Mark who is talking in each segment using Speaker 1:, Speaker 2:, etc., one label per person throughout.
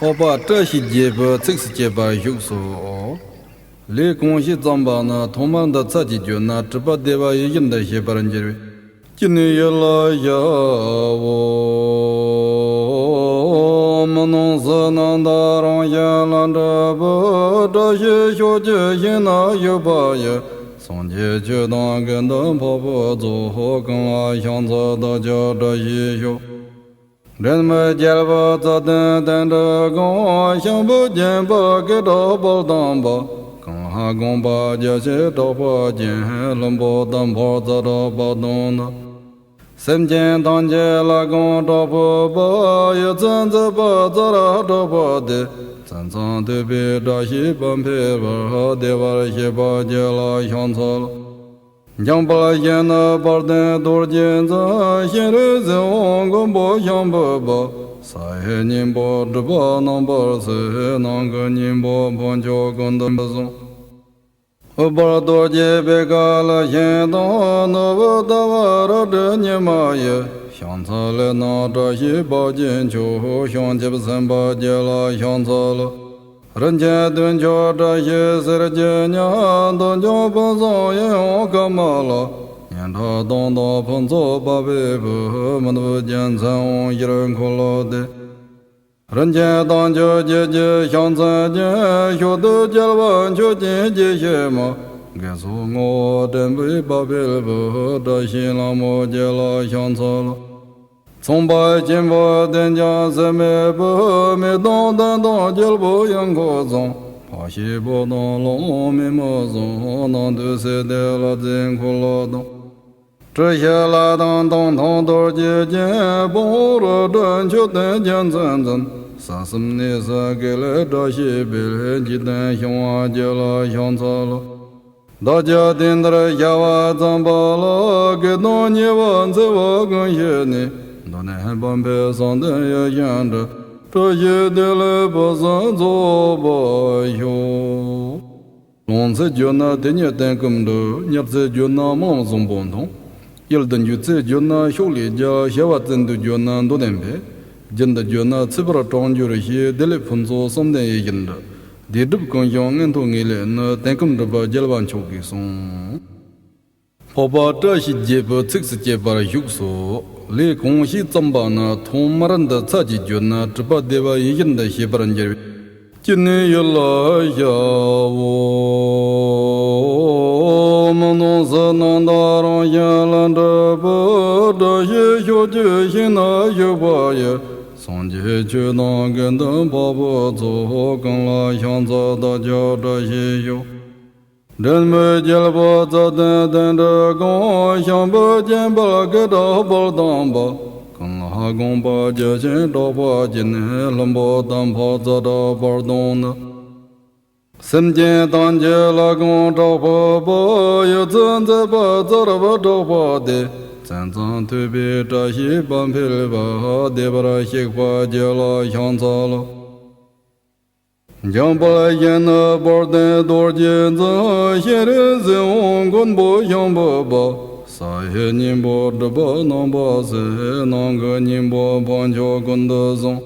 Speaker 1: Papa Tashi Jeba, 6 Jeba Yuxo. Li Kongshi Zambana, Tomanda Tsaji Juna, Tripa Deva Yinda Sheparanjeri. Kini Yala Yawo, Manonsananda Yalanda, Dashi Shoja Yina Yobaya, Sonje Chudan Gandam Papa Zoho Kanga Shanza Daja Dashi Sho. Renma Jalva Zadan Danda Gong Shambu Jemba Gita Baldamba Kangha Gomba Jashe Topa Jen Lambo Dampo Zada Badona Semjen Danje Lagon Topa Ba Yatsan Zaba Zara Topa De Sansan Tepe Dashi Pampe Varha Devar Sheba Jela Shansala Jambala Yena Barden Dorjenza Shere Zeon Gombo Shambaba Sahe Nimbo Drba Nambar Se Nanga Nimbo Poncho Gondambazo Obar Dorje Begala Yenda Nova Davara De Nyamaye Shansale Nada Shiba Jincho Shanjib Semba Jela Shansala Ranje Dunjo Dashi Serjenya Dunjo Ponzo Yen Kamala Yenta Dondo Ponzo Babi Mandu Jensen Yiren Kolode Ranje Donjo Jeje Shansan Jen Shodo Jelvan Chojin Jeshema Gesu Ngo Denbi Babi Dashi Lamo Jela Shansala Tsomba Jimbo Denja Seme Bo Me Don Dan Don Jelbo Yang Go Zong Pa Shi Bo Don Long Me Mo Zong Nan Du Se De La Zin Ko Lo Dong Zhe Xie La Dan Dong Tong Dor Jie Jien Bo Ro Dan Chu Den Jian Zhen Zhen Sa Sim Ni Sa Ge Le Da Shi Bi Le Ji Den Xiong Wa Jie La Xiong Ca Lo Da Jia Din Dre Ya Wa Zang Ba La Ge Don Ni Wan Zi Wa Gong Xie Ni Done Bambe Sande Yanda, Toye de le Bazan Zoba Yo. Lonze Jona Denya Denkumdo, Yapse Jona Mamzon Bondon, Yelden Yutse Jona Sholi Ja Shawatzen du Jona Dodembe, Jenda Jona Tsibra Tonjuri, Delepunzo Sunday Yenda, the Dubkon Yong and Tongile, Denkumdaba Jelvan Choki Song. Papa Tashi Jeba 6 Jeba Yuxo. Li Kongshi Zambana, Tomaranda Tsaji Juna, Tripa Deva Yinda Sheparanjeri. Kini Yala Yawo, Manonsananda Yalanda, Dashi Shoja Yina Yobaya, Sonje Chudan Gandam Papa Zoho Kanga Shanza Daja Dashi Sho. Renma Jalva Zadan Danda Gong Shambu Jemba Gita Baldamba Kangha Gomba Jashe Topa Jen Lambo Dampo Zada Bardona Semjen Danje Lagon Topa Ba Yatsan Zaba Zarava Topa De Sansan Tepe Dashi Pampil Ba Devara Shekpa Jela Shansala Jambala Yena Barden Dorjenza Shere Zeon Gombo Shambaba Sahe Nimbo Drba Namba Se Nanga Nimbo Poncho Gondazon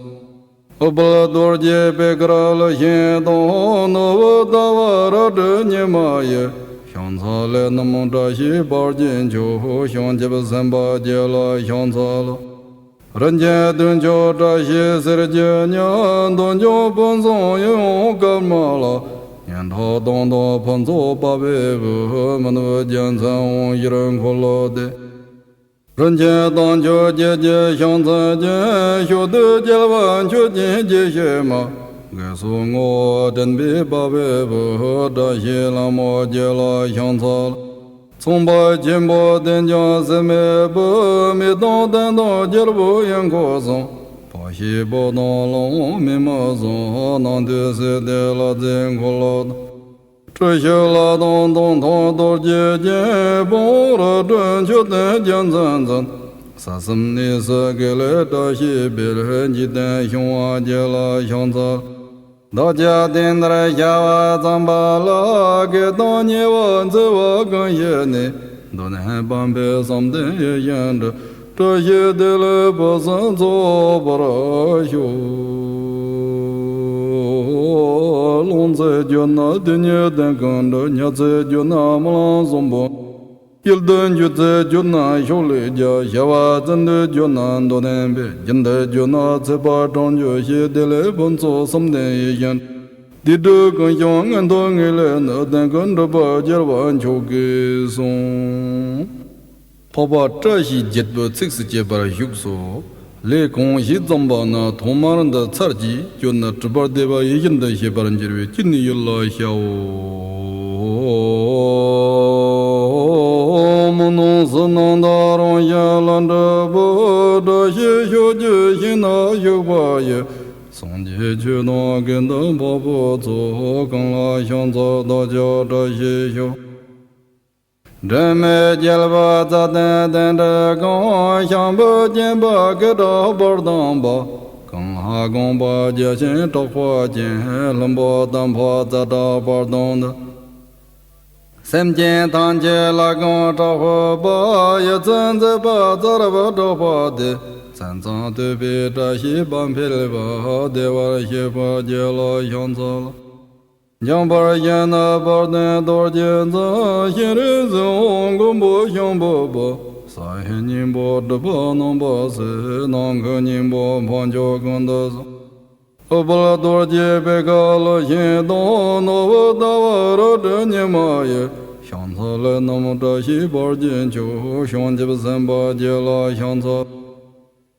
Speaker 1: Obala Dorje Bekral Yendo Nova Davara De Nyamaye Shansale Namondashi Barjin Cho Shanjib Semba Jela Shansala Ranje Dunjo Dashi Serjenya Donjo Ponzo Yon Kamala Yenta Dondo Ponzo Babi Mandu Jensen Yiren Kolode Ranje Donjo Jeje Shansan Jen Shodo Jelvan Chojin Jeshema Gesu Ngo Denbi Babi Dashi Lamo Jela Shansala Tsomba Jimbo Denja Seme Bo Me Don Dan Don Jelbo Yang Go Zong Pa Shi Bo Don Long Me Ma Zong Nan Du Se De La Zin Ko Lo Dong Zhe Xie La Don Dong Tong Dor Jie Jien Bo Ra Dun Chu Den Jian Zhen Zhen Sa Sim Ni Sa Ge Le Da Shi Bi Le Ji Den Xiong Wa Jie La Xiong Ca Daja Dindra Yawa Zambala Ge Don Ni Wan Zi Wa Gong Ye Ni Done Bambe Samde Yenda Zhe Xie De Le Bazan Zo Bara Xiu 龙在就那的你的跟着你在就那么浪松不，有的就在就那小雷家，小娃真的就那多难别，真的就那在把张就些的来本做什么的一样。第二个像俺多人来那等跟着把家完就给送，爸爸这些节目这是节把有说，来公西怎么那同马人的菜鸡就那这把对吧一样的些把人节约，今年又来小，我们弄是弄大容呀，让这不这些小就行那有把也。送去去那跟等婆婆做，跟了想走到家这些修。人没见吧，咋等等着讲，想不见吧，给到不当吧。跟下公把家先找花钱，人不当婆咋到不当的。三间当街拉公找花吧，也真在把咋了不找花的。三藏对比这些半片的吧，对我些把接了想走了。两把烟那把那多见子，现在是红公不想不不，三千年不这不能不是，能个年不胖就跟得上。我把多见别搞了，现到那我打我了这年嘛也，想走了那么这些把见就想这不三把接了想走。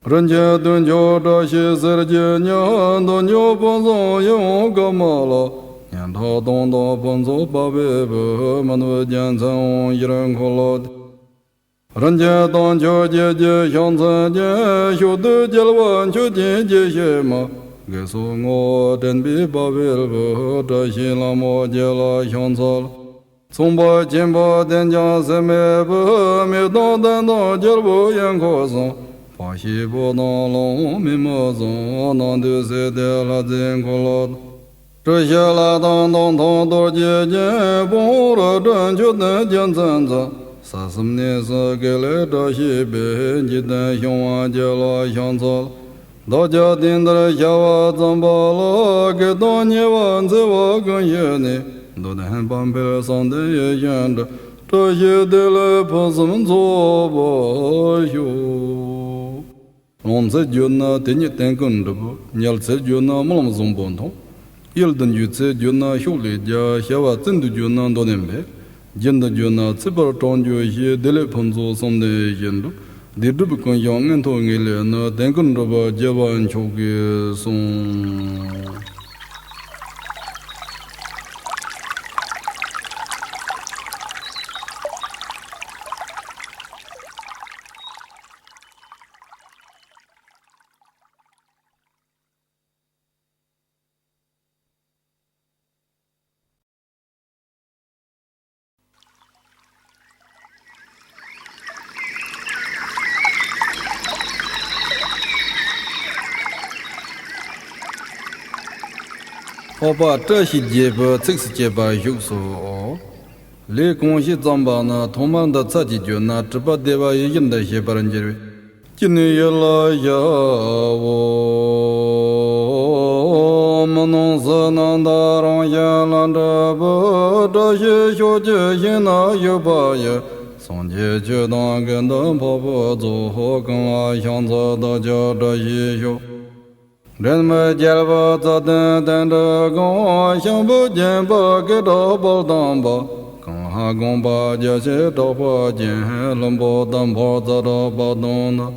Speaker 1: 人家蹲脚这些事情，娘都牛不走，用干嘛了？娘他东到本走八百不，满多见成一人可了的。人家当脚姐姐想自己，修得结了完就姐姐些嘛。给说我真比八百不，这些老么结了想走了。从把金把店家是没不，没当等到结了不眼可上。把西不当龙没么种，那都是的了真可了。这些拉当当多姐姐，不了真就能见真子。30年是给来这些别，你等想完结了想走了。大家听的小娃怎么了？给当年晚在我跟爷呢，都能帮别上的也样着。这些的来不是们做不哟。龙在就那等你等跟着不，鸟在就那没那么总不同，有的就在就那小雷家，小娃真的就那多年呗，真的就那这把装就些得来碰着上的人了，你这不跟养人头人来那等跟着吧，结完就给送。我把这些节目，这是节目有说，来公西怎么呢？他们的自己就拿这把对吧？也应得些把人节约。今年也来呀，我们弄是能打上也让这不这些小姐些那有把也，送去就当跟等婆婆做好，跟俺想着大家这些小。人们见了咋等等着讲，想不见吧给到不当吧，跟下公把这些找不见，人不当婆咋找不当呢？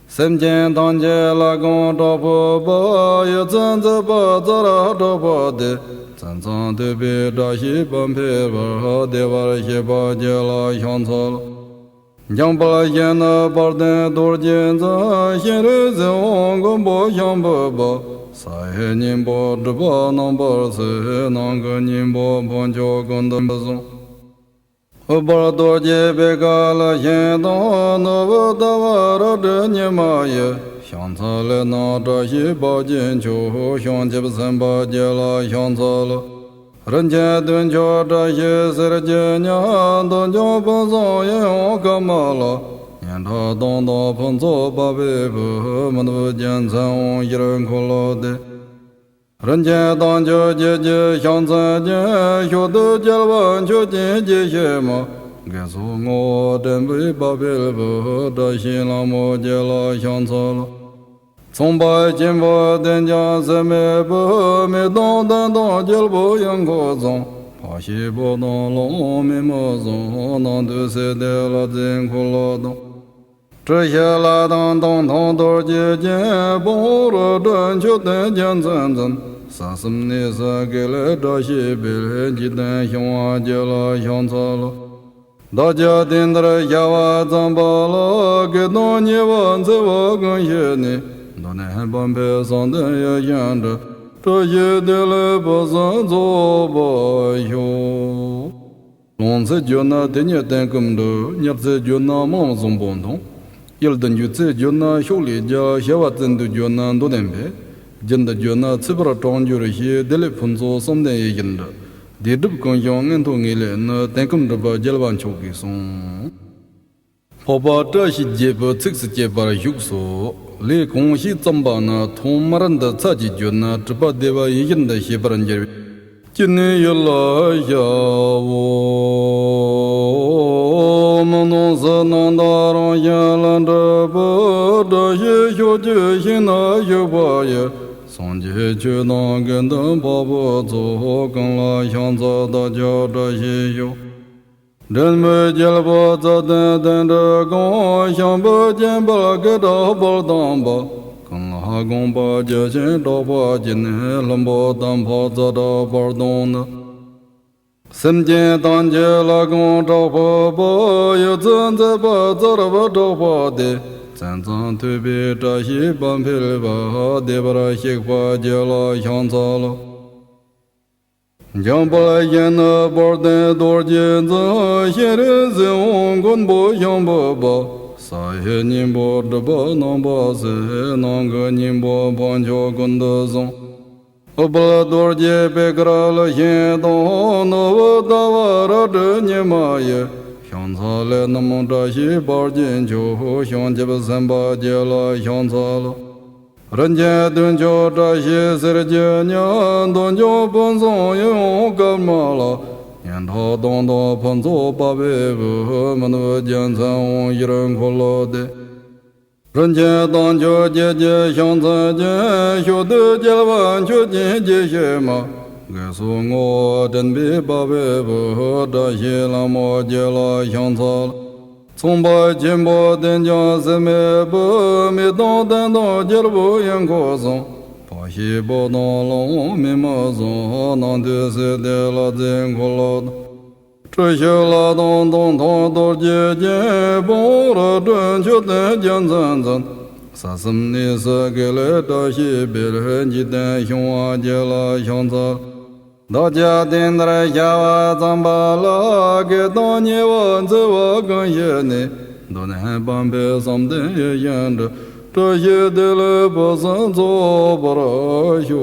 Speaker 1: 三间当街拉公找不吧，也真子把咋了找不的，真正对比这些半配吧，对吧些把接了想错了。将把烟那把灯多见子，现在是红个不想不不，三千年不知不能不是，那个年不碰就跟得不送。我把多见别干了，现到那不得我了这年嘛也，想错了那这些把件就想起不三把接了想错了。人家蹲脚这些事情娘蹲脚不走也要干嘛了？年他当到碰着八百不，没都见成一人可了的。人间当就结结相参见，学得结完就见结些么？该说我真为八百不得新郎莫结了相错了。从白金佛登家三昧不没当当当结不应可中，怕西不当龙没莫中，能对谁得了真苦劳动。这些拉当当当都结结，不了真就登见真真。三十年是给了这些别人鸡蛋香啊结了相错了。大家听到下话怎么了？给当年万岁我跟些呢？多年半辈上的也想着，这些的来不上做不哟。龙子就那天天等更多，伢子就那忙中不同。有的就子就那小李家，下话真的就那多点呗。真的就那吃不了长久的些，得来碰着上的也赢的。第二不讲讲俺同意了，那等更多把结完球给送。爸爸这些结不这是结不了有数。来恭喜怎么呢？同马人的差距就那只把对吧？一人的些不人结。今年又来呀我们都是能打上下来的不这些小决心那有把也。上街去当跟等跑步走，跟了想着大家这些有。人们结了不着等等着讲，想不见不给到不当吧，跟了公把结钱到把金呢，人不当跑着到不动呢。身间当结了公找婆婆，又真在不走了不找婆的。真正特别这些半配了吧，得把那些话结了相差了。将不来见那包的多见子，现在是我根本想不吧。啥些年不这不能把谁，哪个年不帮着跟得上？我不了多见别个了先到，那我大娃了这年嘛也。相差了那么这些包进就相结不三八结了相差了。人家顿叫这些事的娘，顿叫本上用干嘛了？年头当到碰着八百不，们都见成我一人快乐的。人家当叫姐姐相差见，晓得结完就见这些嘛。该说我真比八百不这些那么结了相差了。从白金波登家是没不没当等到结了不应可上，怕西不当龙没马上，难对谁得了真可乐的。这些拉当当他都姐姐不了真就得见真真。三十年是给了这些别人鸡蛋香啊结了相差。大家听到下话怎么了？给当年万岁我跟些呢？多年半辈上的也演着，这些的来不上做不了修。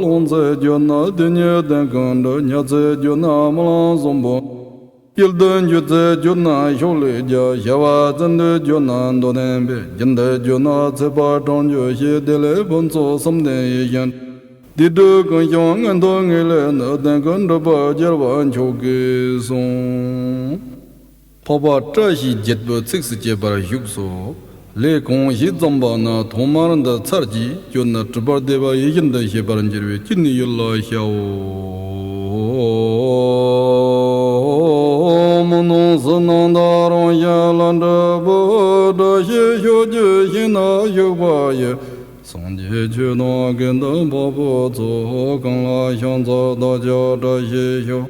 Speaker 1: 龙在就那的年等跟着，伢在就那么浪松不？有的就在就那小雷家，下话真的就那多年别，现在就那才把张就些的来本做什么也演。第二个像俺多年来那等跟着把结完球给送。爸爸这些结不这是结不了有数。来恭喜怎么呢？同马人的差距就那只把对吧？一人的些把人结为今年又来下我们弄是弄到让下来的不这些小决心那有把也。上街去那跟等跑步走，跟了想找大家这些小。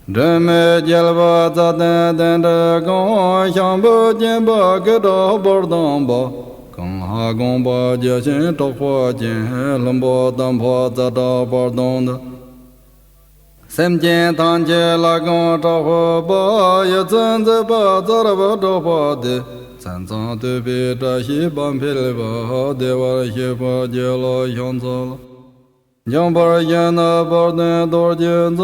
Speaker 1: 人们结了吧，咋等等着讲，想不见吧，给到不当吧。跟下公把结钱找花钱，人不当跑咋到不当的。三间堂结了公找花吧，也真在把咋了不找花的。真正对比这些半配了吧，对我些把结了相差了。将把眼那把灯多见子，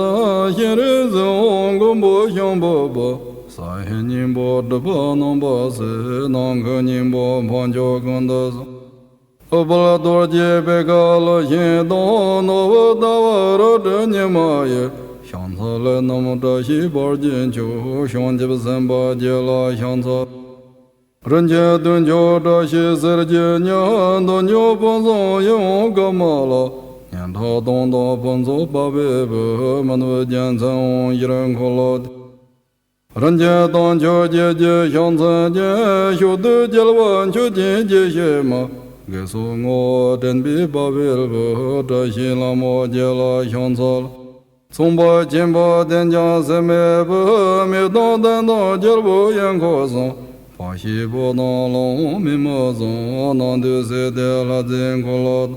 Speaker 1: 现在是我个不想不不，啥些年不这不能不是，哪个年不碰着跟得上。Obaladorje begala yendo no davara danyamaye. Shansale namada shi barjin chu shanjib samba jela shansa. Ranje dunjo da shi serje nyan donyo ponzo yon gamala. Nyanta dondo ponzo babe be manwe jansan yiran kolod. Ranje donjo je je shansa je shudu jelwan chu je je shema. Gesu ngo denbi babil bo da shi lamo jela shansa. Tsumba jimba denja seme bo me don den don jelbo yan kosan. Fashi bo don long mi mo zon nan de se de la den kolod.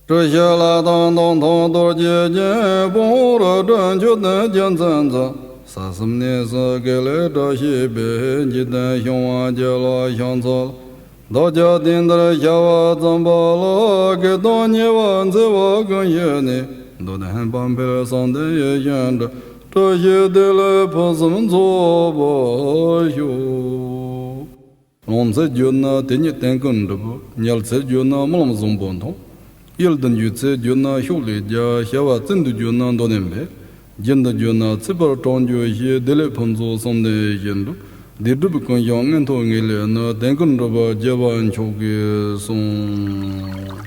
Speaker 1: Zhe la dan dong tong do jie jie bo ra dan ju den jian zan zan. Sa sim ne se ge le da shi be ji den xiong wa jie la xiang zi. Da jia din de xia wa zang ba la ge dong nie wan zi wa gen ye ni. Do den ban pe sang de ye yan de. Zhe xie de le po sim zuo bo xiu. Long zi ju na de ni den gen de bu. Niao zi ju na mo lam zong bon tong. Il den yu zi ju na xiu li jia xia wa zin du ju na do nen be. Jin de ju na zi bar zhong ju xie de le peng zu song de yin du. Di zhi bu kong yang en to ngi le na den gen de ba jie wan chou ge song.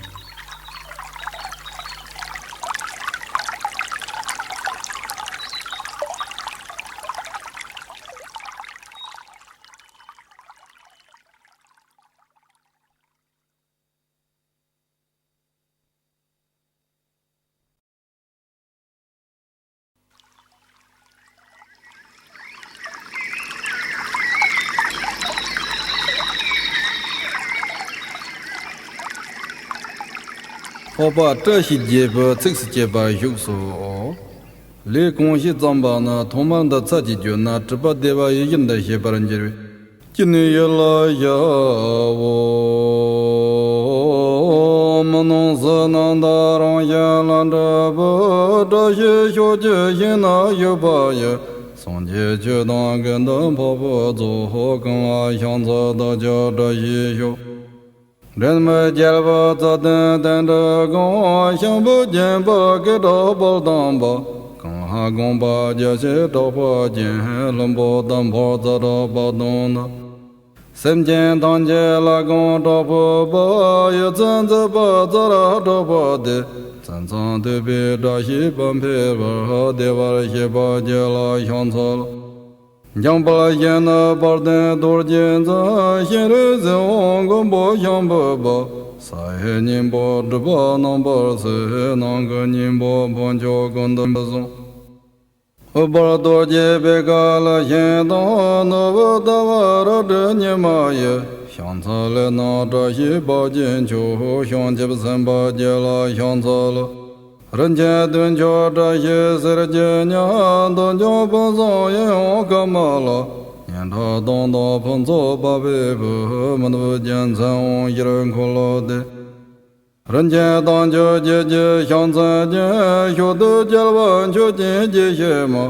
Speaker 1: Oba zhe xi jie be cik si jie ba yu su o. Li gong xi zang ba na tong man de ca ji ju na zhi ba de ba yi yin de xie ba ren jie ri. Jin ni ye la ya wo. Ma nong se nan da rong ye lan zhe bo zhe xi xiu jie yin na yu ba ye. Song jie jie dang gen de po po zu ho geng la xiang zi de jia zhe xi xiu. Ren me jel ba za den den de gong xiang bu jian ba ge da ba dang ba. Gong ha gong ba jia xie da ba jian leng bo dan ba za da ba dong da. Sem jian dang jie la gong da ba ba ye zhen zi ba za ra da ba de. Zhen zang de bi da xi ban pe ba de ba xie ba jie la xiang ca la. Yang ba yin na bar den dur jin za xin ri zi wang gong bo xiang bo ba. Sa he nin bo zhi ba nang ba se nang ge nin bo bon jiao gong de ba zong. Bar dur jie be ga la xin dong na ba da wa ra zhi ni ma ye. Xiang ca le na zha xi ba jin chu xiang jie ba san ba jie la xiang ca la. Ren jie dun jiao zha xi si ri jie nian dong jiao peng zang yin hong ka ma la. Nian ta dong da peng zo ba bei bu men bu jian can hong yi ren ko la de. Ren jie dang jiao jie jie xiang zan jie xiu de jie wan qiu jin jie xie ma.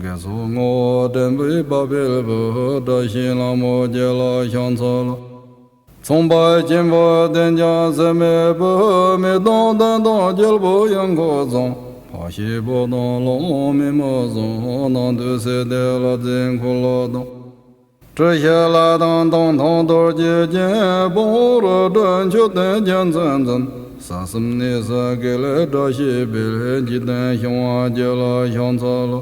Speaker 1: Ge su ngo den bei ba bei bu da xin la mo jie la xiang ca la. Cong bai jin ba den jia se me bu me dong dan dong jil bu yang ko zong. Pa xi bu dong long mi mo zong nang du se de la zin ku la dong. Zhe xie la dang dong tong dur jie jie bu ru dan qiu den jian zan zan. Sa sim ni se ge le zha xi bi le ji den xiong wa jie la xiang ca la.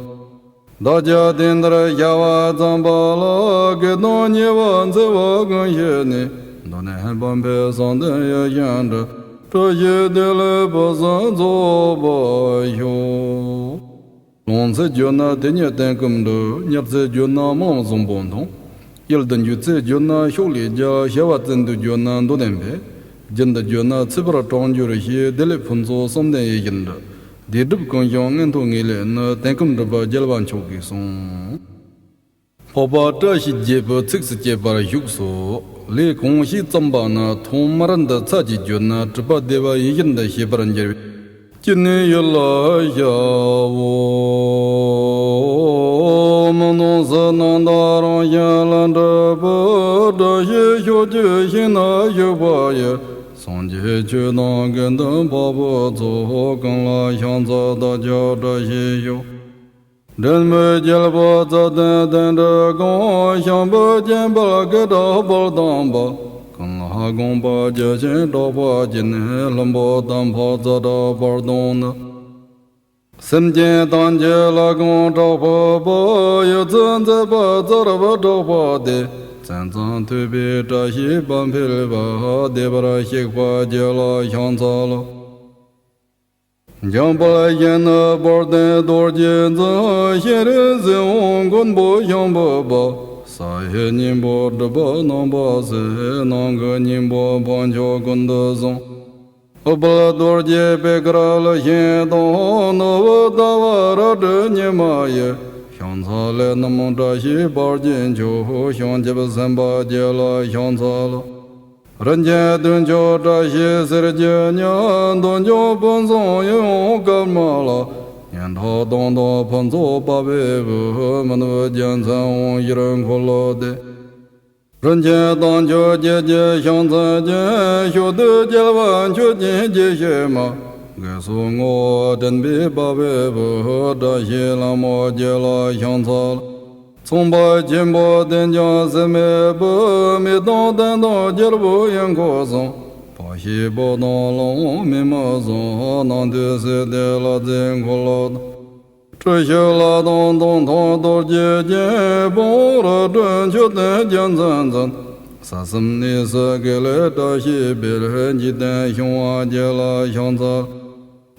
Speaker 1: Da jia din de xia wa zang ba la ge dong nie wan zi wa gen xie ni. Da ne ban pe sang de ye yan de. Zhe xie de le ba san zo ba xiu. Long zi ju na de nie den gem de. Niao zi ju na mo lam zong bon tong. Il den ju zi ju na xiu li jia xia wa zin du ju na do den pe. Jin de ju na ci ba zhang ju ri xie de le peng zo sang de ye yin de. Di zhi bu gong yang en to ngi le na den gem de ba jie ban qiu ge song. Pa ba zhe xi jie ba cik si jie ba yu su. Li gong xi zang ba na tong ma ren de ca ji ju na zhi ba de ba yi yin de xie ba ren jie. Jin ni ye la ya wo. Ma nong se nang da rong ye lan zhe ba da xie xiu jie xin na yu ba ye. Song jie 觉当根灯泡不走，更拉香子的叫着西游。人们见了不走等等着公，想不见不了给到不当吧。更拉公把节前到把今年冷不当泡子到不动的。身见当街拉公找婆婆，有真在把走了不找婆的。真正对比这些半配了吧，得把它些花结了香草了。将不来烟的包的多金子，现在是红棍不香不吧。啥些年不这不能不是，哪个年不帮着棍的松。我不多姐别个了先动，那我大娃儿这年嘛也。香草来那么这些包进去，香鸡巴三八节了香草了。人家顿叫这些事节娘，顿叫本松用干嘛了？年头当当碰着八百步，们都见残红一人苦劳的。人家当叫姐姐香草节，晓得节完就进节些嘛。我说我准备八百步，这些那么结了香草了。从把金宝等家是没不，没当等到结了不言可松。把西宝当龙没么松，那都是得了真可老的。这些拉当当当到姐姐，把了真就等见真真。啥什么的是给了这些别人一等香花结了香草。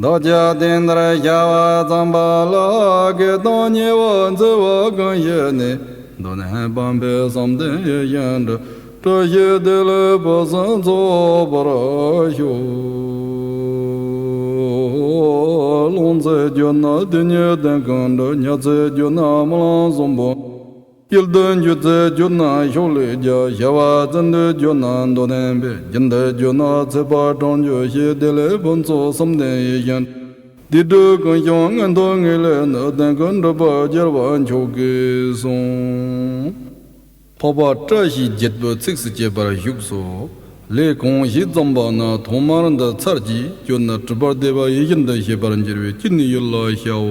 Speaker 1: 大家听得下话怎么了？给当年我这我跟些呢，都能帮别上的也样着，这些的了不是做不了修。龙在就那的你的跟着，你在就那么浪松不？有的就在就那修来家，下话真的就那都能别，真的就那在把张就些的来帮做什么的一样。的这个香俺都爱来，那但跟着把节完就给送。爸爸这些节不这是节把有说，来恭喜咱把那同马人的菜鸡，就那这把的把一样的些把人节为今年有来小。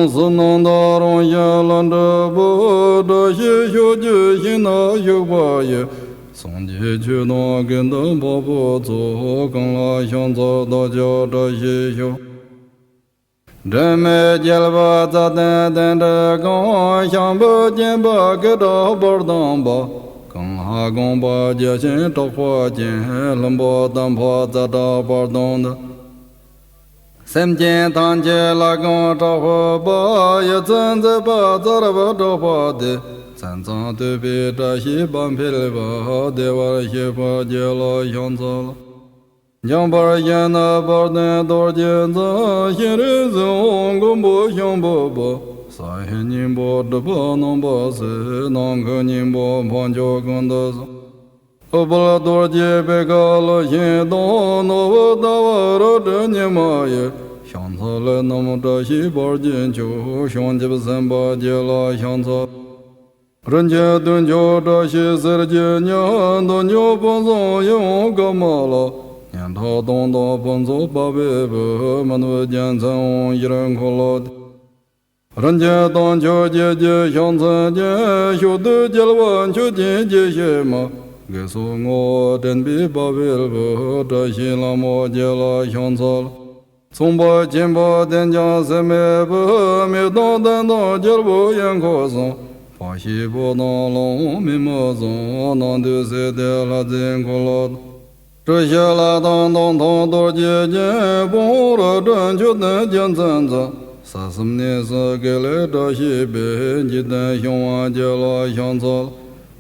Speaker 1: 是能打容下land着不这些小姐心那有把也送进去那跟灯泡不走更拉香草到家这些小人没见了吧咋等等着刚想不见吧给到包当吧更拉公把节前找花钱冷不当泡咋到包当的三间当街拉公找火把，也真在把这了不找把的，真正对比这些半配了吧，对我些把结了香草了。两把烟那把的多金子，现在是红公不香不不，啥些年不这不能不是，哪个年不旁就跟得上。我把多姐别搞了先到，那我大娃儿这年嘛也。香草来那么这些包进去，香鸡巴三八结了香草。人家顿叫这些事节娘，都牛帮上用干嘛了？年头当当帮助八百步，们都见残红一人苦劳的。人家当叫姐姐香草节，晓得结了完就进这些嘛。我说我准备八百步，这些那么结了香草了。从把金宝等家是没不没当等到结不言可松，把西不当龙没么松，那都是得了真可老的。这些拉当当当多姐姐，不了真就能见真真。啥什么呢？是给来这些别你等香花结了香草了。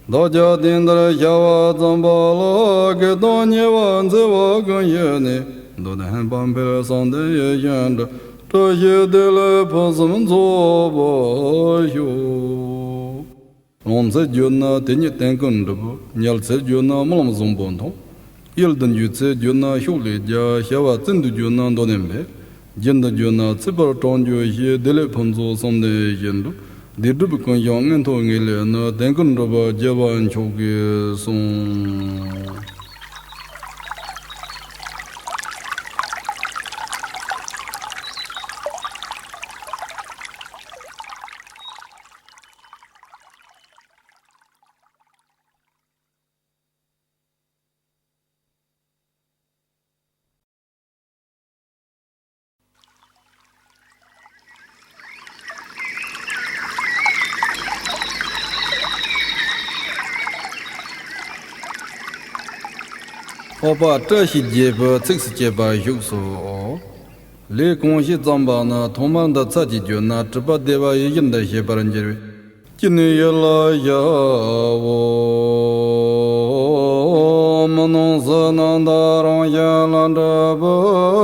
Speaker 1: 大家听得下话怎么了？给当年晚在我跟爷呢。都能帮别上的也样着，这些的来不是们做不修。龙在就那等你等跟着不，鸟在就那么那么松不同，有的就在就那修理家，下话真的就那多年呗，真的就那这边装就些的来碰做上的样着， The Dubicon Young and Tongil, no, then couldn't over Java and Choga soon. Oba Tashi Jeba, 6 Jeba Yuxo. Le Conshi Zambana, Toman the Tsaji Juna, Tripa Deva in the Sheparanjeri. Kiniyala Yavo Manon Sanandaran Yalanda,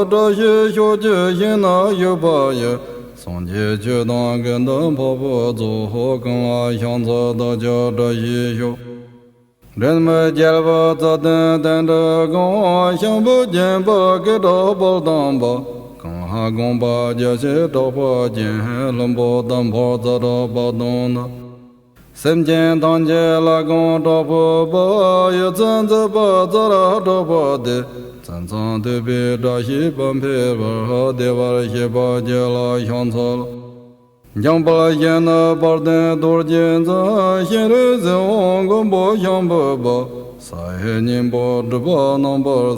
Speaker 1: Tashi Shoja Yina Yobaya, Sonje Judan Gandam Papa Zoho Kala Shanza Daja Yisho. Renma Jalva Tadan Danda Gon Shambu Jamba Geda Baldamba Kanha Gomba Jase Topa Jen Lambo Dampo Zara Badona Semjen Tanje Lagon Topa Ba Yatsanza Ba Zara Topa De Tsansan Tepe Dashi Pampe Ba Devar Sheba Jela Shansala Jamba Yana Barden Dorjenza, Shere Zongombo Yamba, Sahe Nimbo, Duba number,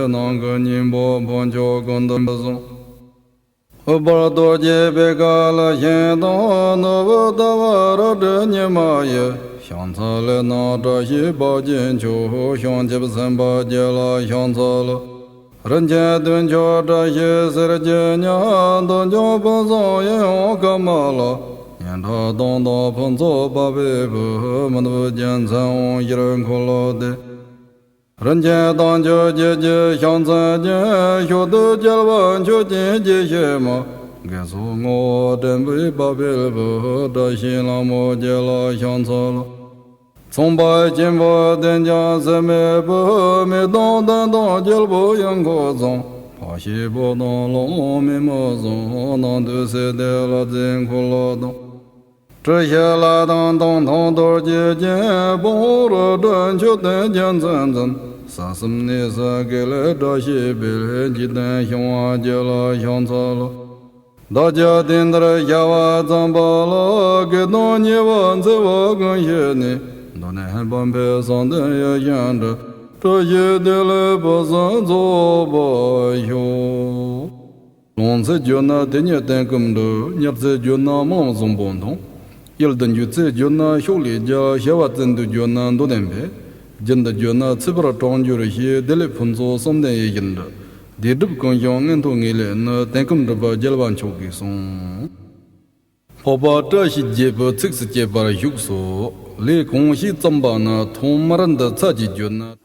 Speaker 1: Nanga Nimbo, Bonjo Gondamazon. Oba Dorje Begala Yendon, Novadavara de Nyamaya, Shansale Nada Shiba Jencho, Shanjab Samba Jela Shansala. Ranja Dunjo Dashi Serjanya, Donjo Ponzo Yon Kamala, Yanta Dondo Ponzo Babe, Manvu Jansan Yiran Kolode. Ranja Donjo Jeje Shansa Jen, Shodu Jalvan Chojin Jeshema, Gesu Ngo Denbi Babe, Dashi Lamo Jela Shansala. Somba Jimbo Denja Seme Bo Me Don Dan Don Jelbo Yango Zong Pashi Bo Don Long Me Mo Zong Nan Du Se De La Zen Kolo Don Trisha La Dan Don Don Dor Je Jen Bo Ro Dan Chu Den Jan Zan Zan Sa Sim Ni Sa Ge Le Da Shi Bil Ji Den Xiong A Je La Xiong Ca Lo Da Jia Din Dra Ya Wa Zang Ba La Ge Don Ni Wan Zi Wa Gan Ye Ni Donen Bambe Sanden Ya Yanda, Taye Dele Bazan Zoba Yo. Lonze Jona Denya Denkumdo, Nyapse Jona Mom Zombondon, Yelden Jutse Jona Sholi Ja Shawatzen du Jona Donembe, Jenda Jona Tsibra Tonjur He, Dele Punzo Somden Yenda, the Dubcon Yong and Tongile, Denkumdaba Jelvan Choki Song. Oba Tashi Jeba, 6 Jeba Yuxo. Le Conshi Zambana, Tomaranda Tsaji Juna.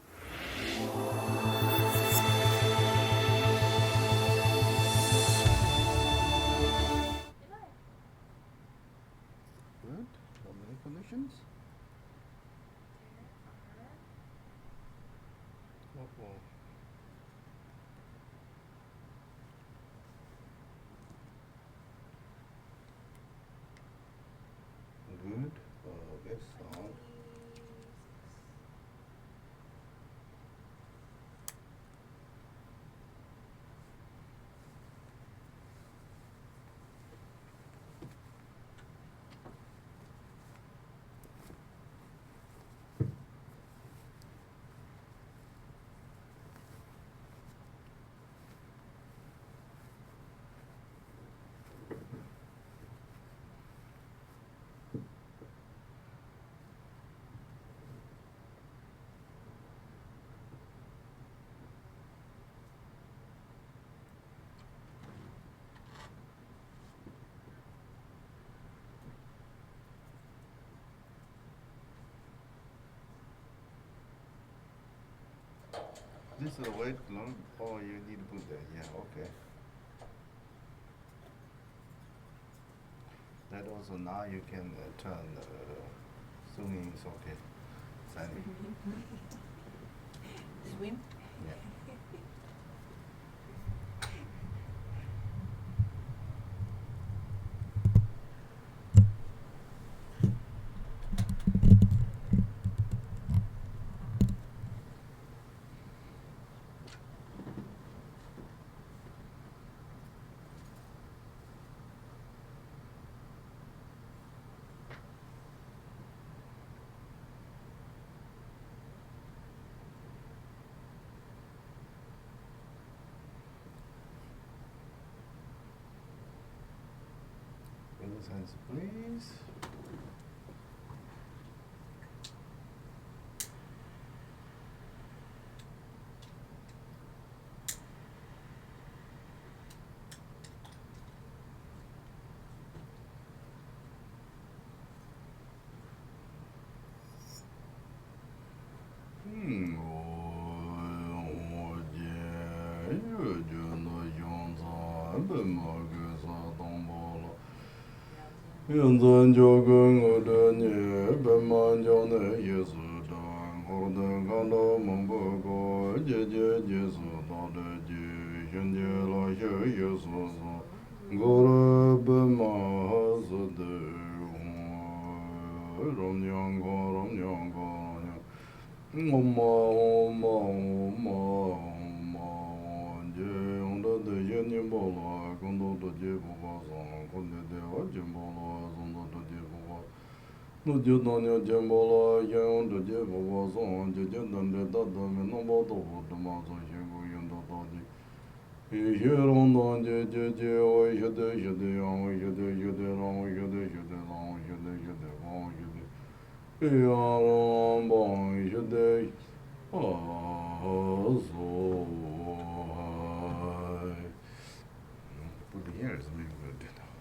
Speaker 1: Good. How many connections? Good. That's all. This is a weight lump. Oh, you need to put that. Yeah, okay. That also now you can turn swimming is okay. Sunny.
Speaker 2: Swim?
Speaker 1: Yeah.
Speaker 2: Those hands, please. Put the ears, maybe we'll do that.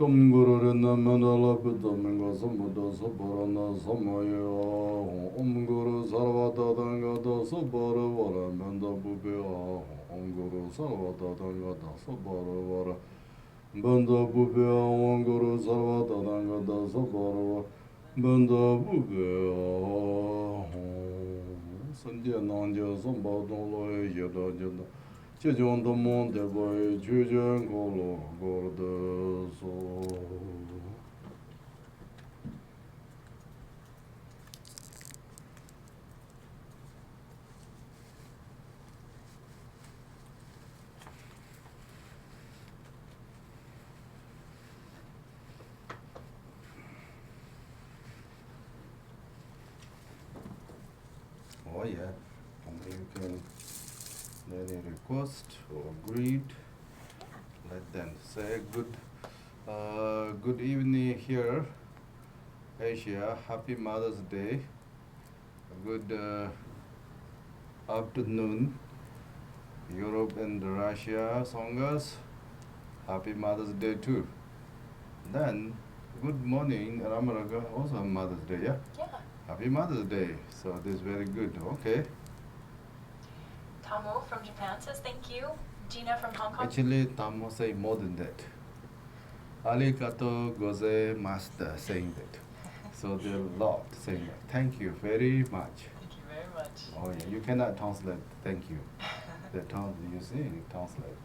Speaker 1: Tumgururina Mandala Buddha Sambuddha Saparana Samaya Guru Sarvata Dangata Sabara Vara Manda Bubya Guru Sarvata Dangata Sabara Vara Banda Bubya Guru Sarvata Dangata Sabara Banda Bubya Sandhya Nandya Sambhadon Loya Yada Yada Chejon the Monte Boy, Chujan Golo, Gorda So. Oh, yeah, and you can let a request or greet. Let them say good evening here, Asia. Happy Mother's Day. Good afternoon, Europe and Russia, Songas. Happy Mother's Day too. Then good morning, America. Also Mother's Day, yeah.
Speaker 3: Yeah.
Speaker 1: Happy Mother's Day. So this is very good. Okay.
Speaker 3: Tamo from Japan says thank you. Gina from Hong Kong.
Speaker 1: Actually, Tamo say more than that. Arigato gozaimasu saying that. So there are a lot saying that. Thank you very much.
Speaker 3: Thank you very much.
Speaker 1: Oh yeah, you cannot translate thank you. The you see, you translate.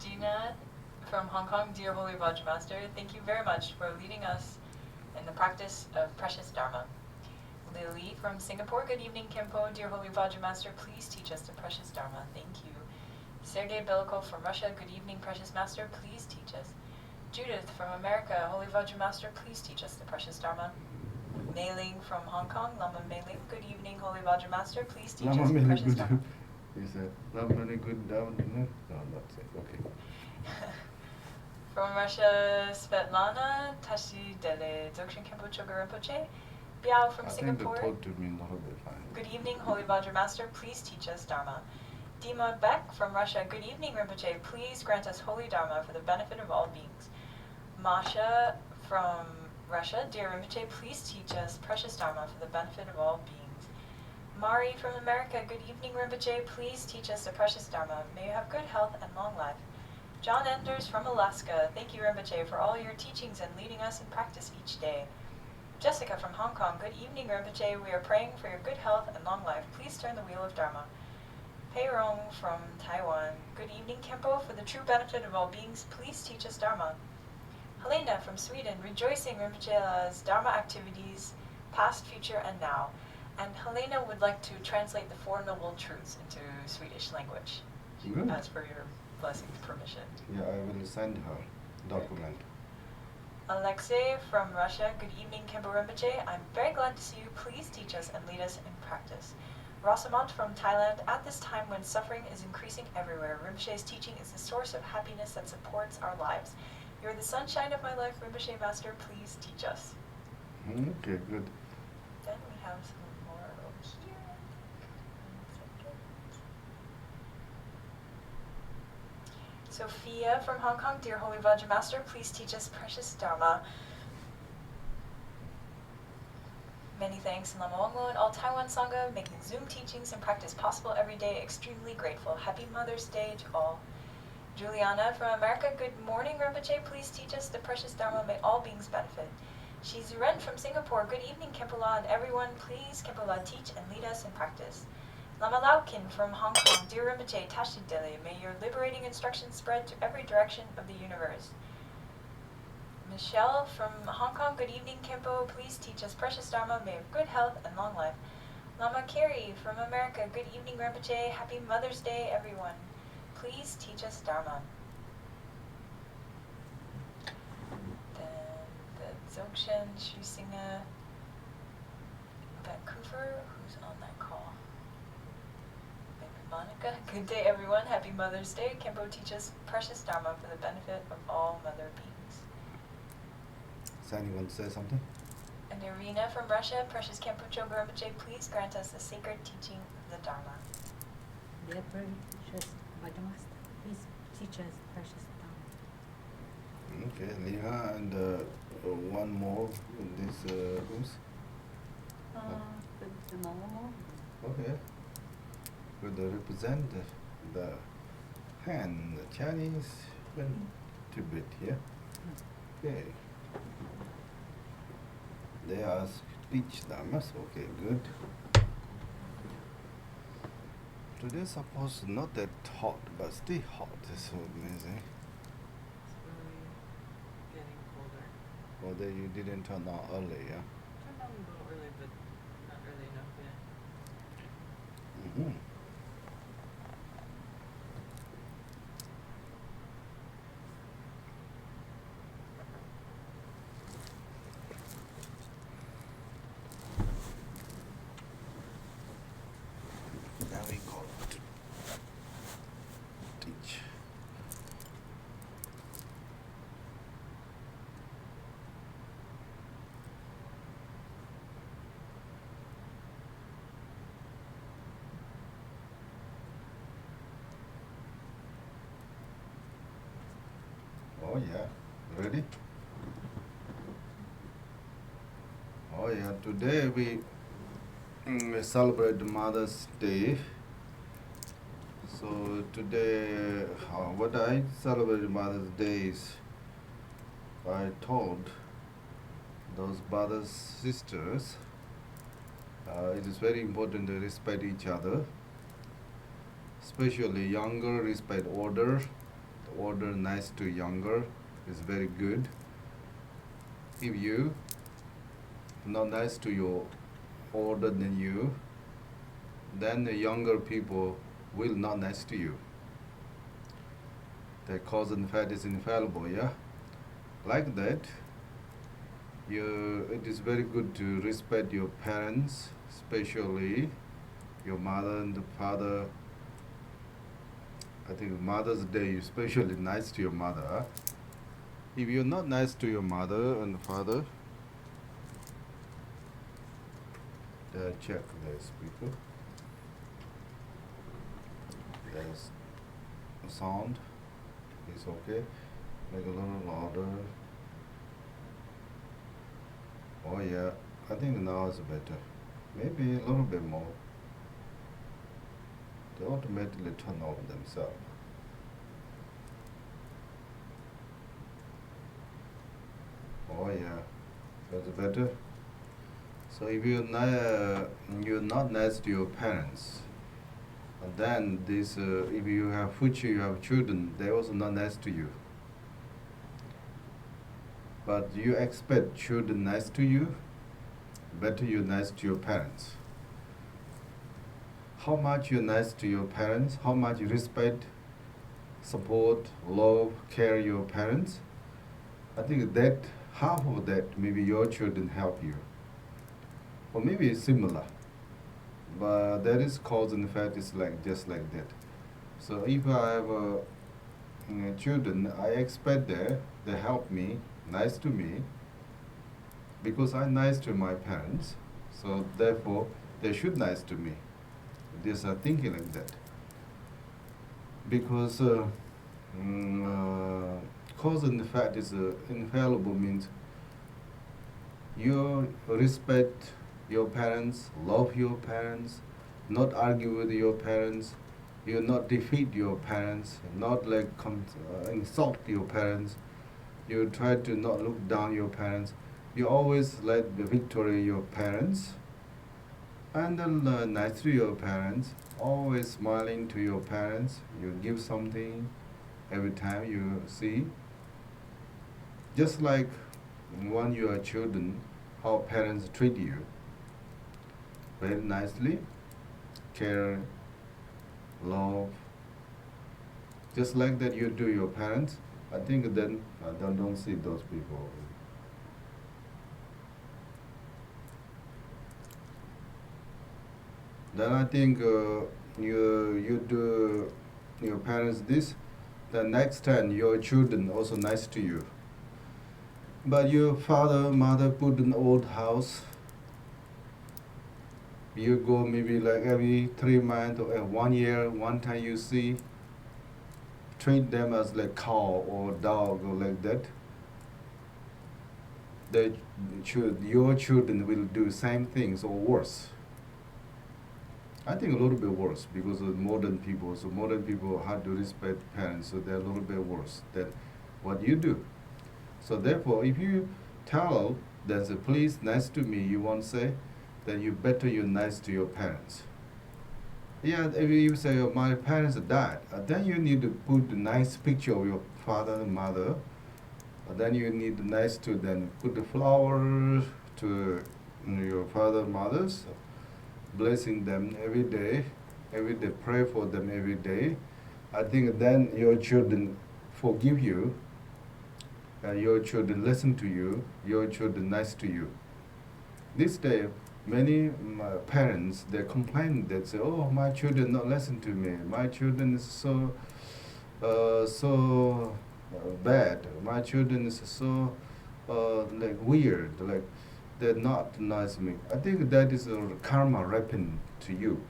Speaker 3: Gina from Hong Kong, dear Holy Vajramaster, thank you very much for leading us in the practice of precious Dharma. Lily from Singapore, good evening, Khenpo, dear Holy Vajramaster, please teach us the precious Dharma. Thank you. Sergei Belikov from Russia, good evening, precious Master, please teach us. Judith from America, Holy Vajramaster, please teach us the precious Dharma. Mei Ling from Hong Kong, Lama Mei Ling, good evening, Holy Vajramaster, please teach us the precious Dharma.
Speaker 1: You said, not many good Dharma? No, that's it, okay.
Speaker 3: From Russia, Svetlana Tashi Dele Dzogchen Khenpo Choga Rinpoche. Biao from Singapore.
Speaker 1: I think the to me not be fine.
Speaker 3: Good evening, Holy Vajramaster, please teach us Dharma. Dima Beck from Russia, good evening, Rinpoche, please grant us holy Dharma for the benefit of all beings. Masha from Russia, dear Rinpoche, please teach us precious Dharma for the benefit of all beings. Mari from America, good evening, Rinpoche, please teach us the precious Dharma. May you have good health and long life. John Enders from Alaska, thank you, Rinpoche, for all your teachings and leading us in practice each day. Jessica from Hong Kong, good evening, Rinpoche, we are praying for your good health and long life. Please turn the wheel of Dharma. Pei Rong from Taiwan, good evening, Khenpo, for the true benefit of all beings, please teach us Dharma. Helena from Sweden, rejoicing Rinpoche's Dharma activities, past, future, and now. And Helena would like to translate the Four Noble Truths into Swedish language.
Speaker 1: Good.
Speaker 3: As for your blessing permission.
Speaker 1: Yeah, I will send her document.
Speaker 3: Alexei from Russia, good evening, Khenpo Rinpoche. I'm very glad to see you. Please teach us and lead us in practice. Rosamond from Thailand, at this time when suffering is increasing everywhere, Rinpoche's teaching is the source of happiness that supports our lives. You're the sunshine of my life, Rinpoche Master, please teach us.
Speaker 1: Okay, good.
Speaker 3: Then we have some more over here. 1 second. Sophia from Hong Kong, dear Holy Vajramaster, please teach us precious Dharma. Many thanks, Lama Wangmo and all Taiwan Sangha, making Zoom teachings and practice possible every day. Extremely grateful. Happy Mother's Day to all. Juliana from America, good morning, Rinpoche. Please teach us the precious Dharma. May all beings benefit. Shizuren from Singapore, good evening, Khenpo and everyone. Please, Khenpo teach and lead us in practice. Lama Laukin from Hong Kong, dear Rinpoche, Tashi Dele, may your liberating instructions spread to every direction of the universe. Michelle from Hong Kong, good evening, Khenpo. Please teach us precious Dharma. May you have good health and long life. Lama Carey from America, good evening, Rinpoche. Happy Mother's Day, everyone. Please teach us Dharma. Then the Dzogchen Shusinga Vancouver, who's on that call? Maybe Monica. Good day, everyone. Happy Mother's Day. Khenpo teach us precious Dharma for the benefit of all mother beings.
Speaker 1: Does anyone say something?
Speaker 3: And Irina from Russia, precious Khenpo Choga Rinpoche, please grant us the sacred teaching of the Dharma.
Speaker 4: Dear precious Vajramaster, please teach us precious Dharma.
Speaker 2: Okay, Liha and one more in these rooms.
Speaker 4: The normal.
Speaker 2: Okay. Could represent the Han, the Chinese, and Tibet, yeah? Okay. They are speech dhammas, okay, good. Today's supposed not that hot, but still hot, it's so amazing.
Speaker 4: It's really getting colder.
Speaker 2: Well, then you didn't turn on early, yeah?
Speaker 4: Turned on a little early, but not early enough yet.
Speaker 2: Mm-hmm. Now we go to teach. Oh yeah, ready? Oh yeah, today we celebrate Mother's Day. So today, what I celebrate Mother's Day is I told those brothers, sisters, it is very important to respect each other, especially younger, respect older. The older nice to younger is very good. If you not nice to your older than you, then the younger people will not nice to you. The cause and effect is infallible, yeah? Like that, it is very good to respect your parents, especially your mother and the father. I think Mother's Day, especially nice to your mother. If you're not nice to your mother and father, check the speaker. There's a sound. It's okay. Make a little louder. Oh yeah, I think now it's better. Maybe a little bit more. They automatically turn off themselves. Oh yeah, that's better. So if you're not nice to your parents, and then this if you have future, you have children, they're also not nice to you. But you expect children nice to you, better you're nice to your parents. How much you're nice to your parents, how much you respect, support, love, care your parents, I think that half of that maybe your children help you. Or maybe it's similar. But that is cause and effect is like just like that. So if I have children, I expect they help me, nice to me, because I'm nice to my parents. So therefore, they should nice to me. This are thinking like that. Because cause and effect is infallible means you respect your parents, love your parents, not argue with your parents, you not defeat your parents, not like insult your parents, you try to not look down your parents, you always let the victory your parents, and then nice to your parents, always smiling to your parents, you give something every time you see. Just like when you are children, how parents treat you very nicely, care, love. Just like that you do your parents. I think then I don't see those people. Then I think you do your parents this, the next time your children also nice to you. But your father, mother put an old house, you go maybe like every 3 months or 1 year, one time you see, treat them as like cow or dog or like that. that your children will do same things or worse. I think a little bit worse because of modern people. So modern people have to respect parents, so they're a little bit worse than what you do. So therefore, if you tell that please nice to me, you won't say, then you better you're nice to your parents. Yeah, if you say oh, my parents died, then you need to put a nice picture of your father and mother. Then you need nice to then put the flowers to your father and mothers, blessing them every day, pray for them every day. I think then your children forgive you, your children listen to you, your children nice to you. This day, many parents, they complain, they say, oh, my children not listen to me, my children is so bad, my children is so like weird, like they're not nice to me. I think that is a karma repping to you.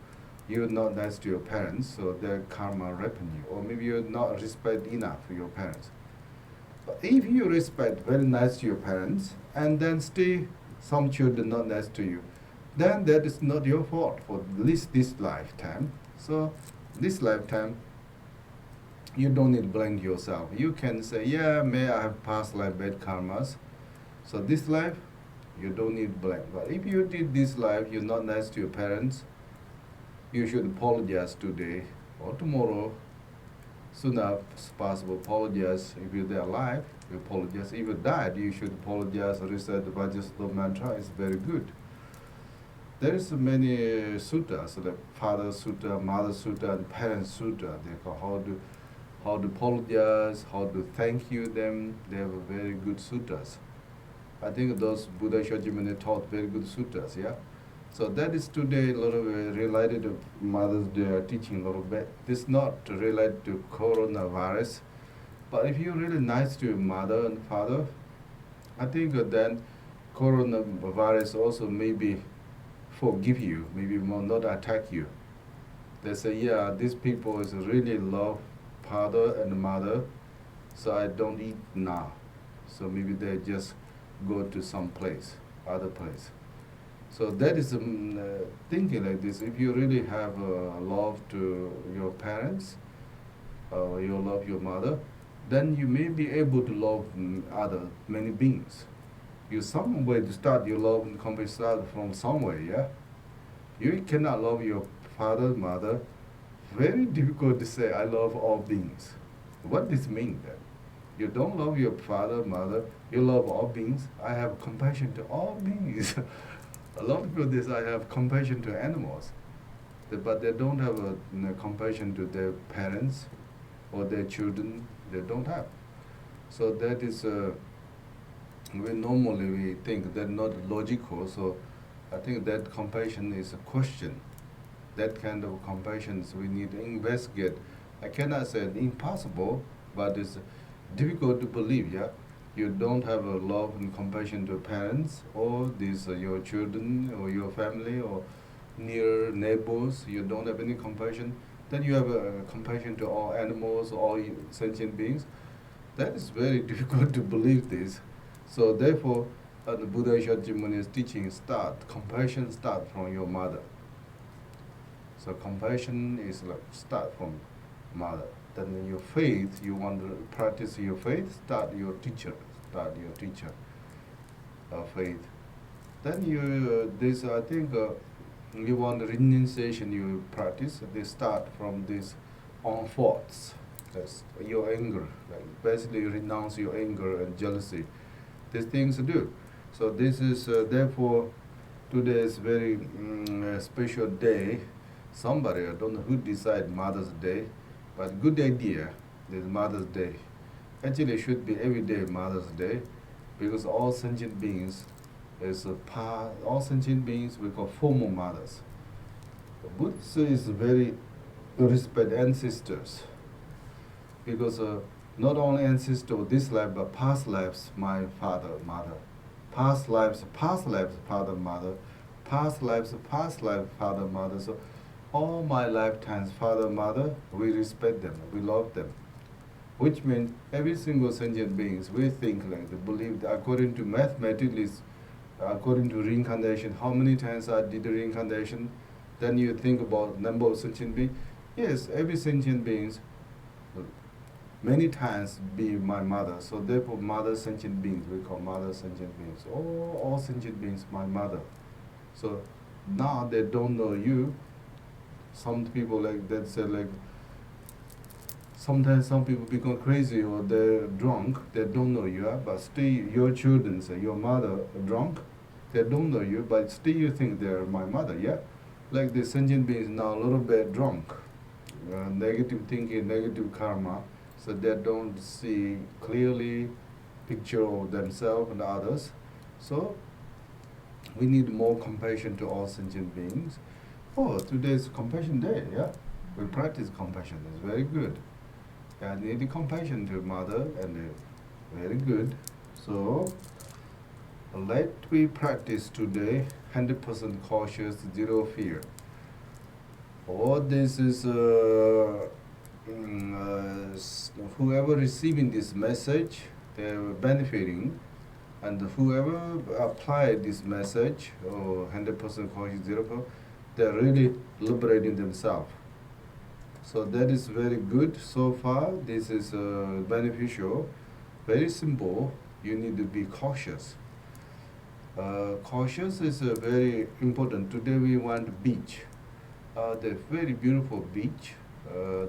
Speaker 2: You're not nice to your parents, so their karma repping you. Or maybe you're not respect enough for your parents. But if you respect very nice to your parents, and then still some children not nice to you, then that is not your fault for at least this lifetime. So this lifetime, you don't need to blame yourself. You can say, yeah, may I have past life bad karmas. So this life, you don't need blame. But if you did this life, you're not nice to your parents, you should apologize today or tomorrow. Soon as possible, apologize. If you're alive, you apologize. If you died, you should apologize. Recite the Vajrasattva mantra. It's very good. There is many suttas, like Father Sutta, Mother Sutta, and Parent Sutta. They call how to apologize, how to thank you them. They have very good suttas. I think those Buddha Shakyamuni taught very good suttas, yeah? So that is today a little bit related to Mother's Day teaching a little bit. This is not related to coronavirus, but if you're really nice to your mother and father, I think then coronavirus also maybe forgive you, maybe will not attack you. They say, yeah, these people is really love father and mother, so I don't eat now. So maybe they just go to some place, other place. So that is thinking like this. If you really have love to your parents, you love your mother, then you may be able to love other many beings. You some way to start your love and company start from somewhere, yeah? You cannot love your father, mother. Very difficult to say, I love all beings. What does this mean then? You don't love your father, mother, you love all beings. I have compassion to all beings. A lot of people say, I have compassion to animals. But they don't have compassion to their parents or their children. They don't have. So that is, we think that's not logical. So I think that compassion is a question. That kind of compassion we need to investigate. I cannot say it's impossible, but it's difficult to believe, yeah? You don't have a love and compassion to parents or these your children or your family or near neighbors, you don't have any compassion, then you have a compassion to all animals, all sentient beings. That is very difficult to believe this. So therefore, the Buddha Shakyamuni's teaching compassion start from your mother. So compassion is like start from mother. Then your faith, you want to practice your faith, start your teacher of faith. Then I think you want renunciation, you practice, they start from this on thoughts. That's your anger, like basically you renounce your anger and jealousy. These things to do. So this is, therefore, today is very special day. Somebody, I don't know who decided Mother's Day, but good idea, this Mother's Day. Actually, it should be every day Mother's Day, because all sentient beings all sentient beings we call formal mothers. Buddhists is very respect ancestors, because not only ancestor this life, but past lives, my father, mother, past lives, father, mother, past lives, father, mother. So all my lifetimes, father, mother, we respect them, we love them. which means every single sentient beings, we think like they believe that according to mathematics, according to reincarnation, how many times I did the reincarnation, then you think about number of sentient beings. Yes, every sentient beings many times be my mother. So therefore mother sentient beings, we call mother sentient beings. All sentient beings my mother. So now they don't know you. Some people like that say like sometimes some people become crazy or they're drunk, they don't know you, but still your children say your mother drunk, they don't know you, but still you think they're my mother, yeah? Like the sentient beings now a little bit drunk, negative thinking, negative karma, so they don't see clearly picture of themselves and others. So we need more compassion to all sentient beings. Oh, today is compassion day, yeah? We practice compassion, it's very good. I need compassion to mother and very good. So let we practice today 100% cautious, zero fear. All this is whoever receiving this message, they're benefiting, and whoever apply this message, 100% cautious, zero fear, they're really liberating themselves. So that is very good so far. This is beneficial, very simple. You need to be cautious. Cautious is very important. Today we went beach. The very beautiful beach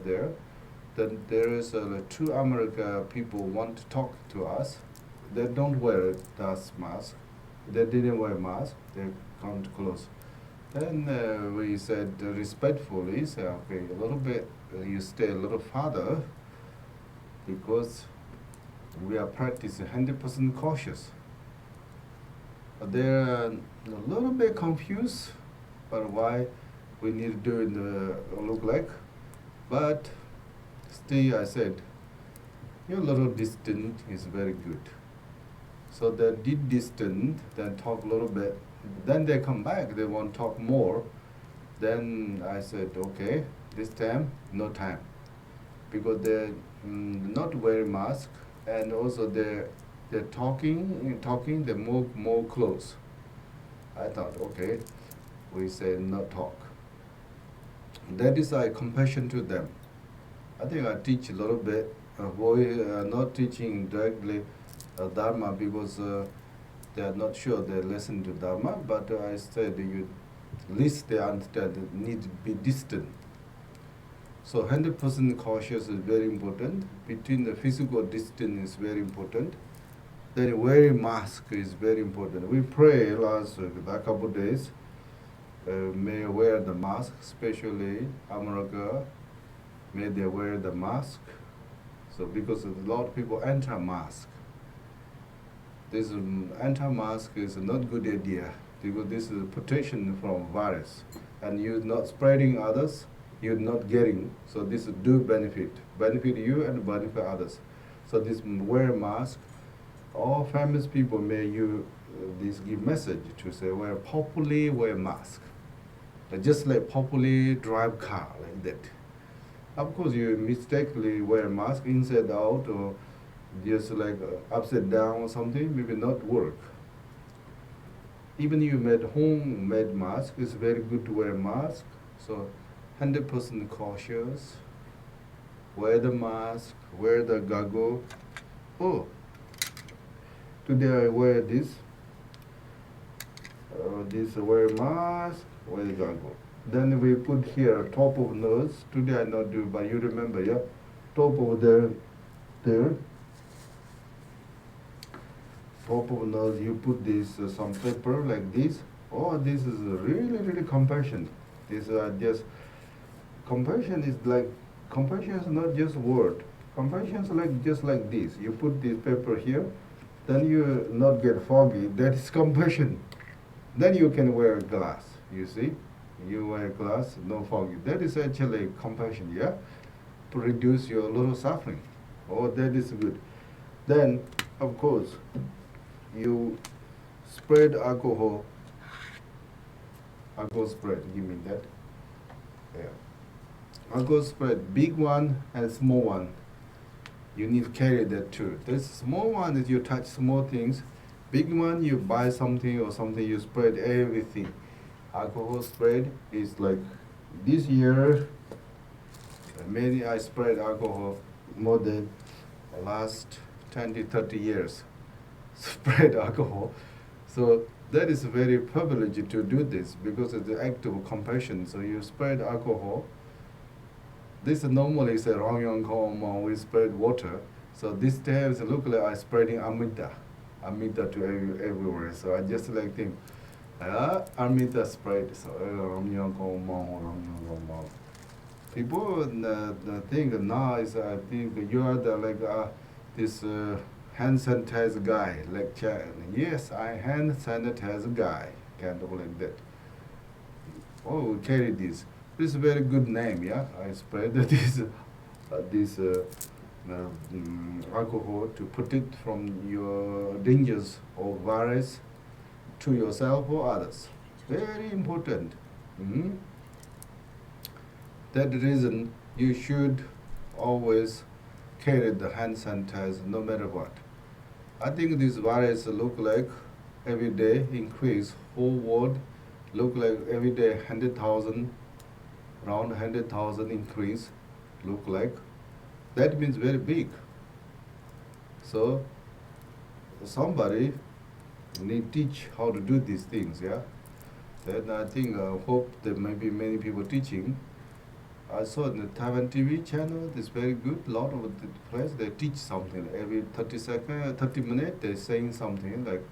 Speaker 2: there. Then there is two American people want to talk to us. They don't wear dust mask. They didn't wear mask. They come close. Then we said respectfully, say, okay, a little bit, you stay a little farther because we are practicing 100% cautious. They're a little bit confused about why we need to do it look like, but still I said, you're a little distant is very good. So they did distant, then talk a little bit. Then they come back, they want to talk more. Then I said, okay, this time, no time. Because they're not wearing mask, and also they're talking, they move more close. I thought, okay, we say not talk. That is compassion to them. I think I teach a little bit, not teaching directly Dharma because they are not sure they listen to Dharma, but I said at least they understand that need to be distant. So 100% cautious is very important. Between the physical distance is very important. Then wearing mask is very important. We pray last a couple of days, may wear the mask, especially America, may they wear the mask. So because a lot of people anti-mask. This anti-mask is not good idea because this is protection from virus, and you're not spreading others, you're not getting. So this do benefit you and benefit others. So this wear mask. All famous people may use this give message to say properly wear mask, just like properly drive car like that. Of course, you mistakenly wear mask inside out or just like upside down or something, maybe not work. Even you made homemade mask, it's very good to wear mask. So 100% cautious. Wear the mask, wear the goggle. Oh, today I wear this. This wear mask, wear the goggle. Then we put here top of nose. Today I not do, but you remember, yeah? Top of there. Top of nose, you put this some paper like this. Oh, this is really, really compassion. This just compassion is like compassion is not just word. Compassion is like just like this. You put this paper here, then you not get foggy. That is compassion. Then you can wear glass. You see, you wear glass, no foggy. That is actually compassion. Yeah, to reduce your little suffering. Oh, that is good. Then, of course, you spread alcohol spread, give me that. Yeah. Alcohol spread, big one and small one. You need to carry that too. This small one is you touch small things. Big one, you buy something or something, you spread everything. Alcohol spread is like this year, maybe I spread alcohol more than the last 20, 30 years. Spread alcohol. So that is very privileged to do this because it's the act of compassion. So you spread alcohol. This normally is a wrong young home, we spread water. So this time it look like I spreading amrita to everywhere. So I just like think, amrita spread. So people the thing now is I think you are the like this hand sanitizer guy like yes I hand sanitizer guy kind of like that. Oh, we carry this. This is a very good name, yeah. I spread this alcohol to protect from your dangers or virus to yourself or others. Very important. That reason you should always carry the hand sanitizer no matter what. I think this virus look like every day increase. Whole world look like every day 100,000, around 100,000 increase. Look like that means very big. So somebody need teach how to do these things, yeah. Then I think hope there may be many people teaching. I saw in the Taiwan TV channel, it's very good. A lot of the place they teach something every 30 minutes. They're saying something like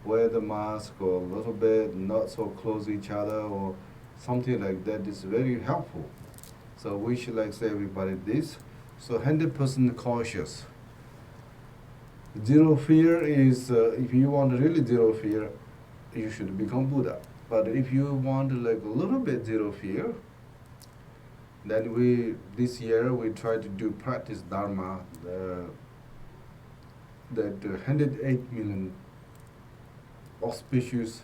Speaker 2: wear the mask or a little bit not so close to each other or something like that. Is very helpful. So we should like say everybody this. So 100% cautious. Zero fear is if you want really zero fear, you should become Buddha. But if you want like a little bit zero fear, then this year we try to do practice Dharma, that 108 million auspicious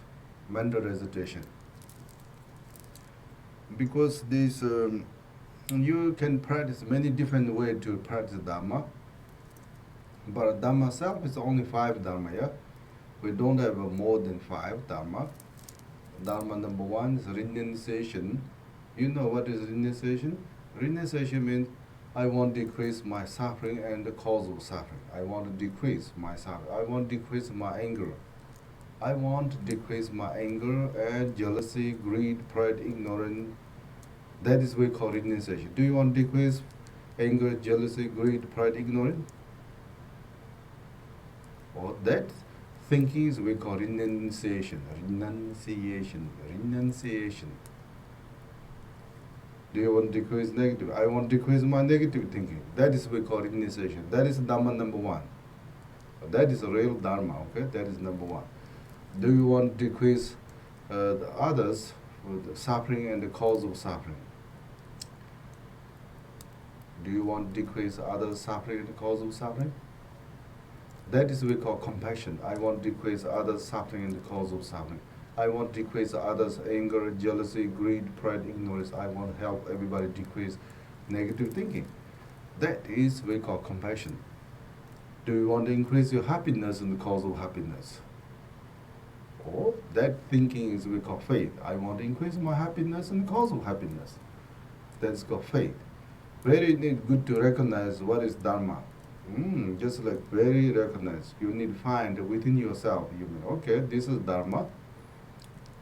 Speaker 2: mental recitation. Because this, you can practice many different ways to practice Dharma, but Dharma self is only 5 Dharma, yeah? We don't have more than 5 Dharma. Dharma number 1 is renunciation. You know what is renunciation? Renunciation means I want to decrease my suffering and the cause of suffering. I want to decrease my suffering. I want to decrease my anger. I want to decrease my anger and jealousy, greed, pride, ignorance. That is what we call renunciation. Do you want to decrease anger, jealousy, greed, pride, ignorance? Or that thinking is we call renunciation. Renunciation. Renunciation. Do you want to decrease negative? I want to decrease my negative thinking. That is what we call renunciation. That is Dharma number 1. That is a real Dharma, okay? That is number 1. Do you want to decrease the others with suffering and the cause of suffering? Do you want to decrease others' suffering and the cause of suffering? That is what we call compassion. I want to decrease others' suffering and the cause of suffering. I want to decrease others' anger, jealousy, greed, pride, ignorance. I want to help everybody decrease negative thinking. That is what we call compassion. Do you want to increase your happiness and the cause of happiness? Or that thinking is what we call faith. I want to increase my happiness and the cause of happiness. That's called faith. Very good to recognize what is Dharma. Just like very recognize. You need to find within yourself. You mean, okay, this is Dharma.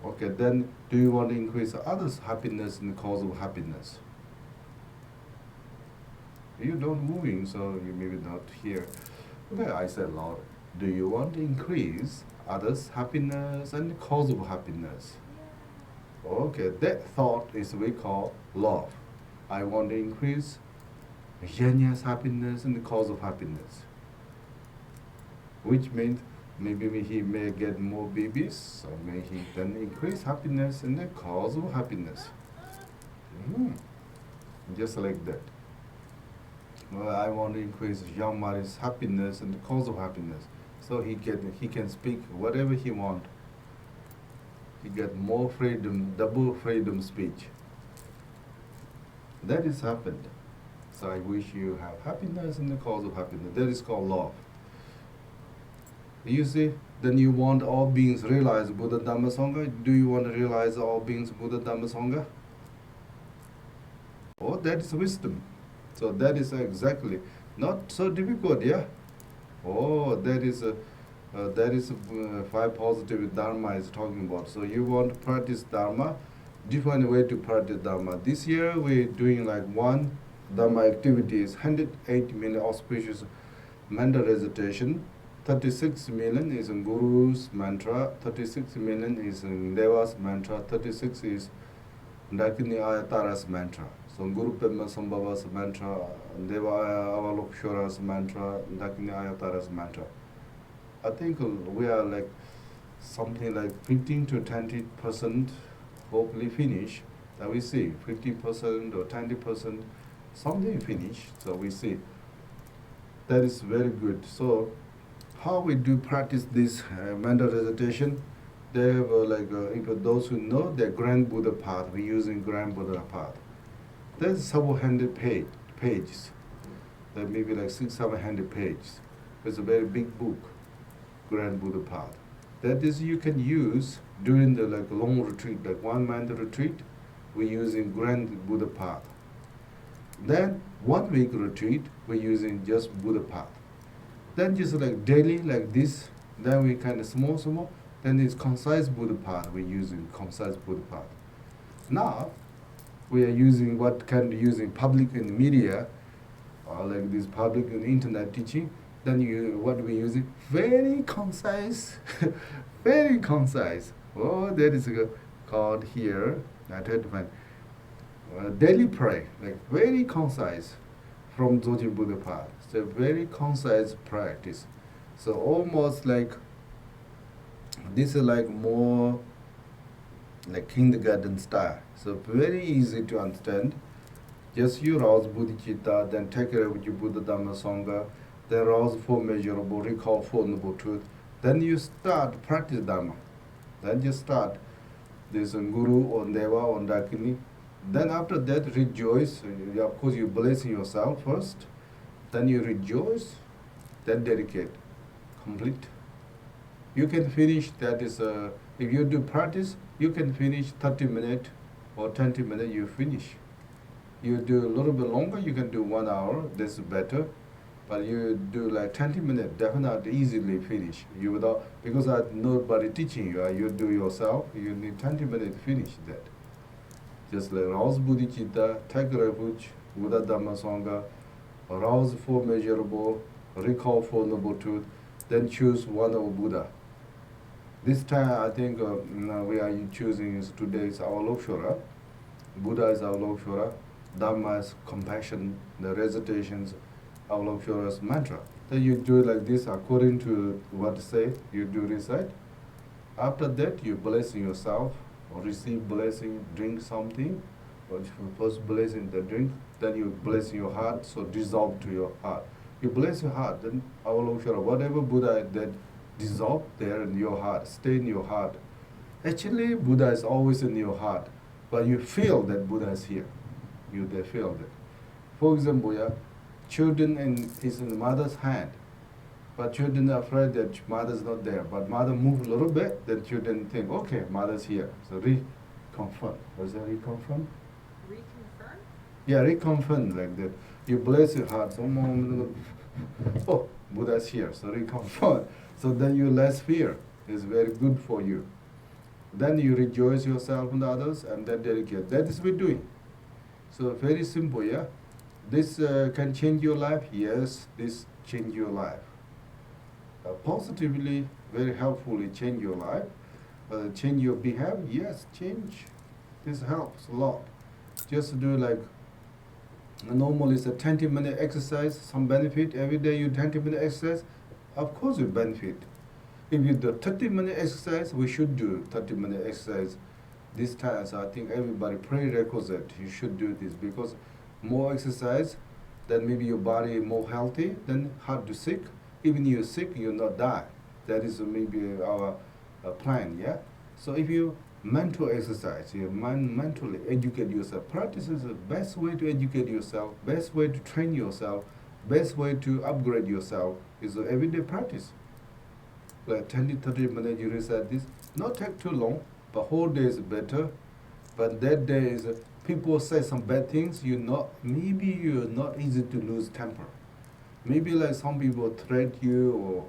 Speaker 2: Okay, then do you want to increase others' happiness and the cause of happiness? You don't moving, so you maybe not here. Okay, I said, Lord, do you want to increase others' happiness and the cause of happiness? Okay, that thought is we call love. I want to increase Yanya's happiness and the cause of happiness. Which means maybe he may get more babies, or may he then increase happiness and the cause of happiness. Just like that. Well, I want to increase Jean Marie's happiness and the cause of happiness. So he can speak whatever he wants. He get more freedom, double freedom speech. That is happened. So I wish you have happiness in the cause of happiness. That is called love. You see, then you want all beings realize Buddha Dhamma Sangha. Do you want to realize all beings Buddha Dhamma Sangha? Oh, that is wisdom. So that is exactly not so difficult, yeah. Oh, that is five positive Dharma is talking about. So you want to practice Dharma, different way to practice Dharma. This year we're doing like one Dharma activities, 108 million auspicious mantra recitation. 36 million is in Guru's mantra, 36 million is in Deva's mantra, 36 is Dakini Ayatara's mantra. So Guru Pema Sambhava's mantra, Deva Avalokshwara's mantra, Dakini Ayatara's mantra. I think we are like something like 15 to 20% hopefully finish. That we see 50% or 20% something finish. So we see that is very good. So how we do practice this mantra recitation? They have if those who know the Grand Buddha path, we're using Grand Buddha path. There's several hundred pages. There may be like 600-700 pages. It's a very big book, Grand Buddha path. That is you can use during the long retreat, like 1 month retreat. We're using Grand Buddha path. Then 1 week retreat, we're using just Buddha path. Then just like daily like this, then we kind of small. Then it's concise Buddha path, we're using concise Buddha path. Now, we are using what kind of using public and media, like this public and internet teaching. Then what we using? Very concise, very concise. Oh, that is called here. I tried to find daily pray, like very concise from Dzogchen Buddha path. So very concise practice. So almost like this is like more like kindergarten style. So very easy to understand. Just you rouse bodhicitta, then take care of your Buddha Dhamma Sangha, then rouse 4 measurable, recall 4 noble truth. Then you start practice Dhamma. Then you start this Guru or Deva or Dakini. Then after that rejoice. Of course you bless yourself first. Then you rejoice. Then dedicate. Complete. You can finish, that is, if you do practice, you can finish 30 minutes or 20 minutes, you finish. You do a little bit longer, you can do 1 hour, that's better. But you do like 20 minutes, definitely easily finish. You without, because nobody teaching you, you do yourself, you need 20 minutes to finish that. Just like rouse bodhicitta, take refuge, Buddha Dhamma Sangha, rouse 4 measurable, recall 4 noble truth, then choose one of Buddha. This time I think we are choosing is today is our Lokshwara. Buddha is our Lokshwara. Dhamma is compassion, the recitations, our Lokshwara's mantra. Then you do it like this according to what say, you do recite. After that you bless yourself or receive blessing, drink something. Or first blessing the drink, then you bless your heart, so dissolve to your heart. You bless your heart, then our Lokshwara, whatever Buddha that dissolve there in your heart, stay in your heart. Actually, Buddha is always in your heart, but you feel that Buddha is here. You feel that. For example, children is in the mother's hand, but children are afraid that mother's not there. But mother move a little bit, then children think, okay, mother's here. So reconfirm. Was that reconfirm?
Speaker 4: Reconfirm?
Speaker 2: Yeah, reconfirm like that. You bless your heart. Oh, Buddha's here. So reconfirm. So then you less fear. It's very good for you. Then you rejoice yourself and others, and then dedicate. That is what we're doing. So very simple, yeah. This can change your life. Yes, this change your life. Positively, very helpfully change your life. Change your behavior. Yes, change. This helps a lot. Just do like normally it's a 20-minute exercise. Some benefit every day. You 20-minute exercise. Of course, you benefit. If you do 30-minute exercise, we should do 30-minute exercise this time. So I think everybody prerequisite, you should do this because more exercise, then maybe your body more healthy, then hard to sick. Even you're sick, you'll not die. That is maybe our plan, yeah? So if you mental exercise. You mentally educate yourself. Practice is the best way to educate yourself, best way to train yourself, best way to upgrade yourself is everyday practice. Like 20-30 minutes you recite this. Not take too long, but whole day is better. But that day is people say some bad things. Maybe you're not easy to lose temper. Maybe like some people threat you or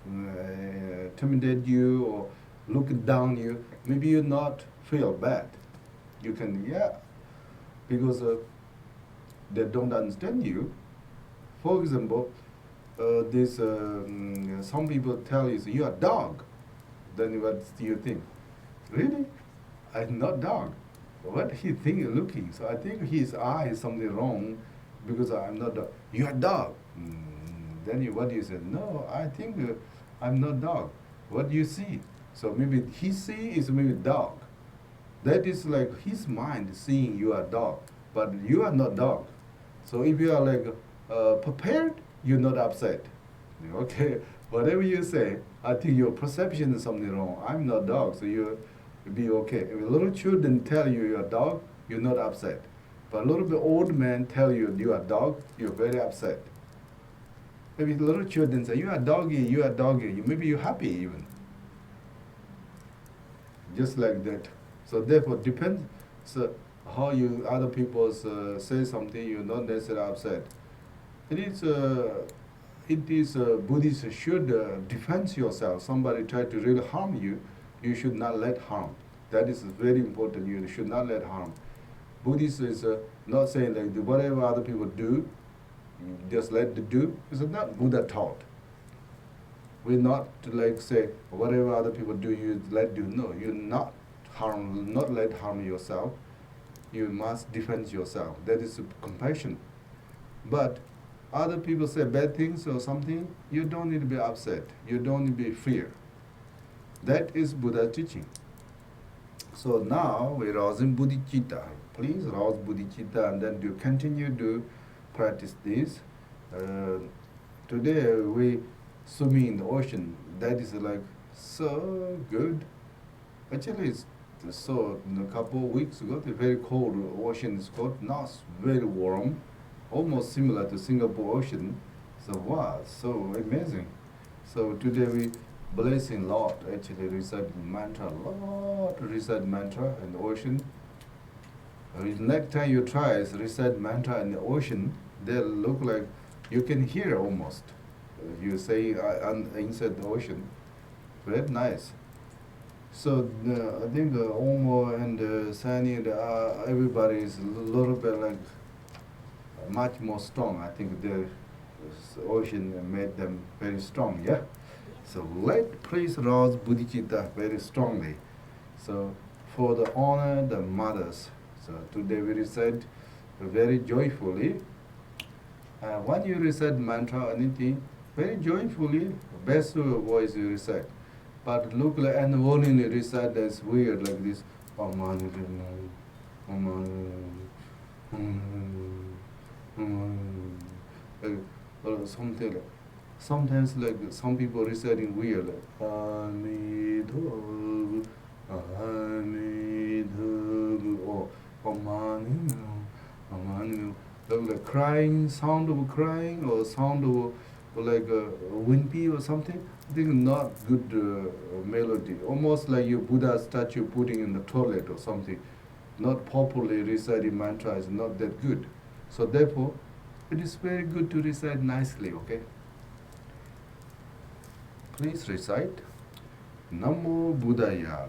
Speaker 2: intimidate you or look down you. Maybe you not feel bad. You can because they don't understand you. For example, some people tell you are a dog. Then what do you think? Really? I'm not dog. What he think looking? So I think his eye is something wrong because I'm not dog. You are dog. Then what do you say? No, I think I'm not dog. What do you see? So maybe he see is maybe dog. That is like his mind seeing you are dog, but you are not dog. So if you are like prepared, you're not upset. Okay, whatever you say, I think your perception is something wrong. I'm not dog, so you be okay. If little children tell you you're a dog, you're not upset. But a little bit old man tell you you are a dog, you're very upset. Maybe little children say you are doggy, maybe you're happy even. Just like that. So therefore depends how you other people say something, you're not necessarily upset. It is Buddhists should defend yourself. Somebody try to really harm you, you should not let harm. That is very important. You should not let harm. Buddhists is not saying like whatever other people do, you just let them do. It's not Buddha taught. We're not to like say whatever other people do, you let do. No, you not let harm yourself. You must defend yourself. That is compassion. But other people say bad things or something, you don't need to be upset. You don't need to be fear. That is Buddha's teaching. So now we rousing bodhicitta. Please rouse bodhicitta and then you continue to practice this. Today we swimming in the ocean. That is like so good. Actually, it's so a couple of weeks ago, the very cold ocean is cold. Now it's very warm, almost similar to Singapore Ocean. So wow, so amazing. So today we blessing a lot. Actually, recite mantra a lot. Recite mantra in the ocean. Next time you try recite mantra in the ocean, they look like you can hear almost. You say inside the ocean. Very nice. So I think Omo and Sani, everybody is a little bit like much more strong. I think the ocean made them very strong, yeah? So please rouse bodhicitta very strongly. So for the honor the mothers. So today we recite very joyfully. When you recite mantra or anything, very joyfully, best voice you recite. But look like and only recite that's weird like this. Or something like, sometimes like some people reciting weird like Amidho or Amani, like crying, sound of crying or sound of like wimpy or something. I think not good melody. Almost like your Buddha statue putting in the toilet or something. Not properly reciting mantra is not that good. So therefore, it is very good to recite nicely, okay? Please recite Namo Buddhaya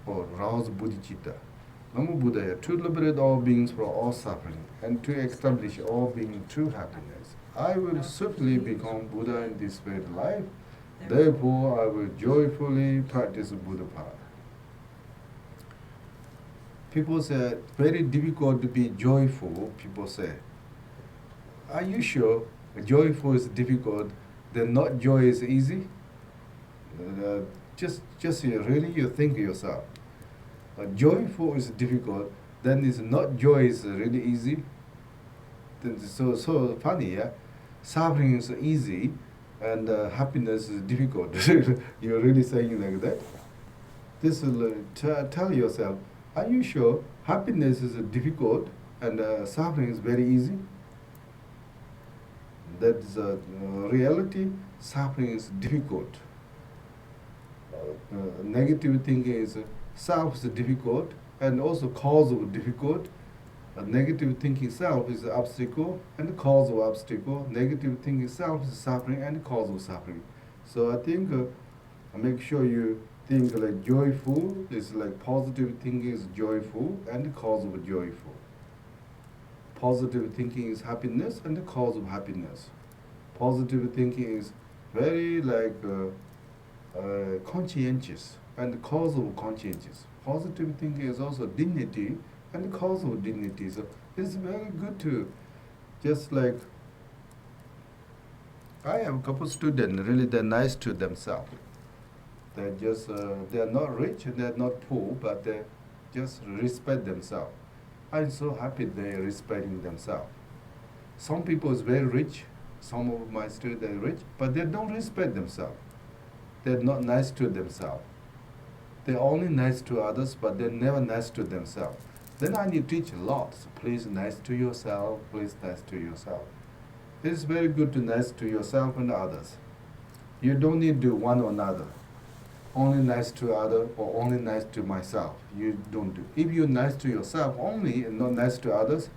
Speaker 2: or rouse bodhicitta. Namo Buddhaya, to liberate all beings from all suffering and to establish all beings true happiness. I will swiftly become Buddha in this very life. Therefore, I will joyfully practice Buddha path. People say very difficult to be joyful. People say, are you sure joyful is difficult? Then not joy is easy? Just really you think yourself. Joyful is difficult. Then is not joy is really easy. Then so funny, yeah. Suffering is easy, and happiness is difficult. You're really saying like that? this will tell yourself, are you sure happiness is difficult and suffering is very easy? That's reality. Suffering is difficult. Negative thinking is self is difficult and also cause of difficult. Negative thinking self is obstacle and the cause of obstacle. Negative thinking self is suffering and the cause of suffering. So I think make sure you think like joyful is like positive thinking is joyful and the cause of joyful. Positive thinking is happiness and the cause of happiness. Positive thinking is very like conscientious and the cause of conscientious. Positive thinking is also dignity and the cause of dignity. So it's very good to just like I have a couple students, really they're nice to themselves. They're just, they're not rich and they're not poor, but they just respect themselves. I'm so happy they're respecting themselves. Some people is very rich, some of my students are rich, but they don't respect themselves. They're not nice to themselves. They're only nice to others, but they're never nice to themselves. Then I need to teach a lot. So please nice to yourself, please nice to yourself. It's very good to nice to yourself and others. You don't need to do one or another. Only nice to other or only nice to myself. You don't do. If you're nice to yourself only and not nice to others,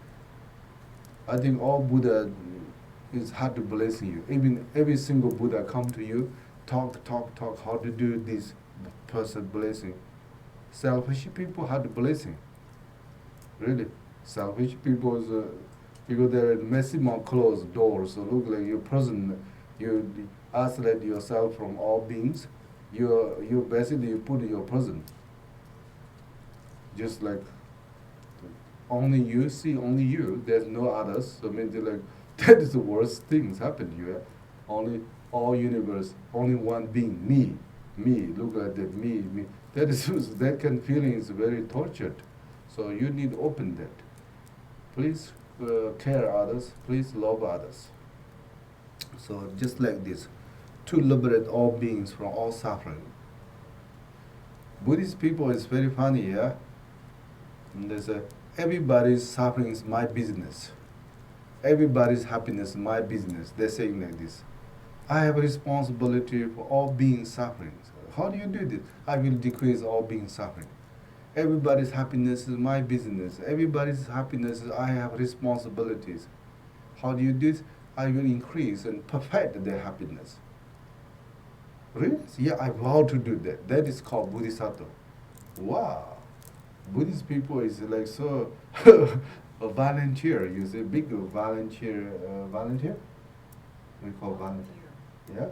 Speaker 2: I think all Buddha is hard to bless you. Even every single Buddha come to you, talk, how to do this person blessing. Selfish people had the blessing. Really, selfish people is because they're maximum closed doors. So look like you're prison. You isolate yourself from all beings. You basically you put in your prison. Just like only you see only you. There's no others. So maybe like that is the worst things happen to you. Only all universe, only one being, me. Look like that, me. That is that kind of feeling is very tortured. So you need to open that. Please care others. Please love others. So just like this, to liberate all beings from all suffering. Buddhist people is very funny, yeah. And there's everybody's suffering is my business. Everybody's happiness is my business. They're saying like this. I have a responsibility for all beings suffering. So how do you do this? I will decrease all beings suffering. Everybody's happiness is my business. Everybody's happiness is I have responsibilities. How do you do this? I will increase and perfect their happiness. Really? Yeah, I vow to do that. That is called Bodhisattva. Wow. Buddhist people is like so a volunteer. You see, big volunteer. Volunteer? We call volunteer. Yeah.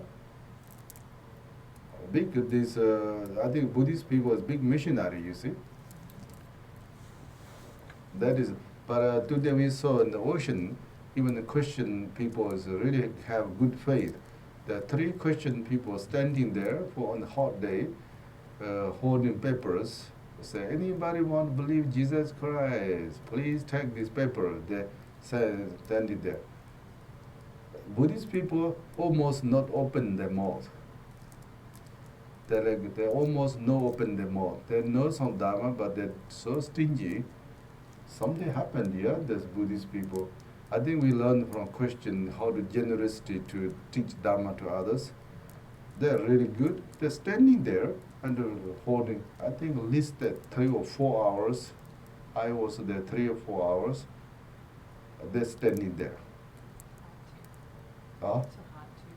Speaker 2: Big this. I think Buddhist people is big missionary. You see. That is. But today we saw in the ocean, even the Christian people is really have good faith. There are 3 Christian people standing there for on a hot day, holding papers. Say, anybody want to believe Jesus Christ? Please take this paper. They say standing there. Buddhist people almost not open their mouth. They almost not open their mouth. They know some Dharma, but they're so stingy. Something happened here. There's Buddhist people. I think we learned from Christian how to generosity to teach Dharma to others. They're really good. They're standing there and holding. I think at least 3 or 4 hours. I was there 3 or 4 hours. They're standing there.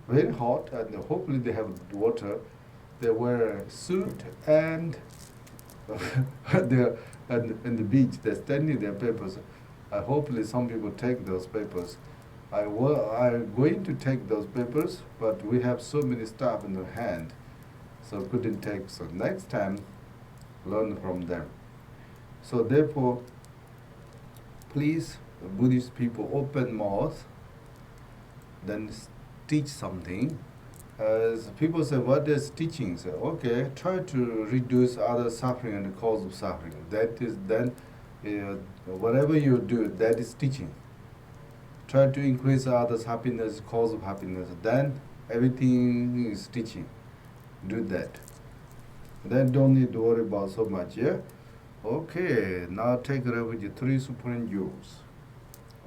Speaker 2: Very hot, and hopefully they have water. They wear a suit and they're in the beach. They're standing there, papers. Hopefully some people take those papers. I'm going to take those papers, but we have so many stuff in the hand, so couldn't take. So next time, learn from them. So therefore, please, Buddhist people, open mouth, then teach something. As people say, what is teaching? So, okay, try to reduce other suffering and the cause of suffering. That is then, whatever you do, that is teaching. Try to increase others' happiness, cause of happiness. Then everything is teaching. Do that. Then don't need to worry about so much, yeah? Okay, now take refuge, three supreme jewels.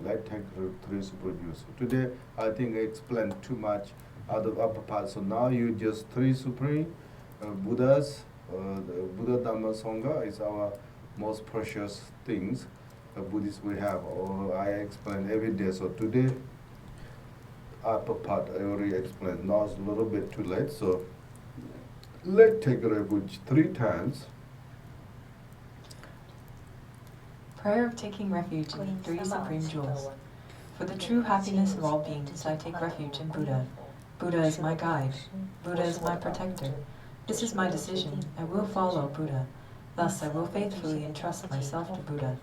Speaker 2: Let's take three supreme jewels. Today, I think I explained too much out of upper part. So now you just three supreme Buddhas. The Buddha Dhamma Sangha is our most precious things. Buddhists we have. Or I explain every day. So today, upper part I already explained. Now it's a little bit too late. So let's take refuge 3 times.
Speaker 3: Prayer of taking refuge in the three supreme jewels. For the true happiness of all beings, I take refuge in Buddha. Buddha is my guide. Buddha is my protector. This is my decision. I will follow Buddha. Thus, I will faithfully entrust myself to Buddha.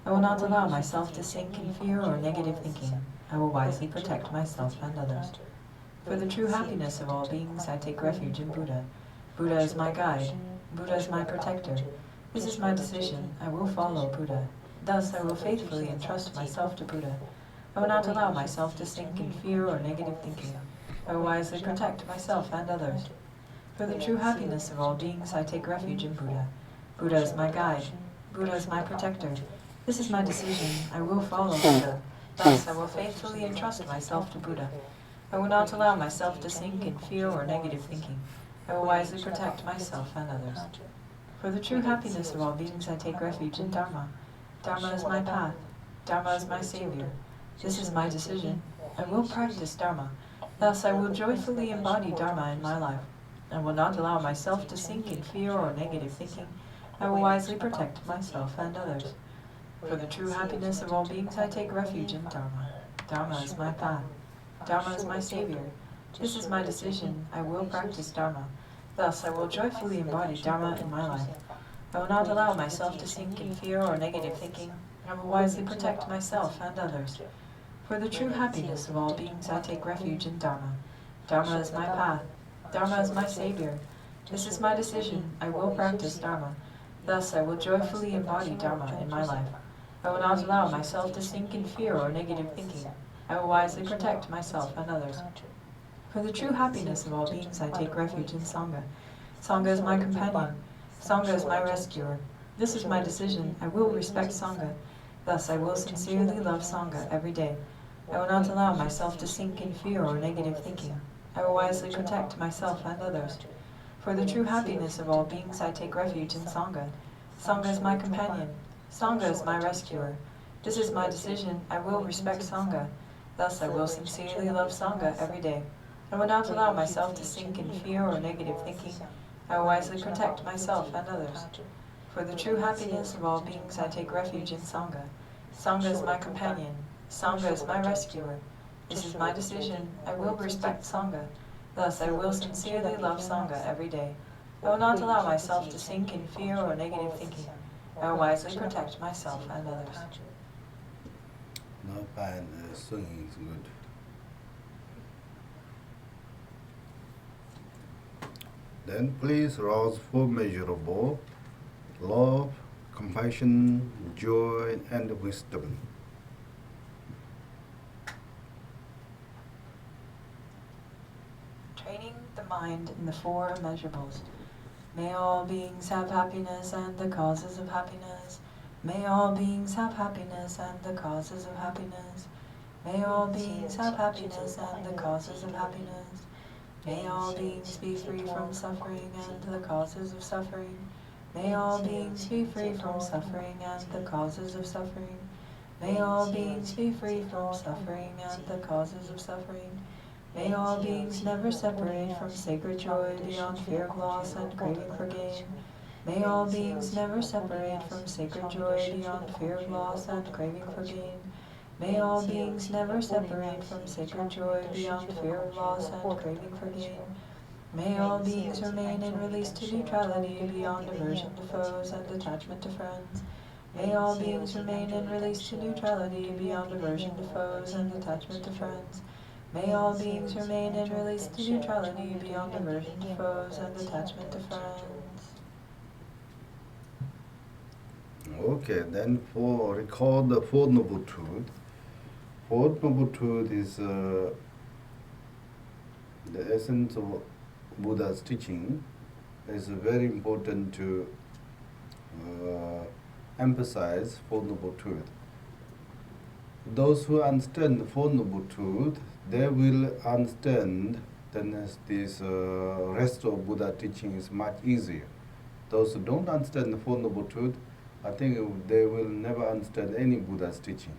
Speaker 3: I will not allow myself to sink in fear or negative thinking. I will wisely protect myself and others. For the true happiness of all beings, I take refuge in Buddha. Buddha is my guide. Buddha is my protector. This is my decision. I will follow Buddha. Thus, I will faithfully entrust myself to Buddha. I will not allow myself to sink in fear or negative thinking. I will wisely protect myself and others. For the true happiness of all beings, I take refuge in Buddha. Buddha is my guide. Buddha is my protector. This is my decision. I will follow Buddha. Thus, I will faithfully entrust myself to Buddha. I will not allow myself to sink in fear or negative thinking. I will wisely protect myself and others. For the true happiness of all beings, I take refuge in Dharma. Dharma is my path. Dharma is my savior. This is my decision. I will practice Dharma. Thus, I will joyfully embody Dharma in my life. I will not allow myself to sink in fear or negative thinking. I will wisely protect myself and others. For the true happiness of all beings, I take refuge in Dharma. Dharma is my path. Dharma is my savior. This is my decision. I will practice Dharma. Thus, I will joyfully embody Dharma in my life. I will not allow myself to sink in fear or negative thinking. I will wisely protect myself and others. For the true happiness of all beings, I take refuge in Dharma. Dharma is my path. Dharma is my savior. This is my decision. I will practice Dharma. Thus, I will joyfully embody Dharma in my life. I will not allow myself to sink in fear or negative thinking. I will wisely protect myself and others. For the true happiness of all beings, I take refuge in Sangha. Sangha is my companion. Sangha is my rescuer. This is my decision. I will respect Sangha. Thus, I will sincerely love Sangha every day. I will not allow myself to sink in fear or negative thinking. I will wisely protect myself and others. For the true happiness of all beings, I take refuge in Sangha. Sangha is my companion. Sangha is my rescuer. This is my decision. I will respect Sangha. Thus, I will sincerely love Sangha every day. I will not allow myself to sink in fear or negative thinking. I will wisely protect myself and others. For the true happiness of all beings, I take refuge in Sangha. Sangha is my companion. Sangha is my rescuer. This is my decision. I will respect Sangha. Thus, I will sincerely love Sangha every day. I will not allow myself to sink in fear or negative thinking. I will wisely protect myself and others.
Speaker 2: Not bad, singing is good. Then please rouse 4 measurable love, compassion, joy, and wisdom.
Speaker 3: Training the mind in the 4 immeasurables. May all beings have happiness and the causes of happiness. May all beings have happiness and the causes of happiness. May all beings have happiness and the causes of happiness. May all beings be free from suffering and the causes of suffering. May all beings be free from suffering and the causes of suffering. May all beings be free from suffering and the causes of suffering. May all beings never separate from sacred joy beyond fear of loss and craving for gain. May all beings never separate from sacred joy beyond fear of loss and craving for gain. May all beings never separate from sacred joy beyond fear of loss and craving for gain. May all beings remain in release to neutrality beyond aversion to foes and attachment to friends. May all beings remain in release to neutrality beyond aversion to foes and attachment to friends. May all beings remain in release to neutrality beyond aversion to foes and attachment to friends.
Speaker 2: Okay, then for recall the 4th Noble Truth. 4th Noble Truth is the essence of Buddha's teaching, it's very important to emphasize Four Noble Truth. Those who understand the Four Noble Truth, they will understand then this rest of Buddha teaching is much easier. Those who don't understand the Four Noble Truth, I think they will never understand any Buddha's teaching.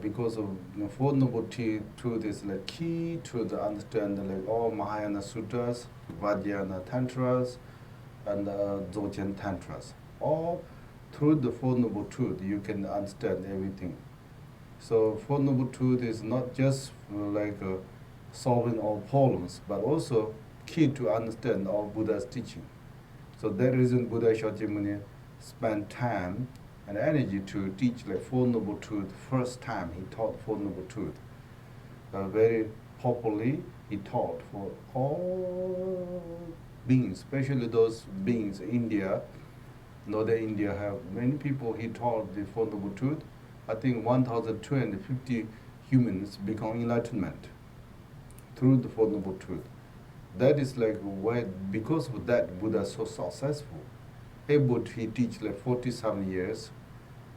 Speaker 2: Because of the Four Noble Truth is like key to the understanding like all Mahayana Sutras, Vajrayana Tantras, and Dzogchen Tantras. All through the Four Noble Truth you can understand everything. So Four Noble Truth is not just solving all problems, but also key to understand all Buddha's teaching. So that reason Buddha Shakyamuni spent time and energy to teach like Four Noble Truth. First time he taught Four Noble Truth. Very popularly he taught for all beings, especially those beings in India. Northern India have many people he taught the Four Noble Truth. I think 1,250 humans become enlightenment through the Four Noble Truth. That is like why, because of that, Buddha is so successful. Able to he teach like 47 years,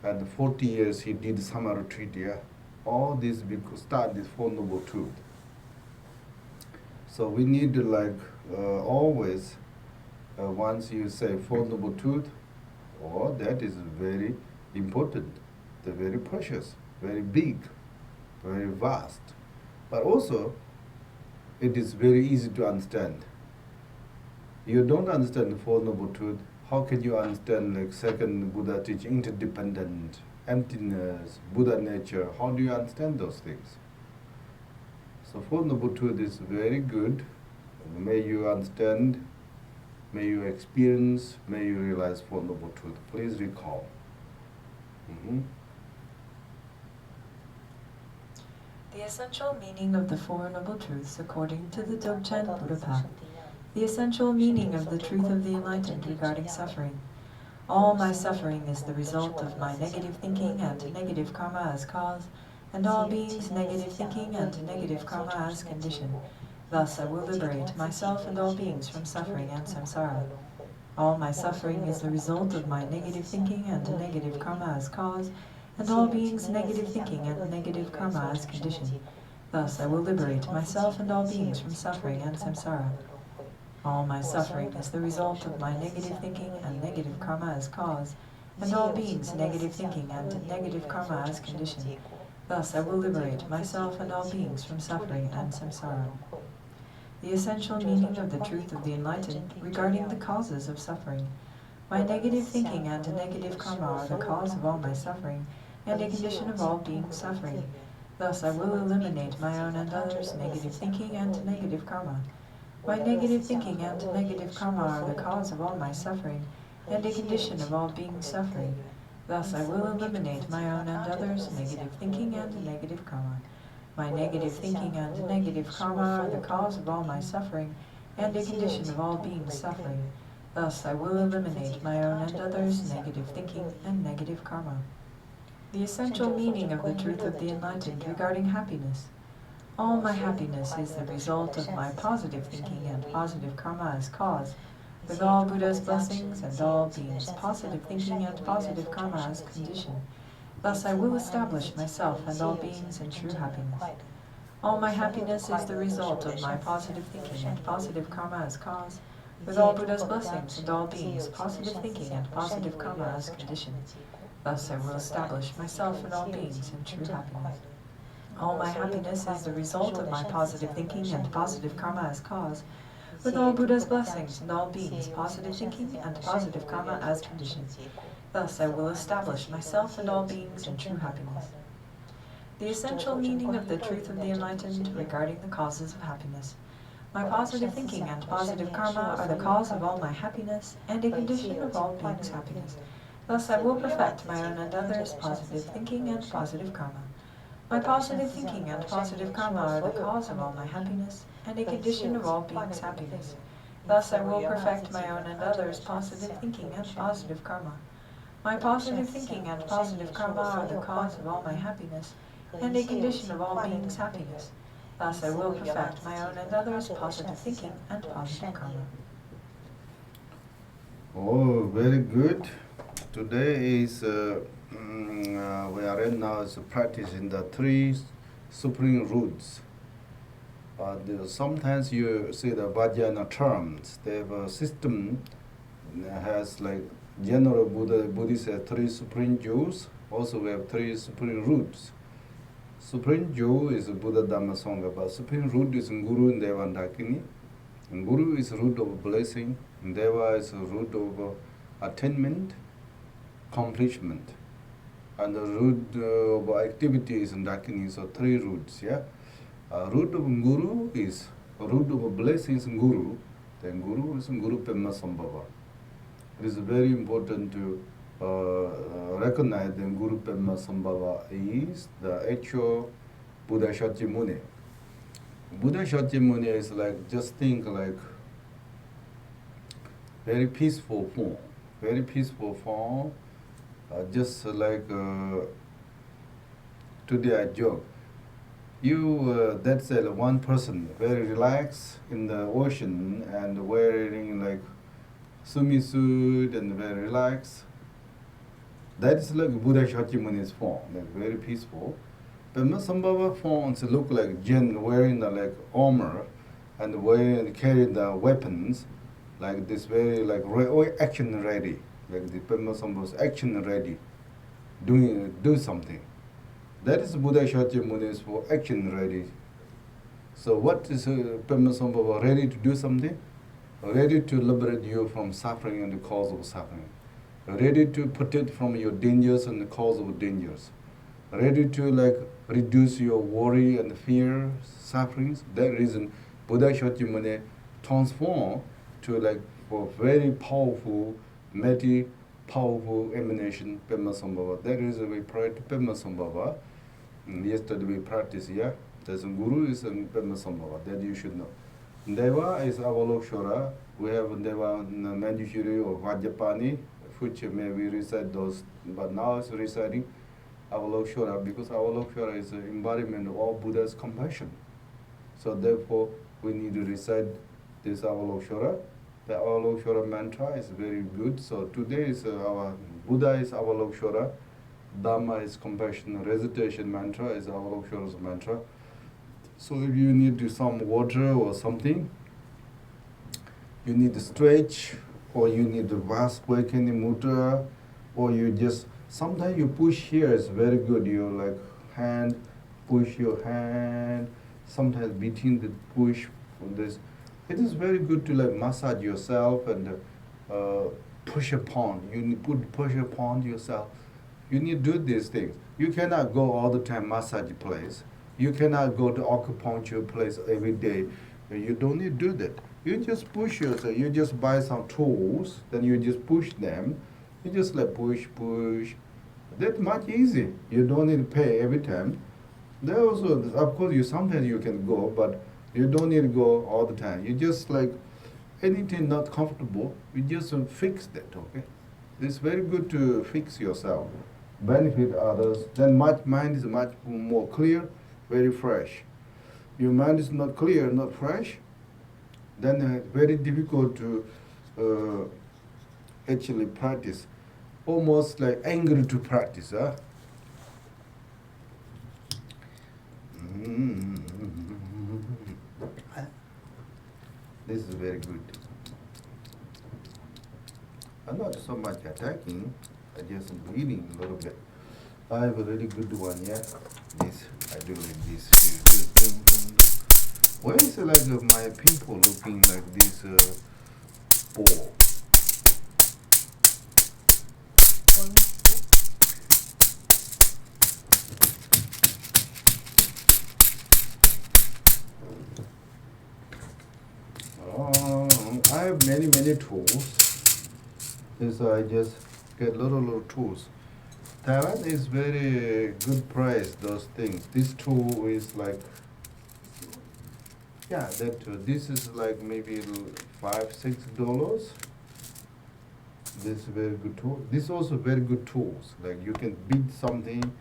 Speaker 2: and 40 years he did summer retreat here. All this because start this Four Noble Truth. So we need to always, once you say Four Noble Truth, that is very important, very precious, very big, very vast. But also, it is very easy to understand. You don't understand the Four Noble Truth, how can you understand like second Buddha teaching, interdependent, emptiness, Buddha nature? How do you understand those things? So Four Noble Truth is very good. May you understand, may you experience, may you realize Four Noble Truth. Please recall.
Speaker 3: The essential meaning of the Four Noble Truths according to the Dzogchen Buddha path. The essential meaning of the truth of the enlightened regarding suffering. All my suffering is the result of my negative thinking and negative karma as cause, and all beings' negative thinking and negative karma as condition. Thus I will liberate myself and all beings from suffering and samsara. All my suffering is the result of my negative thinking and negative karma as cause, and all beings' negative thinking and negative karma as condition. Thus I will liberate myself and all beings from suffering and samsara. All my suffering is the result of my negative thinking and negative karma as cause, and all beings' negative thinking and negative karma as condition. Thus I will liberate myself and all beings from suffering and samsara. The essential meaning of the truth of the enlightened regarding the causes of suffering. My negative thinking and negative karma are the cause of all my suffering, and a condition of all beings' suffering. Thus I will eliminate my own and others' negative thinking and negative karma. My negative thinking and negative karma are the cause of all my suffering, and a condition of all beings' suffering. Thus I will eliminate my own and others' negative thinking and negative karma. My negative thinking and negative karma are the cause of all my suffering, and a condition of all beings' suffering. Thus I will eliminate my own and others' negative thinking and negative karma. The essential meaning of the truth of the enlightened regarding happiness. All my happiness is the result of my positive thinking and positive karma as cause, with all Buddha's blessings and all beings' positive thinking and positive karma as condition. Thus I will establish myself and all beings in true happiness. All my happiness is the result of my positive thinking and positive karma as cause, with all Buddha's blessings and all beings' positive thinking and positive karma as condition. Thus I will establish myself and all beings in true happiness. All my happiness is the result of my positive thinking and positive karma as cause, with all Buddha's blessings and all beings' positive thinking and positive karma as condition. Thus I will establish myself and all beings in true happiness. The essential meaning of the truth of the enlightened regarding the causes of happiness. My positive thinking and positive karma are the cause of all my happiness and a condition of all beings' happiness. Thus I will perfect my own and others' positive thinking and positive karma. My positive thinking and positive karma are the cause of all my happiness and a condition of all beings' happiness. Thus I will perfect my own and others' positive thinking and positive karma. My positive thinking and positive karma are the cause of all my happiness and a condition of all beings' happiness. Thus I will perfect my own and others' positive thinking and positive karma.
Speaker 2: Oh, very good. Today is we are right now is practicing the three supreme roots. Sometimes you see the Vajrayana terms. They have a system that has like general Buddhist has three supreme jewels. Also, we have three supreme roots. Supreme jewel is Buddha Dhamma Sangha, but supreme root is Guru and Deva and Dakini. And Guru is root of blessing, and Deva is a root of attainment, accomplishment. And the root of activity is Dakini, so three roots, yeah? Root of Guru is, root of blessing is Guru, then Guru is Guru Pema Sambhava. It is very important to recognize that Guru Pema Sambhava is the actual Buddha Shakyamuni. Buddha Shakyamuni is like, just think like very peaceful form, just like today I joke. That's one person, very relaxed in the ocean and wearing like sumi-suit and very relaxed. That is like Buddha Shakyamuni's form, like very peaceful. But Sambhava forms look like Jin wearing the like armor and carrying the weapons, like this very like action ready, like the Pema Sambhava's action ready, do something. That is Buddha Shakyamuni's for action ready. So what is Pema Sambhava? Ready to do something? Ready to liberate you from suffering and the cause of suffering. Ready to protect from your dangers and the cause of dangers. Ready to like reduce your worry and fear, sufferings. That reason Buddha Shakyamuni transform to like for very powerful, mighty, powerful emanation, Pema Sambhava. That is we pray to Pema Sambhava. Yesterday we practiced here. There's a Guru is a Pema Sambhava. That you should know. Deva is Avalokshara. We have Deva Manjushri or Vajrapani, which may we recite those, but now it's reciting Avalokshara because Avalokshara is the embodiment of all Buddha's compassion. So therefore, we need to recite this Avalokshara. The Avalokshara mantra is very good. So today is our Buddha is Avalokshara, Dhamma is compassion, recitation mantra is Avalokshara's mantra. So if you need some water or something, you need to stretch, or you need to vast awakening mudra, or you just, sometimes you push here is very good. You like hand, push your hand, sometimes between the push from this. It is very good to like massage yourself and push upon. You need to push upon yourself. You need to do these things. You cannot go all the time massage place. You cannot go to acupuncture place every day. You don't need to do that. You just push yourself. You just buy some tools, then you just push them. You just like push. That's much easy. You don't need to pay every time. There also, of course, you sometimes you can go, but you don't need to go all the time. You just like anything not comfortable, you just fix that. Okay, it's very good to fix yourself, benefit others. Then mind is much more clear, very fresh. Your mind is not clear, not fresh, then it's very difficult to actually practice. Almost like angry to practice. Huh? This is very good. I'm not so much attacking, I just reading a little bit. I have a really good one, yeah. This, I do like this. Why is it like my pimple looking like this ball? I have many tools. So I just get little tools. Taiwan is very good price, those things. This tool is like, yeah, that this is like maybe $5-6. This is very good tool. This also very good tools. Like you can beat something,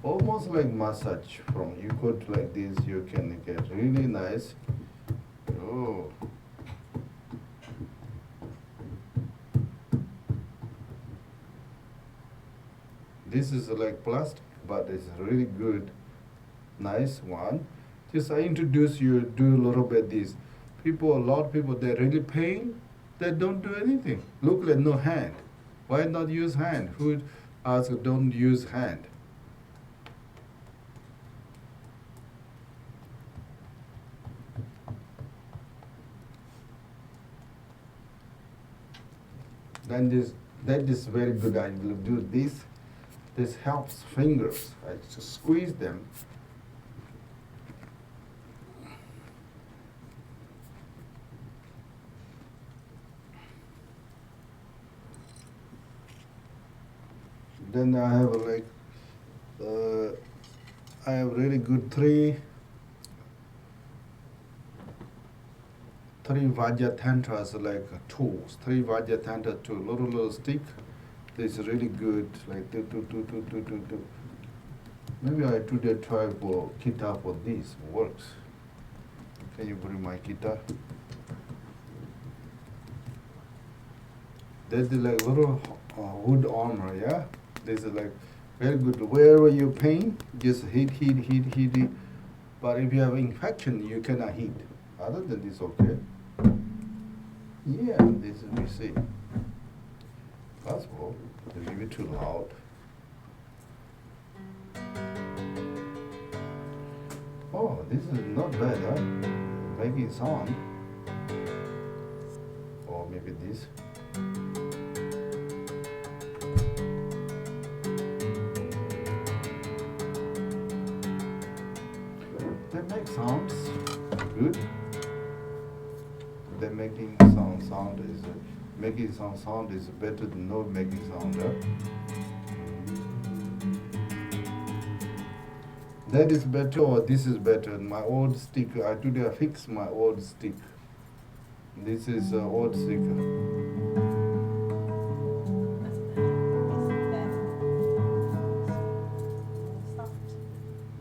Speaker 2: almost like massage from. You could like this, you can get really nice. Oh. This is like plastic, but it's really good, nice one. Just I introduce you, do a little bit this. People, a lot of people, they're really pain, they don't do anything. Look like no hand. Why not use hand? Who ask don't use hand? Then that is very good. I will do this. This helps fingers. I just squeeze them. Then I have like I have really good three Vajra tantras like tools. Three Vajra tantra tools, little stick. This is really good. Like do. Maybe I today try for guitar for this works. Can you bring my guitar? This is like little wood armor, yeah. This is like very good. Wherever you pain, just hit. But if you have infection, you cannot hit. Other than this, okay. Yeah, this is we see. Possible. Maybe too loud. Oh, this is not bad, huh? Making sound. Or maybe this. They make sounds good. They making sound is making sound is better than not making sound. Huh? That is better or this is better. My old stick, today I fixed my old stick. This is old stick.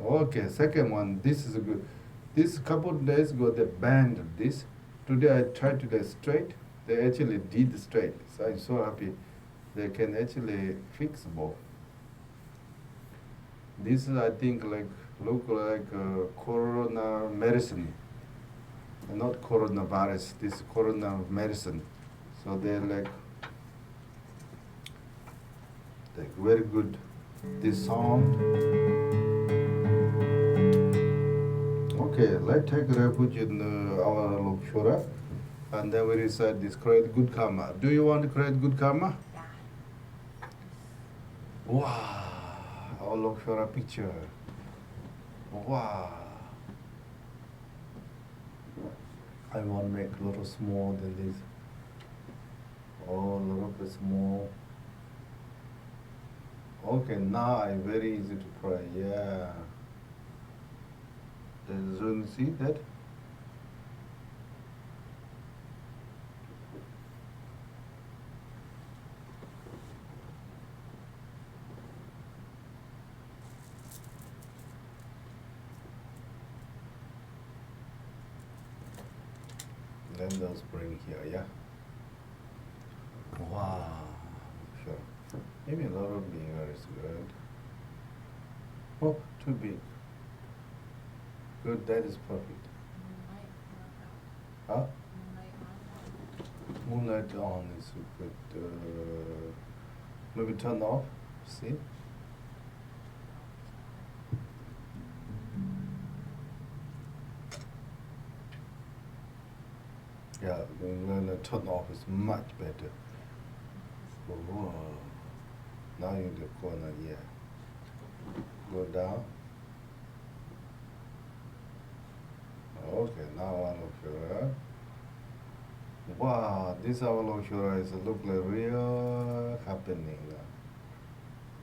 Speaker 2: Okay, second one, this is good. This couple of days ago they banned this. Today I tried to get straight. They actually did straight. So I'm so happy. They can actually fix both. This is I think like look like corona medicine. Not coronavirus, this is corona medicine. So they're like very good. This sound. Okay, let's take refuge in our Lokshora and then we recite this create good karma. Do you want to create good karma?
Speaker 3: Yeah.
Speaker 2: Wow, our Lokshora picture. Wow. I want to make a little small than this. Oh, a little bit small. Okay, now I very easy to pray. Yeah. Does you see that? Then those bring here, yeah? Wow, sure. Maybe a little bigger is good. Oh, too big. Good, that is perfect. Huh? Moonlight on is good. Maybe turn off, see? Yeah, when the turn off is much better. Whoa. Now you're in the corner, yeah. Go down. Okay, now Avalokshara. Wow, this Avalokshara is look like real happening.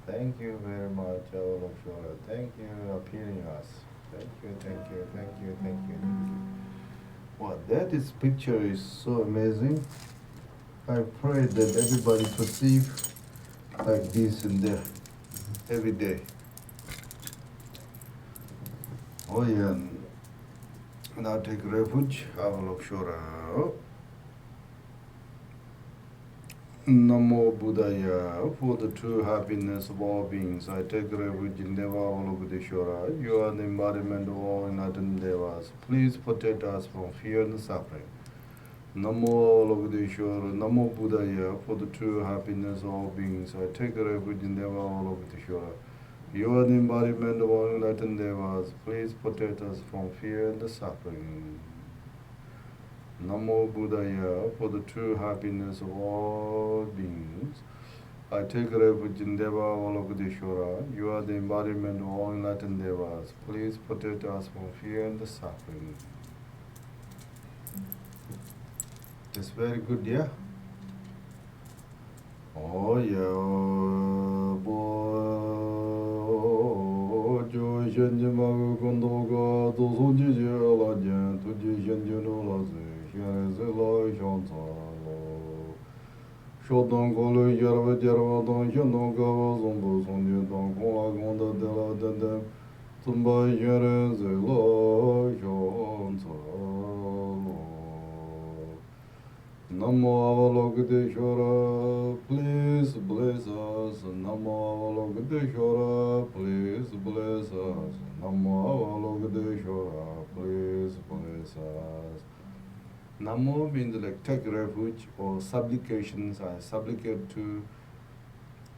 Speaker 2: Thank you very much, Avalokshara. Thank you appearing us. Thank you. Wow, that is picture is so amazing. I pray that everybody perceive like this in there every day. Oh yeah. Now take refuge, Avalokshara. Namo Buddhaya, for the true happiness of all beings, I take refuge in Deva Avalokiteshvara. You are the embodiment of all enlightened devas. Please protect us from fear and suffering. Namo Avalokiteshvara, Namo Buddhaya, for the true happiness of all beings, I take refuge in Deva Avalokiteshvara. You are the embodiment of all enlightened devas. Please protect us from fear and suffering. Namo Buddhaya, for the true happiness of all beings, I take refuge in Deva Avalokiteshvara. You are the embodiment of all enlightened devas. Please protect us from fear and suffering. It's very good, yeah? Oh, yeah, boy, Joy Shenjimagu Kondoga, Tosunji Jelajan, Tuji Shenjinola. Shodan Kolu Yarva Jarva Don Shandon Gava Zombo Sonja Don Kola Gonda de la Dendem Tumba Yere Zela Shonsalo Namo Avalokiteshvara, please bless us. Namo Avalokiteshvara, please bless us. Namo Avalokiteshvara, please bless us. Namo means like take refuge or supplications. I supplicate to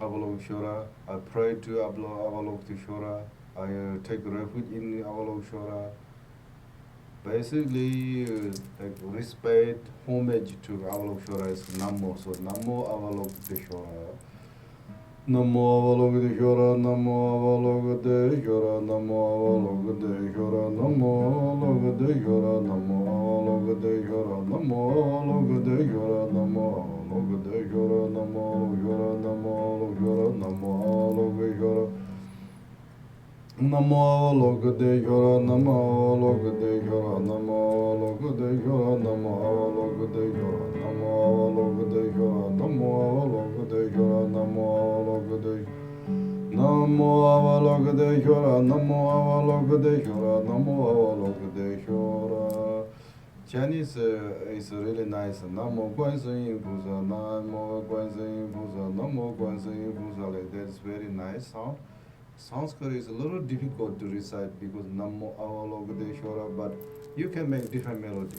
Speaker 2: Avalokiteshvara. I pray to Avalokiteshvara. I take refuge in Avalokiteshvara. Basically, like respect, homage to Avalokiteshvara is Namo. So Namo Avalokiteshvara. Namo Avalokiteshvara, Namo Avalokiteshvara, Namo Avalokiteshvara, Namo Avalokiteshvara, Namo Avalokiteshvara, Namo Avalokiteshvara, Namo Avalokiteshvara, Namo Avalokiteshvara, Namo Avalokiteshvara, Namo Avalokiteshvara, Namo Avalokiteshvara, Namo Avalokiteshvara, Namo Avalokiteshvara, Namo Avalokiteshvara, Namo Avalokiteshvara, Namo Avalokiteshvara, Namo Avalokiteshvara, Namo Avalokiteshvara, Namo Avalokiteshvara. Chinese is really nice. Namo Guanzin Buza, Namo Guanzin Buza, Namo Guanzin Buza, like that's very nice sound. Sanskrit is a little difficult to recite because Namo Avalokiteshvara, but you can make different melody.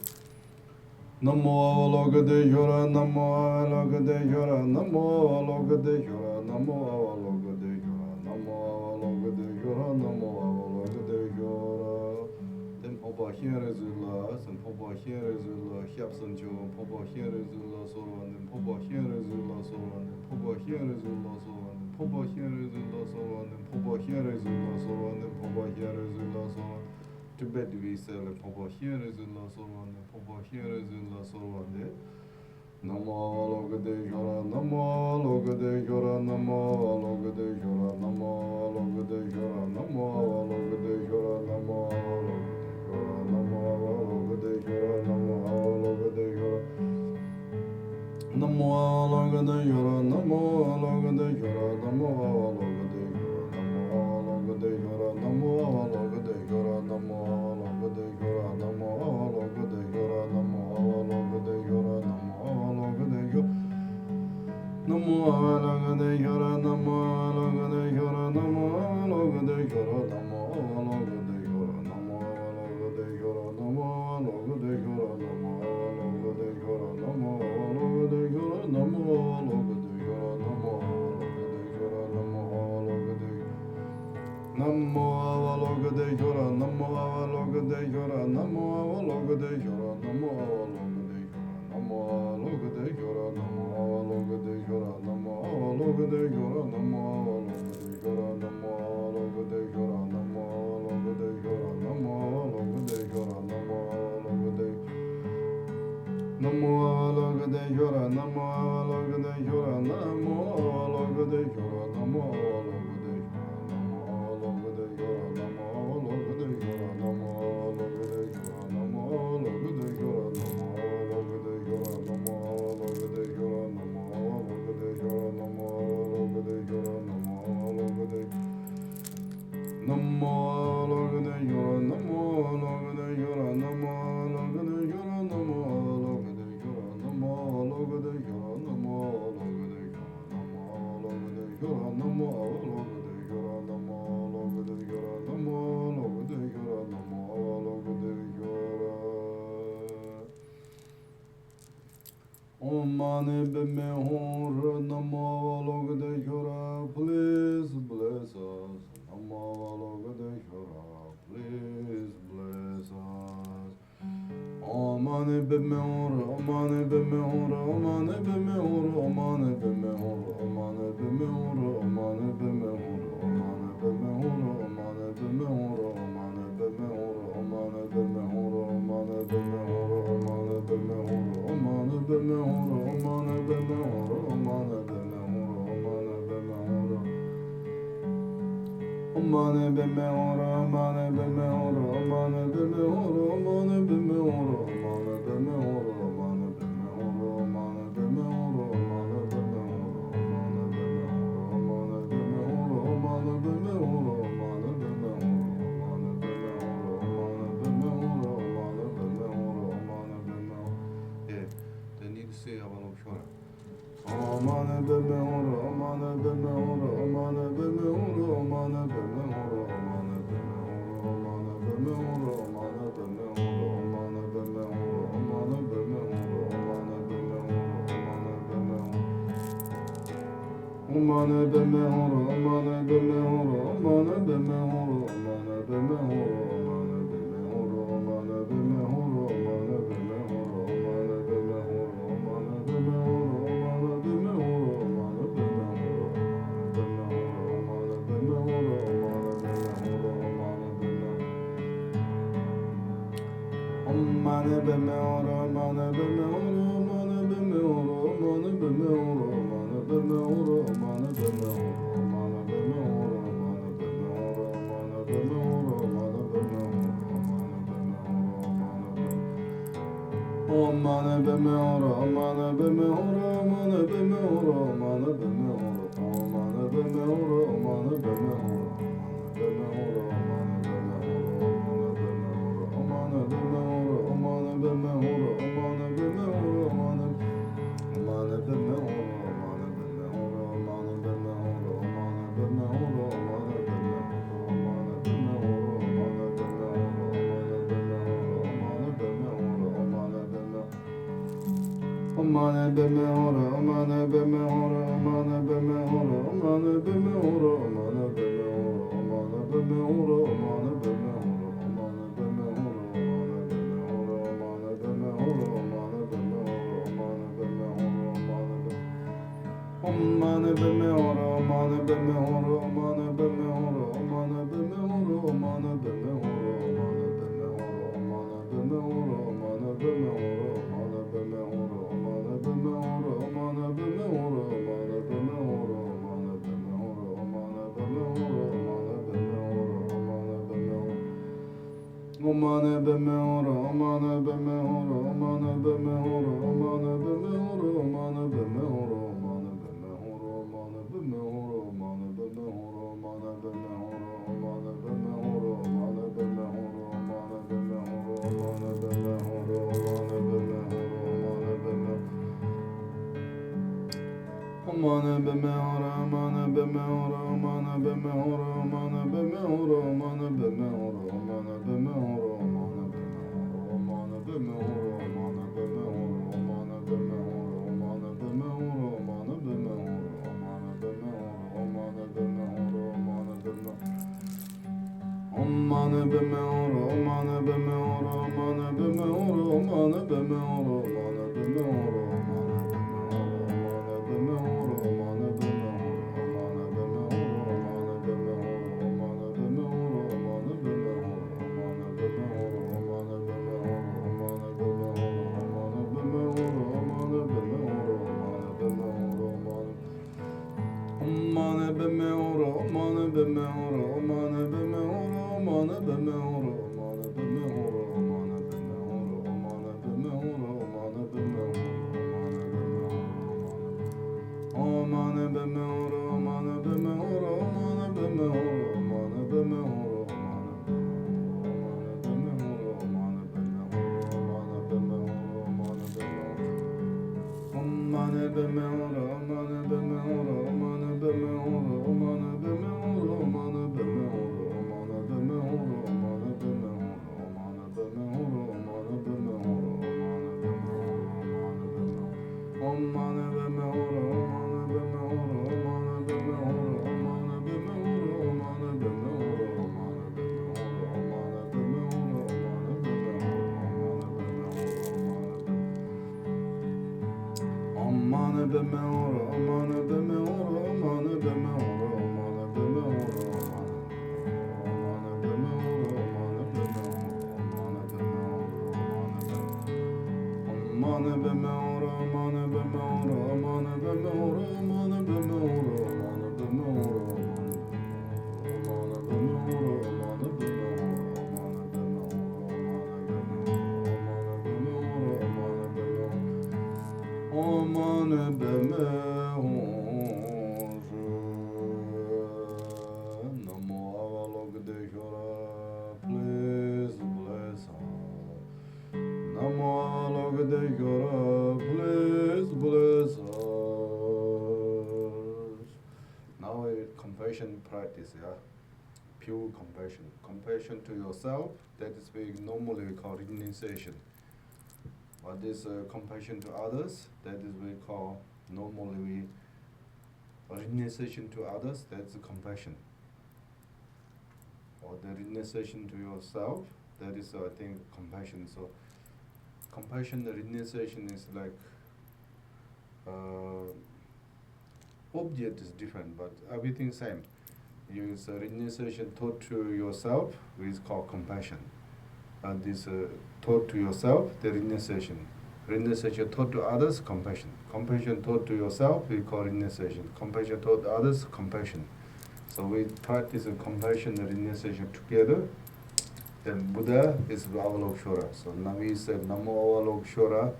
Speaker 2: Namo Avalokiteshvara, Namo Avalokiteshvara, Namo Avalokiteshvara, Namo Avalokiteshvara, Namo Avalokiteshvara, Namo Avalokiteshvara. Then Papa here is last, and Papa here is Hyapsan Cho, Papa here is last, and then Papa here is last, and then Papa here is last, and then Papa here is last, and then Papa here is last, and then Papa here is last. Tibet we say like Papa here is last, and then Papa here is last, and then Namo Avalokiteshvara, Namo Avalokiteshvara, Namo Avalokiteshvara, Namo Avalokiteshvara, Namo Avalokiteshvara, Namo Avalokiteshvara. Namo Avalokiteshvara, Namo Avalokiteshvara, Namo Avalokiteshvara, Namo Avalokiteshvara, Namo Avalokiteshvara, Namo Avalokiteshvara, Namo Avalokiteshvara, Namo Avalokiteshvara, Namo Avalokiteshvara, Namo Avalokiteshvara, Namo Avalokiteshvara, Namo Avalokiteshvara, Namo Avalokiteshvara, Namo Avalokiteshvara, Namo Avalokiteshvara. Namo Avalokiteshvara, Namo Avalokiteshvara, Namo Avalokiteshvara, Namo Avalokiteshvara, Namo Avalokiteshvara, Namo Avalokiteshvara, Namo Avalokiteshvara, Namo Avalokiteshvara, Namo Avalokiteshvara, Namo Avalokiteshvara, Namo Avalokiteshvara, Namo Avalokiteshvara, Namo Avalokiteshvara, Namo Avalokiteshvara, Namo Avalokiteshvara, Namo Avalokiteshvara. Namo practice, yeah? Pure compassion. Compassion to yourself, that is normally we call renunciation. What is compassion to others, that is we call normally renunciation to others, that's compassion. Or the renunciation to yourself, that is I think compassion. So compassion, the renunciation is like object is different, but everything same. Use renunciation thought to yourself, which is called compassion. And this thought to yourself, the renunciation. Renunciation thought to others, compassion. Compassion thought to yourself, we call renunciation. Compassion thought to others, compassion. So we practice compassion and renunciation together. Then Buddha is Avalokshora. So now we said, Namo Avalokshora,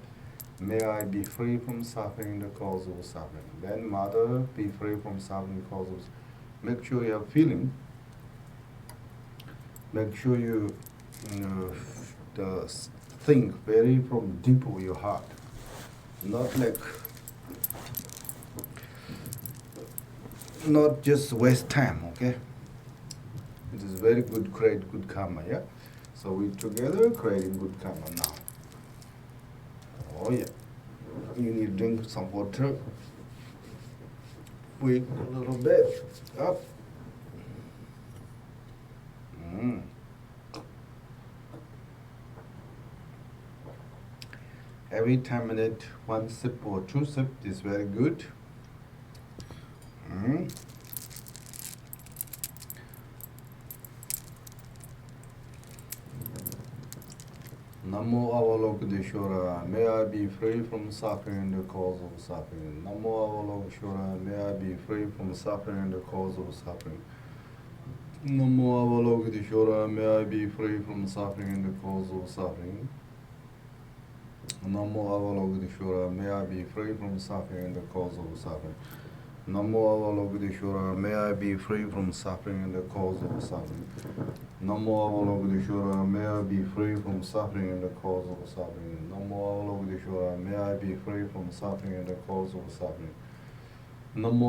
Speaker 2: may I be free from suffering, the cause of suffering. Then Mother, be free from suffering, the cause of suffering. Make sure you have feeling. Make sure you think very from deep of your heart. Not just waste time, okay? It is very good, create good karma, yeah? So we together creating good karma now. Oh yeah. You need to drink some water. Wait a little bit. Up. Every 10 minutes, 1 sip or 2 sip is very good. Namo Avalokiteshvara, may I be free from suffering and the cause of suffering. Namo Avalokiteshvara, may I be free from suffering and the cause of suffering. Namo Avalokiteshvara, may I be free from suffering and the cause of suffering. Namo Avalokiteshvara, may I be free from suffering and the cause of suffering. Namo Avalokiteshvara, may I be free from suffering and the cause of suffering. Namo Avalokiteshvara, may I be free from suffering and the cause of suffering. Namo Avalokiteshvara, may I be free from suffering and the cause of suffering. Namo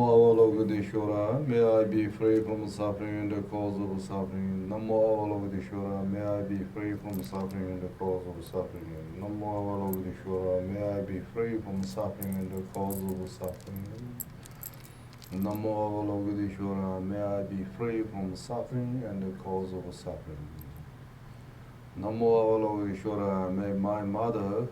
Speaker 2: Avalokiteshvara, may I be free from suffering and the cause of suffering. Namo Avalokiteshvara, may I be free from suffering and the cause of suffering. Namo Avalokiteshvara, may I be free from suffering and the cause of suffering. Namo Avalokiteshvara, may I be free from suffering and the cause of suffering. Namo Avalokiteshvara, may my mother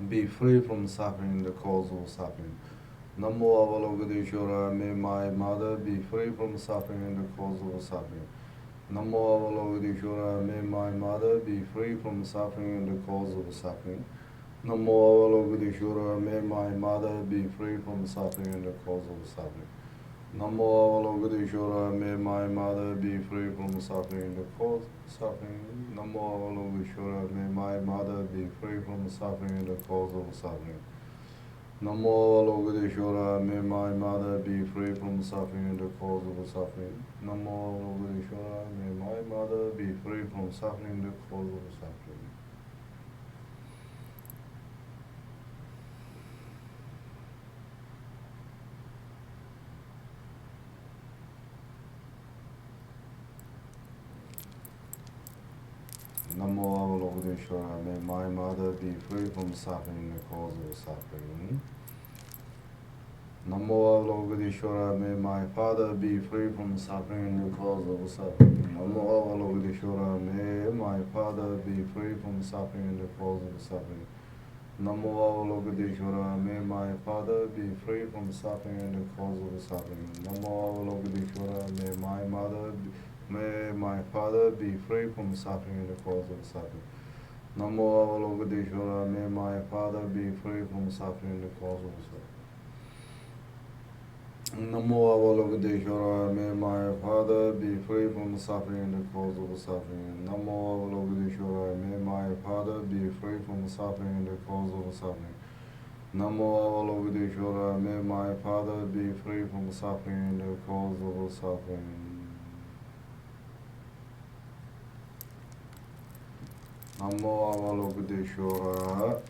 Speaker 2: be free from suffering and the cause of suffering. Namo Avalokiteshvara, may my mother be free from suffering and the cause of suffering. Namo Avalokiteshvara, may my mother be free from suffering and the cause of suffering. Namo Avalokiteshvara, may my mother be free from suffering and the cause of suffering. Namo Avalokiteshvara, may my mother be free from suffering and the cause of suffering. Namo Avalokiteshvara, may my mother be free from suffering and the cause of suffering. Namo Avalokiteshvara, may my mother be free from suffering and the cause of suffering. Namo Avalokiteshvara, may my mother be free from suffering and the cause of suffering. Namo Avalokiteshvara, may my mother be free from suffering and the cause of suffering. Namo Avalokiteshvara, may my father be free from suffering and the cause of suffering. Namo Avalokiteshvara, may my father be free from suffering and the cause of suffering. Namo Avalokiteshvara, may my father be free from suffering and the cause of suffering. Namo Avalokiteshvara, may my mother may my father be free from suffering and the cause of suffering. Namo Avalokiteshvara, may my father be free from suffering and the cause of suffering. Namo Avalokiteshvara, may my father be free from suffering and the cause of suffering. Namo Avalokiteshvara, may my father be free from suffering and the cause of suffering. Namo Avalokiteshvara, may my father be free from suffering and the cause of suffering. Namo Avalokiteshvara.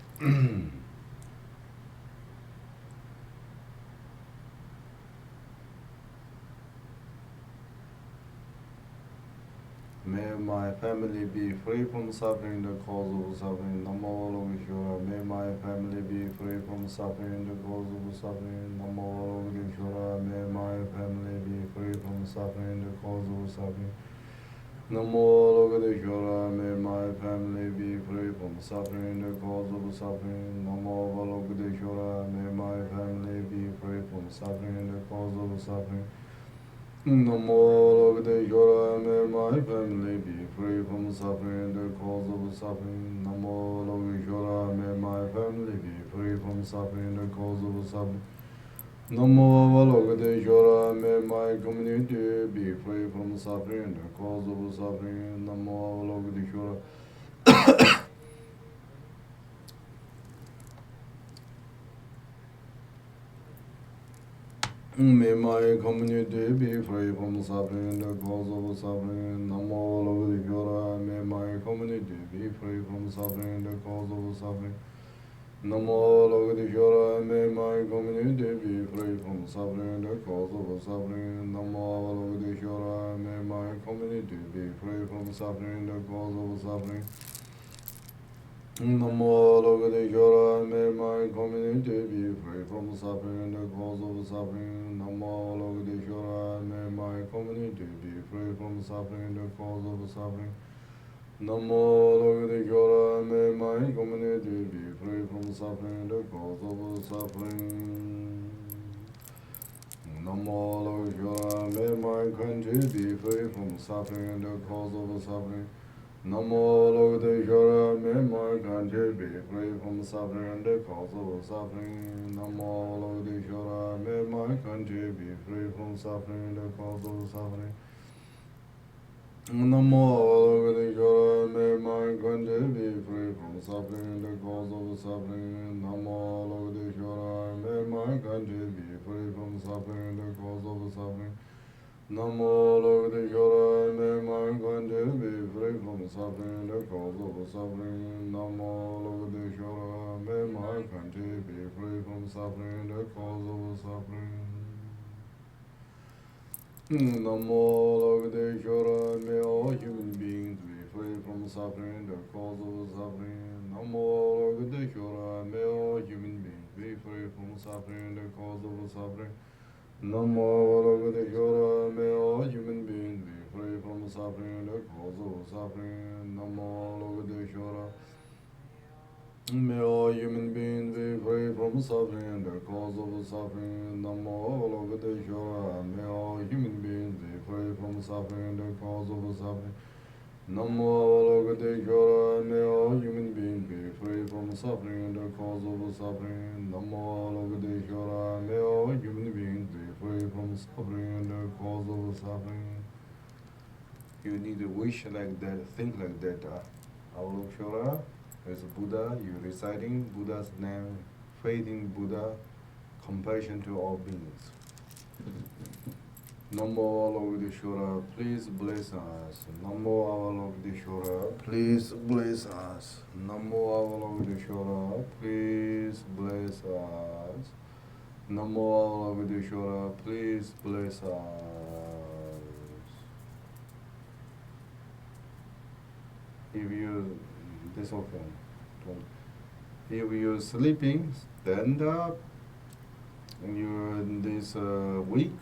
Speaker 2: May my family be free from suffering, the cause of suffering. Namo Logeshwara. May my family be free from suffering, the cause of suffering. Namo Logeshwara. May my family be free from suffering, the cause of suffering. Namo Logeshwara. May my family be free from suffering, the cause of suffering. Namo Logeshwara. May my family be free from suffering, the cause of suffering. Namo Logeshwara, may my family be free from suffering, the cause of suffering. Namo Logeshwara, may my family be free from suffering, the cause of suffering. Namo Logeshwara, may my community be free from suffering, the cause of suffering. Namo Logeshwara. May my community be free from suffering, the cause of suffering. Namo Logeshwara. May my community be free from suffering, the cause of suffering. Namo Logeshwara. May my community be free from suffering, the cause of suffering. Namo Logeshwara. May my community be free from suffering, the cause of suffering. Namo Logeshwara, may my community be free from suffering, the cause of suffering. Namo Logeshwara, may my community be free from suffering, the cause of suffering. Namo Logeshwara, may my community be free from suffering, the cause of suffering. Namo Logeshwara, may my country be free from suffering, the cause of suffering. Namo Logeshwara, may my country be free from suffering, the cause of suffering. Namo Logeshwara, may my country be free from suffering, the cause of suffering. Namo Logeshwara, may my country be free from suffering, the cause of suffering. Namo Logeshwara, may my country be free from suffering, the cause of suffering. Namo Logeshwara, may my country be free from suffering, the cause of suffering. Namo Logeshwara, may my country be free from suffering, the cause of suffering. Namo Logeshwara, may all human beings be free from suffering, the cause of suffering. Namo Logeshwara, may all human beings be free from suffering, the cause of suffering. Namo Logeshwara, may all human beings be free from suffering, the cause of suffering. Namo Logeshwara, may all human beings be free from suffering, the cause of suffering. Namo Logeshwara, may all human beings be free from suffering, the cause of suffering. Namo Logeshwara, may all human beings be free from suffering, the cause of suffering. Namo Logeshwara, may all human beings be free from suffering, the cause of suffering. You need to wish like that, think like that. Avalokshara is Buddha, you reciting Buddha's name, faith in Buddha, compassion to all beings. Namo Avalokiteshvara, please bless us. Namo Avalokiteshvara, please bless us. Namo Avalokiteshvara, please bless us. Namo Avalokiteshvara, please bless us. If you, this okay. If you're sleeping, stand up. You're in this week,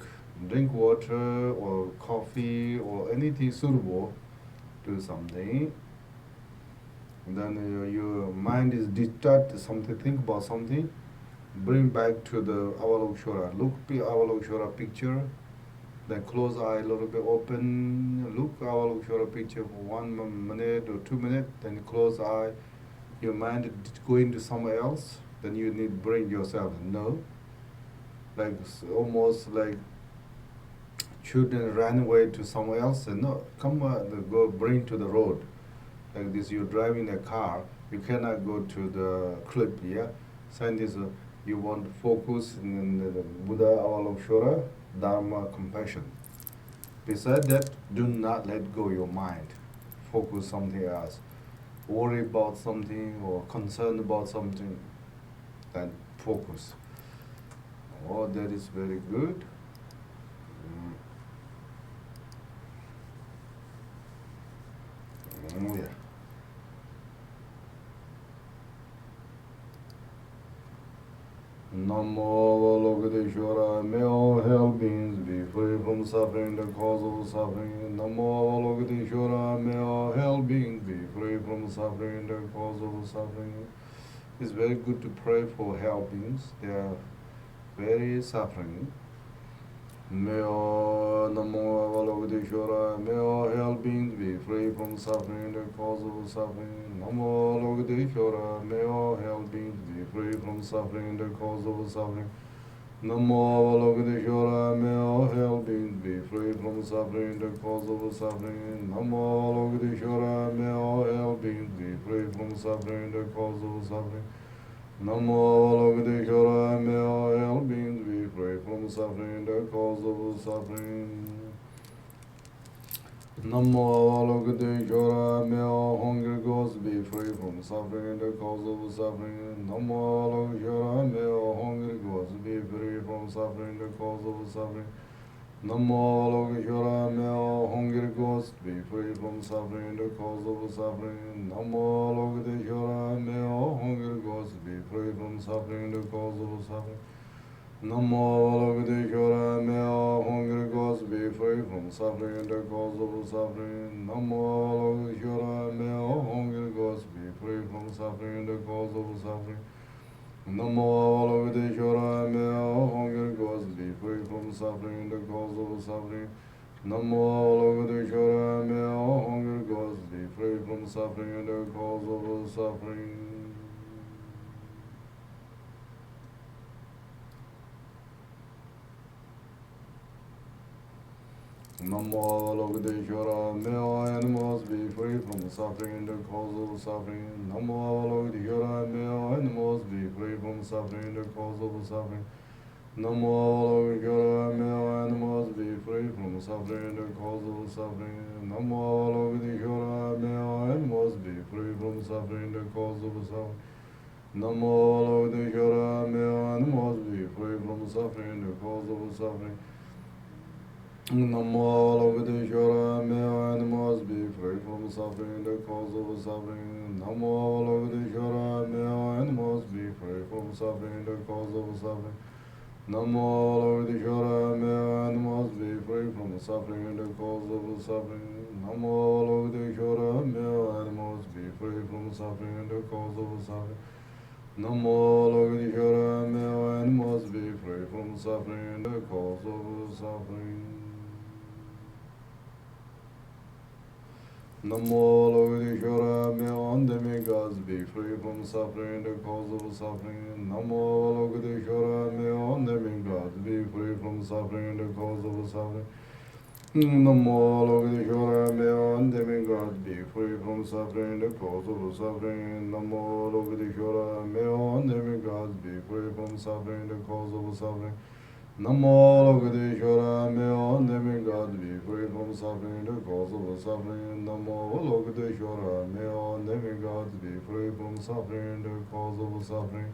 Speaker 2: drink water or coffee or anything suitable, do something. And then your mind is distracted, something, think about something, bring back to the Avalokshara. Look Avalokshara picture, then close eye a little bit open, look Avalokshara picture for 1 minute or 2 minutes, then close eye. Your mind is going to somewhere else, then you need to bring yourself. No. Like almost like children ran away to somewhere else and no, come go bring to the road. Like this, you're driving a car, you cannot go to the cliff, yeah? Scientists, you want to focus in the Buddha, Avalokshara, Dharma, compassion. Besides that, do not let go your mind. Focus something else. Worry about something or concerned about something, then focus. Oh, that is very good. Oh yeah. Namo Avalokiteshvara, may all hell beings be free from suffering, the cause of suffering. Namo Avalokiteshvara, may all hell beings be free from suffering, the cause of suffering. It's very good to pray for hell beings. They are very suffering. May all Namo Avalokiteshvara, may all hell beings be free from suffering, the cause of suffering. Namo Avalokiteshvara, may all hell beings be free from suffering, the cause of suffering. Namo Avalokiteshvara, may all hell beings be free from suffering, the cause of suffering. Namo Avalokiteshvara, may all hell beings be free from suffering, the cause of suffering. Namo Avalokiteshvara, may all hell beings be free from suffering, the cause of suffering. Namo Avalokiteshvara, may all hungry ghosts be free from suffering, the cause of suffering. Namo Avalokiteshvara, may all hungry ghosts be free from suffering, the cause of suffering. Namo Avalokiteshvara, may all hungry ghosts be free from suffering, the cause of suffering. Namo Avalokiteshvara, may all hungry ghosts be free from suffering, the cause of suffering. Namo Avalokiteshvara, may all hungry ghosts be free from suffering, the cause of suffering. Namo Avalokiteshvara, may all hungry ghosts be free from suffering, the cause of suffering. Namo Avalokiteshvara, may all hungry ghosts be free from suffering, the cause of suffering. Namo Avalokiteshvara, may all hungry ghosts be free from suffering, the cause of suffering. Namo Avalokiteshvara, may all animals be free from suffering, the cause of suffering. Namo Avalokiteshvara, may all animals be free from suffering, the cause of suffering. Namo Avalokiteshvara, may all animals be free from suffering, the cause of suffering. Namo Avalokiteshvara, may all animals be free from suffering, the cause of suffering. Namo Avalokiteshvara, may all animals be free from suffering, the cause of suffering. Namo Avalokiteshvara, may all animals be free from suffering, the cause of suffering. Namo Avalokiteshvara, may all animals be free from suffering, the cause of suffering. Namo Avalokiteshvara, may all animals be free from suffering, the cause of suffering. Namo Avalokiteshvara, may all animals be free from suffering, the cause of suffering. Namo Avalokiteshvara, may all animals be free from suffering, the cause of suffering. Namo Avalokiteshvara, may all demigods be free from suffering, the cause of suffering. Namo Avalokiteshvara, may all demigods be free from suffering, the cause of suffering. Namo Avalokiteshvara, may all demigods be free from suffering, the cause of suffering. Namo Avalokiteshvara, may all demigods be free from suffering, the cause of suffering. Namo Avalokiteshvara, may all demigods be free from suffering, the cause of suffering. Namo Avalokiteshvara, may all demigods be free from suffering, the cause of suffering.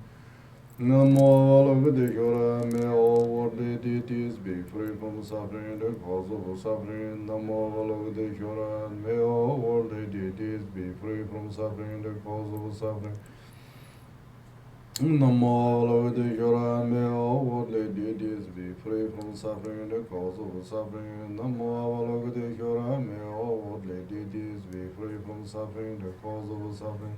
Speaker 2: Namo Avalokiteshvara, may all worldly deities be free from suffering, the cause of suffering. Namo Avalokiteshvara, may all worldly deities be free from suffering, the cause of suffering. Namo Avalokiteshvara, may all worldly deities be free from suffering, the cause of suffering. Namo Avalokiteshvara, may all worldly deities be free from suffering, the cause of suffering.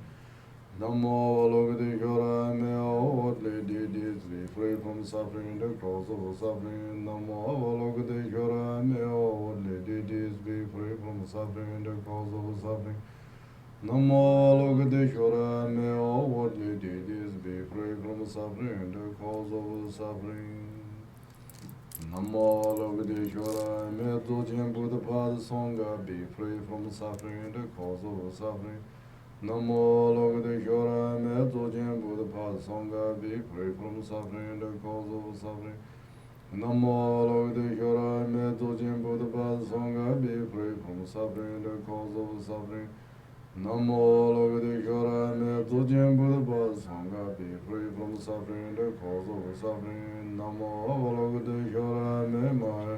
Speaker 2: Namo Avalokiteshvara, may all worldly deities be free from suffering, the cause of suffering. Namo Avalokiteshvara, may all worldly deities be free from suffering, the cause of suffering. Namo Avalokiteshvara, may all worldly deities be free from suffering, the cause of suffering. Namo Avalokiteshvara, may Dzogchen Buddha Sangha be free from suffering, the cause of suffering. Namo Avalokiteshvara, may Dzogchen Buddha Sangha be free from suffering, the cause of suffering. Namo Avalokiteshvara, may Dzogchen Buddha Sangha be free from suffering, the cause of suffering. Namo Avalokiteshvara, may Dzogchen Buddha Sangha be free from suffering, the cause of suffering. Namo Avalokiteshvara, may my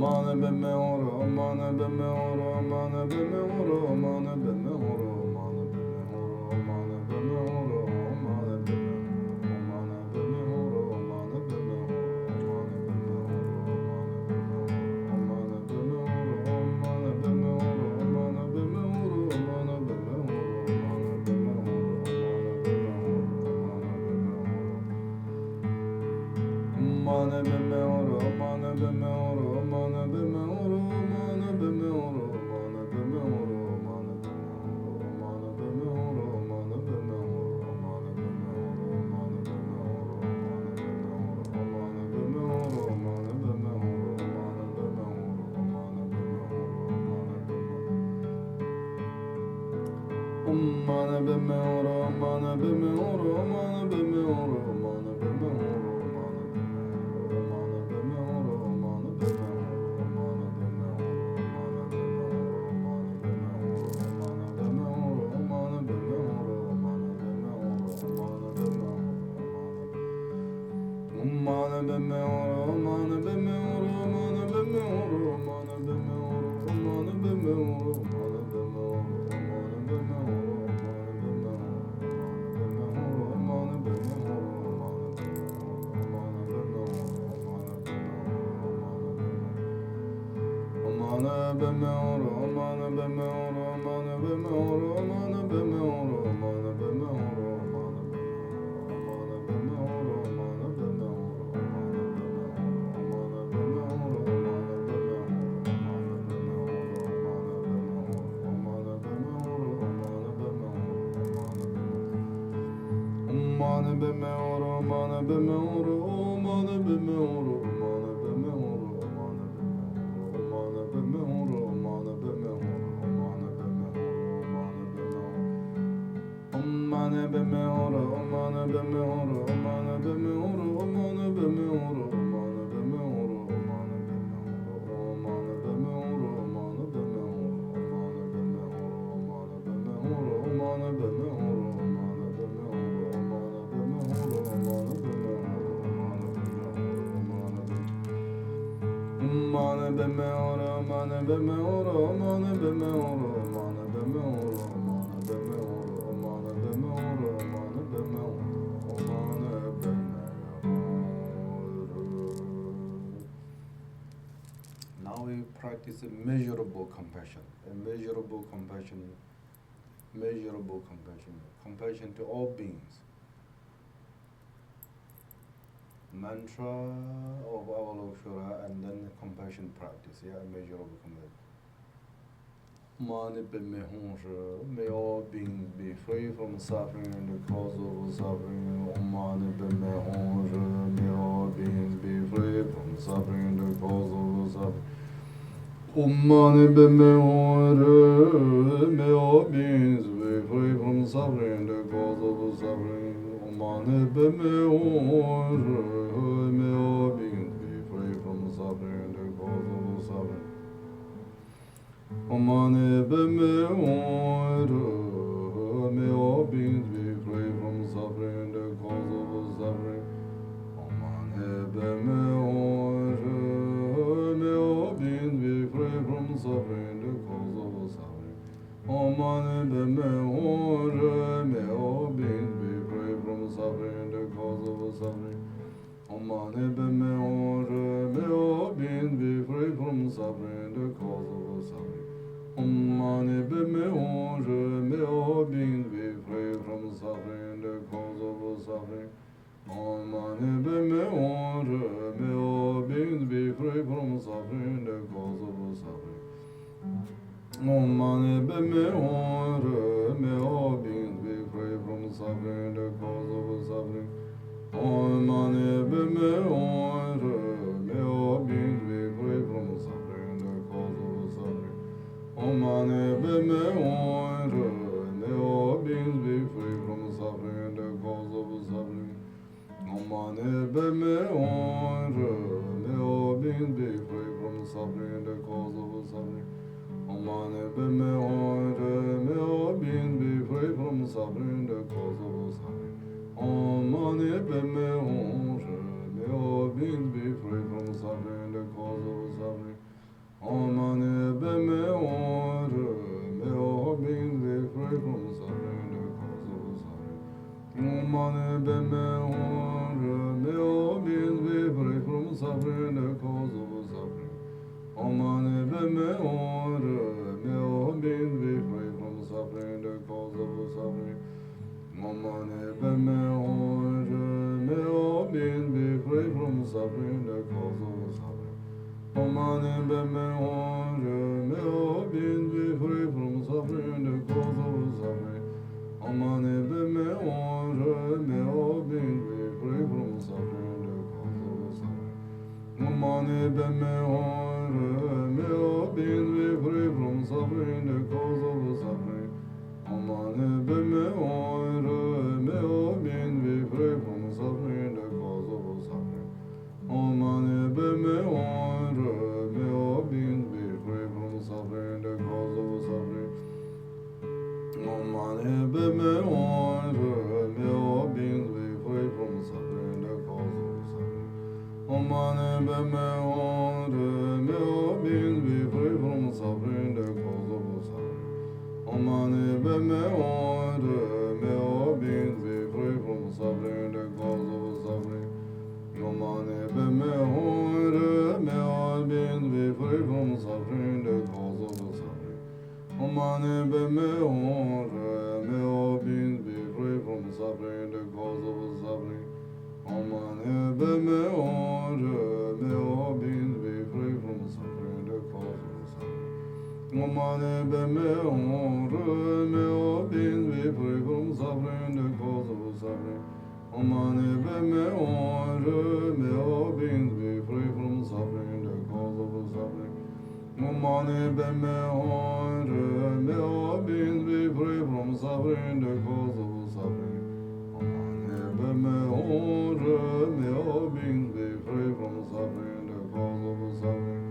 Speaker 1: Mana beme oro, mana beme oro, mana beme oro, mana beme oro, mana beme oro, mana beme oro, mana beme oro, mana beme oro, mana
Speaker 2: Now we practice immeasurable compassion, immeasurable compassion, measurable compassion, compassion to all beings. Mantra of Avalokshara and then the compassion practice, yeah, immeasurable compassion. May all beings be free from suffering and the cause of suffering. May all beings be free from suffering and the cause of suffering. May all beings be free from suffering and the cause of suffering. May all beings be free from suffering and the cause of suffering. May all beings be free from suffering and the cause of suffering. May all beings be free from suffering and the cause of suffering. May all beings be free from suffering and the cause of suffering. May all beings be free from suffering and the cause of suffering. May all beings be free from suffering and the cause of suffering. May all beings be free from suffering and the cause of suffering. May all beings be free from suffering and the cause of suffering. May all beings be free from suffering and the cause of suffering. May all beings be free from suffering and the cause of suffering. May all beings be free from suffering and the cause of suffering. May all beings be free from suffering and the cause of suffering. May all beings be free from suffering and the cause of suffering. May all beings be free from suffering and the cause of suffering. May all beings be free from suffering and the cause of suffering. May all beings be free from suffering and the cause of suffering. May all beings be free
Speaker 1: free from suffering, the cause of suffering. Om mani padme hum, may all beings be free from suffering, the cause of suffering. Om mani padme hum, may all beings be free from suffering, the cause of suffering. Om mani padme hum, may all beings be free from suffering, the cause of suffering. Om mani padme hum, may all beings be free from suffering, the cause of suffering. Om mani padme hum, may all beings be free from suffering, the cause of suffering. Om mani padme hum, may all beings be free from suffering, the cause of suffering. Om mani padme hum, may all beings be free from suffering, the cause of suffering. Om mani padme hum, may all beings be free from suffering, the cause of suffering. Om mani padme hum, may all beings be free from suffering, the cause of suffering. Om mani padme hum, may all beings be free from suffering, the cause of suffering. Om mani padme hum, may all beings be free from suffering, the cause of suffering. Om mani padme hum, may all beings be free from suffering, the cause of suffering. Om mani padme hum, may all beings be free from suffering, the cause of suffering. Om mani padme hum, may all beings be free from suffering, the cause of suffering. Om mani padme hum, may all beings be free from suffering, the cause of suffering.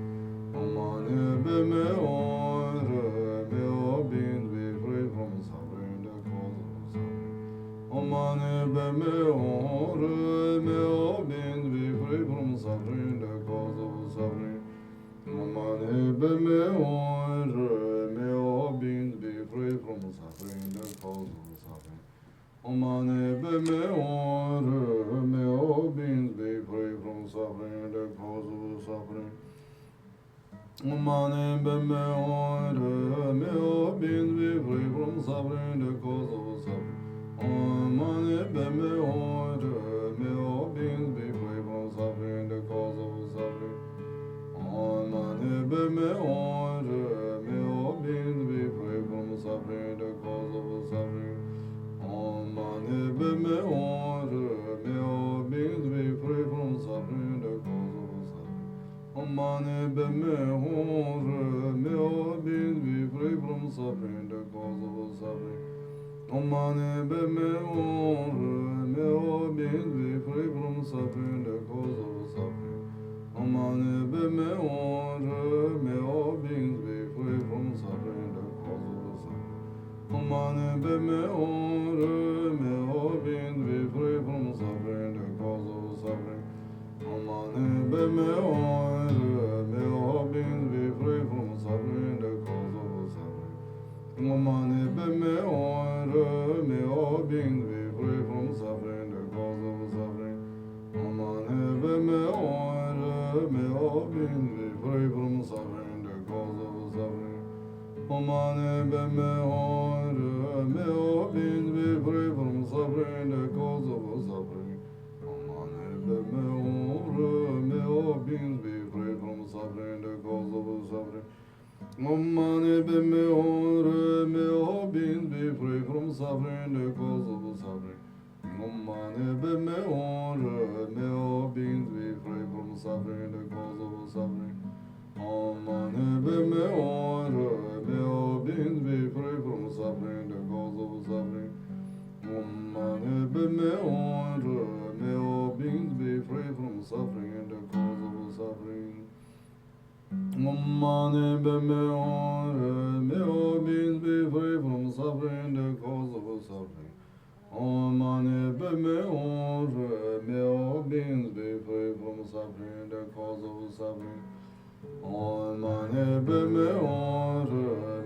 Speaker 1: Om mani padme hum, may all beings be free from suffering, the cause of suffering. Om mani padme hum, may all beings be free from suffering, the cause of suffering. Om mani padme hum, may all beings be free from suffering, the cause of suffering. Om mani padme hum, may all beings be free from suffering, the cause of suffering. Om mani padme hum, may all beings be free from suffering, the cause of suffering. Om mani padme hum, may all beings be free from suffering, the cause of suffering. Om mani padme hum, may all beings be free from suffering, the cause of suffering. Om mani padme hum, may all beings be free from suffering, the cause of suffering. Om mani padme hum, may all beings be free from suffering, the cause of suffering. Om mani padme hum, may all beings be free from suffering, the cause of suffering. Om mani padme hum, may all beings be free from suffering, the cause of suffering. Om mani padme hum, may all beings be free from suffering, the cause of suffering. Om mani padme hum, may all beings be free from suffering, the cause of suffering. Om mani padme hum, may all beings be free from suffering, the cause of suffering. Om mani padme hum, may all beings be free from suffering, the cause of suffering. Om mani padme hum, may all beings be free from suffering, the cause of suffering. Om mani padme hum, may all beings be free from suffering, the cause of suffering. Om mani padme hum, may all beings be free from suffering, the cause of suffering. Om mani padme hum, may all beings be free from suffering, the cause of suffering. Om mani padme hum, may all beings be free from suffering, the cause of suffering. Om mani padme hum, may all beings be free from suffering, the cause of suffering. Om mani padme hum, may all beings be free from suffering, the cause of suffering. Om mani padme hum, may all beings be free from suffering, the cause of suffering. Om mani padme hum,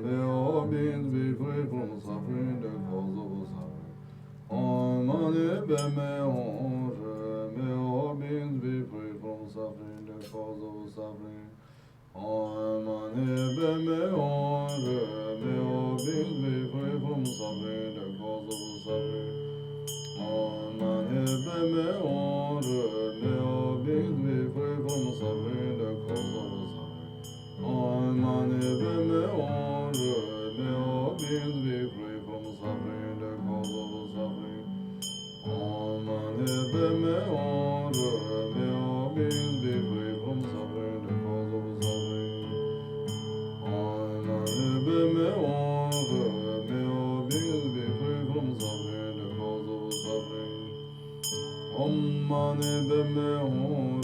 Speaker 1: may all beings be free from suffering, the cause of suffering. Om mani padme hum, may all beings be free from suffering, the cause of suffering. Om mani padme hum, may all beings be free from suffering, the cause of suffering. Om mani padme hum, may all from suffering, the cause of suffering. Om Mani Padme Hum. May all beings be free from suffering, the cause of suffering. Om Mani Padme Hum. May all beings be free from suffering, the cause of suffering. Om Mani Padme Hum. May all beings be free from suffering, the cause of suffering. Om Mani Padme Hum.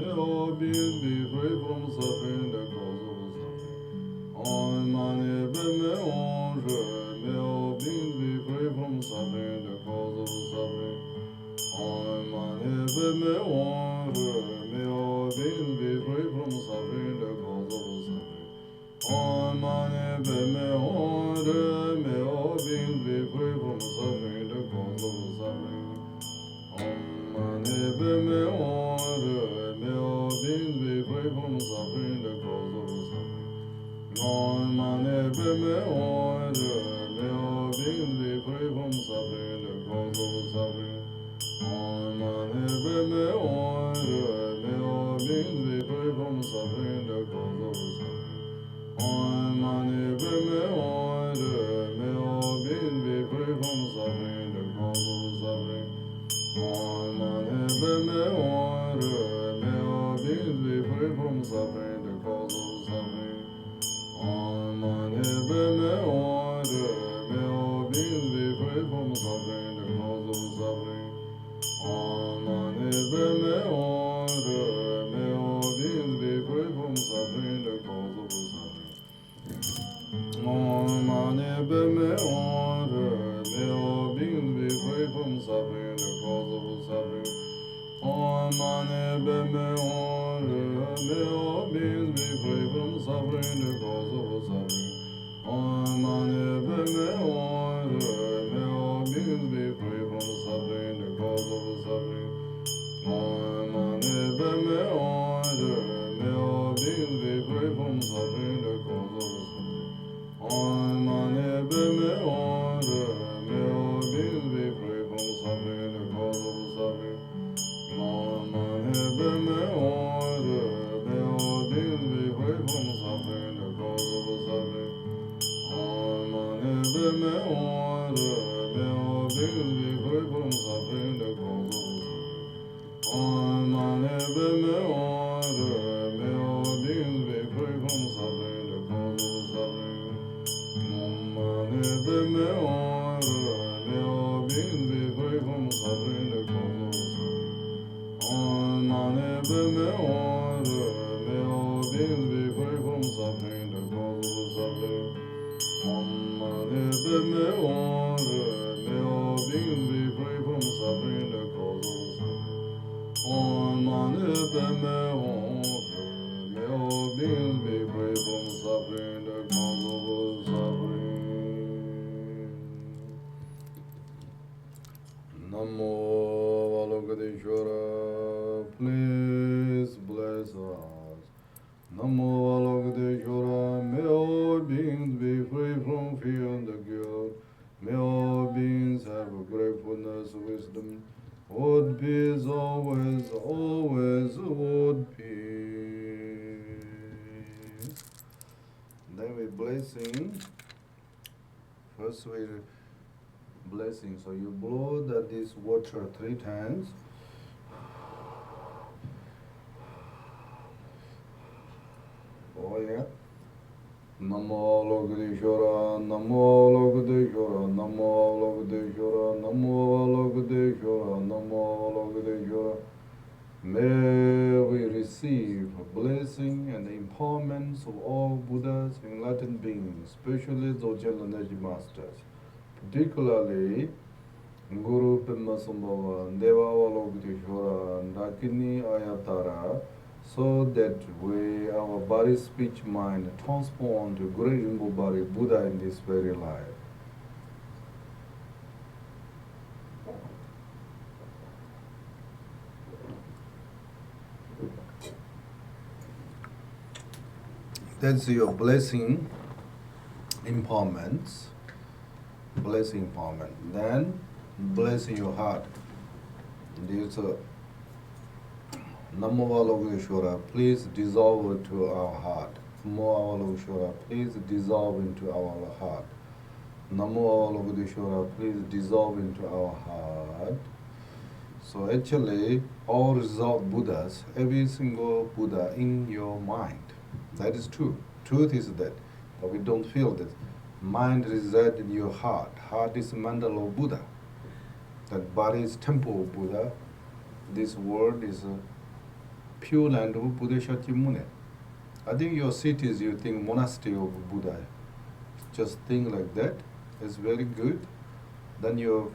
Speaker 1: May all beings be free from suffering, the cause of suffering. Om Mani Padme Hum. May all beings be free from suffering, the cause of suffering. Om Mani Padme Hum. May all beings be free from suffering, the cause of suffering. Om Mani Padme Hum. May all beings be free from suffering, the cause of suffering. Om Mani Padme Hum. May all beings be free from suffering, the cause of suffering. Om Mani Padme Hum. May all beings be free from suffering, the cause of suffering. Om Mani Padme Hum. May all beings be free from suffering, the cause of suffering. Om Mani Padme Hum. May all beings be free from suffering, the cause of suffering. Om Mani Padme Hum. May all beings be free from suffering, the cause of suffering. Om Mani Padme Hum. May all beings be free from suffering, the cause of suffering. Om Mani Padme Hum. May all beings be free from suffering, the cause of suffering. Om Mani Padme Hum. May all beings be free from suffering, the cause of suffering. Om Mani Padme Hum. May all beings be free from suffering, the cause of suffering. Om Mani Padme Hum. May all beings be free from suffering, the cause of suffering. Om Mani Padme Hum. May all beings be free from suffering, the cause of suffering. Om Mani Padme Hum. May all beings be free from suffering, the cause of suffering. Om Mani Padme Hum. May all beings be free from suffering, the cause of suffering. Om Mani Padme Hum. May all beings be free from suffering, the cause of suffering. Om Mani Padme Hum. May all beings be free from suffering, the cause of suffering. Om Mani Padme Hum. May all beings be free from suffering, the cause of suffering. Om Mani Padme Hum. May all beings be free from suffering, the cause of suffering. Om Mani Padme Hum. May all beings be free from suffering, the cause of suffering. Om Mani Padme Hum. May all beings be free from suffering, the cause of suffering. Namo Avalokiteshvara, please bless us. Namo Avalokiteshvara, may all beings be free from fear and the guilt. May all beings have a gratefulness, wisdom, would peace always, always, would peace. Then we blessing. First we blessing. So you blow this water 3 times. Oh yeah. Namo Lokadeshvara, Namo Lokadeshvara, Namo Lokadeshvara, Namo Lokadeshvara, Namo Lokadeshvara. May we receive blessing and empowerments of all Buddhas and enlightened beings, especially Dzogchen energy masters, particularly Guru Pimmasambhava, Deva Avalokiteshvara, Dakini Ayatara, so that our body, speech, mind transform to great Rinpoche body Buddha in this very life. That's your blessing empowerments. Blessing empowerment. Then blessing your heart. This
Speaker 2: Namo Avalokiteshvara, please dissolve into our heart. Namo Avalokiteshvara, please dissolve into our heart. Namo Avalokiteshvara, please dissolve into our heart. So actually, all resolved Buddhas, every single Buddha in your mind. That is true. Truth is that, but we don't feel that. Mind resides in your heart. Heart is mandala of Buddha. That body is temple of Buddha. This world is a pure land of Buddha Shakyamuni. I think your cities, you think monastery of Buddha. Just think like that. It's very good. Then you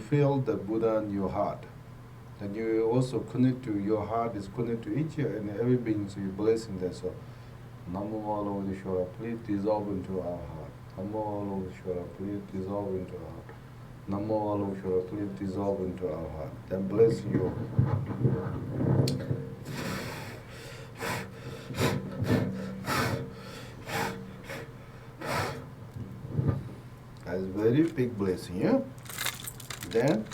Speaker 2: feel the Buddha in your heart. Then you also connect to your heart is connected to each and every being, so you blessing that. So, Namo Avalokiteshvara, please dissolve into our heart. Namo Avalokiteshvara, please dissolve into our heart. Namo Avalokiteshvara, please dissolve into our heart. Then bless you. That's very big blessing, yeah? Then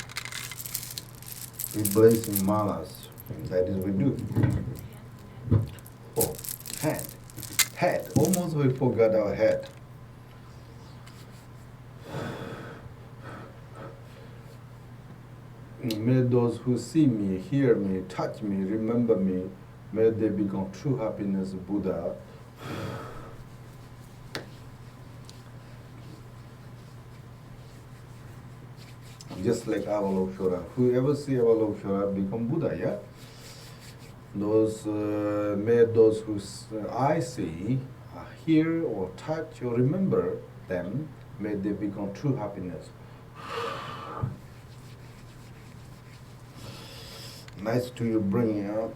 Speaker 2: we bless in malas. That is we do. Oh, head. Head. Almost we forgot our head. May those who see me, hear me, touch me, remember me, may they become true happiness Buddha. Just like Avalokiteshvara. Whoever see Avalokiteshvara become Buddha, yeah? Those, may those who I see, hear or touch or remember them, may they become true happiness. Nice to you bringing out.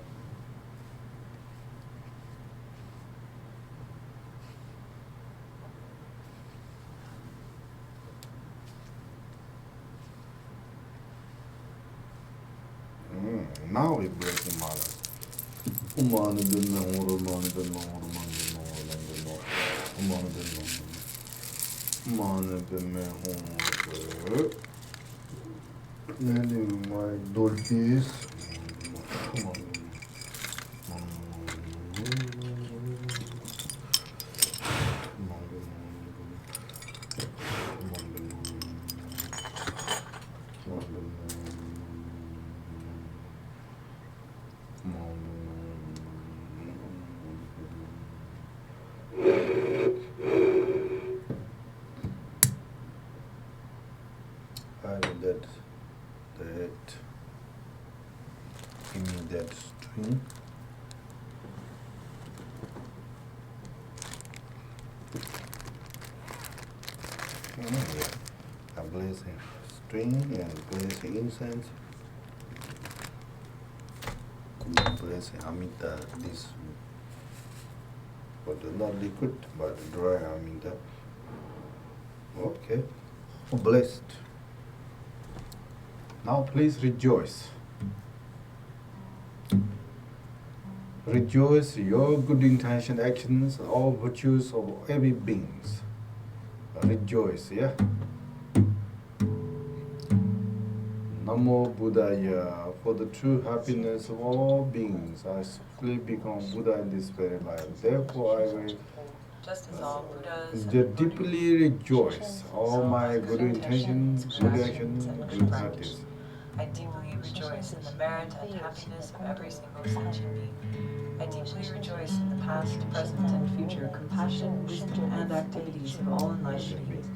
Speaker 2: Now we break the malas. Umana didn't know, Umana didn't know, Umana didn't know. Then my dolphins. Give me that string. I place a string and place the incense. Place Amita, this, but not liquid, but dry Amita. Okay, blessed. Now please rejoice. Rejoice your good intention, actions, all virtues of every beings. Rejoice, yeah? Namo Buddhaya, for the true happiness of all beings. I swiftly become Buddha in this very life. Therefore I will
Speaker 3: Just as all Buddhas
Speaker 2: deeply rejoice all my good intentions, good actions, good practice.
Speaker 3: I deeply rejoice in the merit and happiness of every single sentient being. I deeply rejoice in the past, present, and future compassion, wisdom, and activities of all enlightened beings.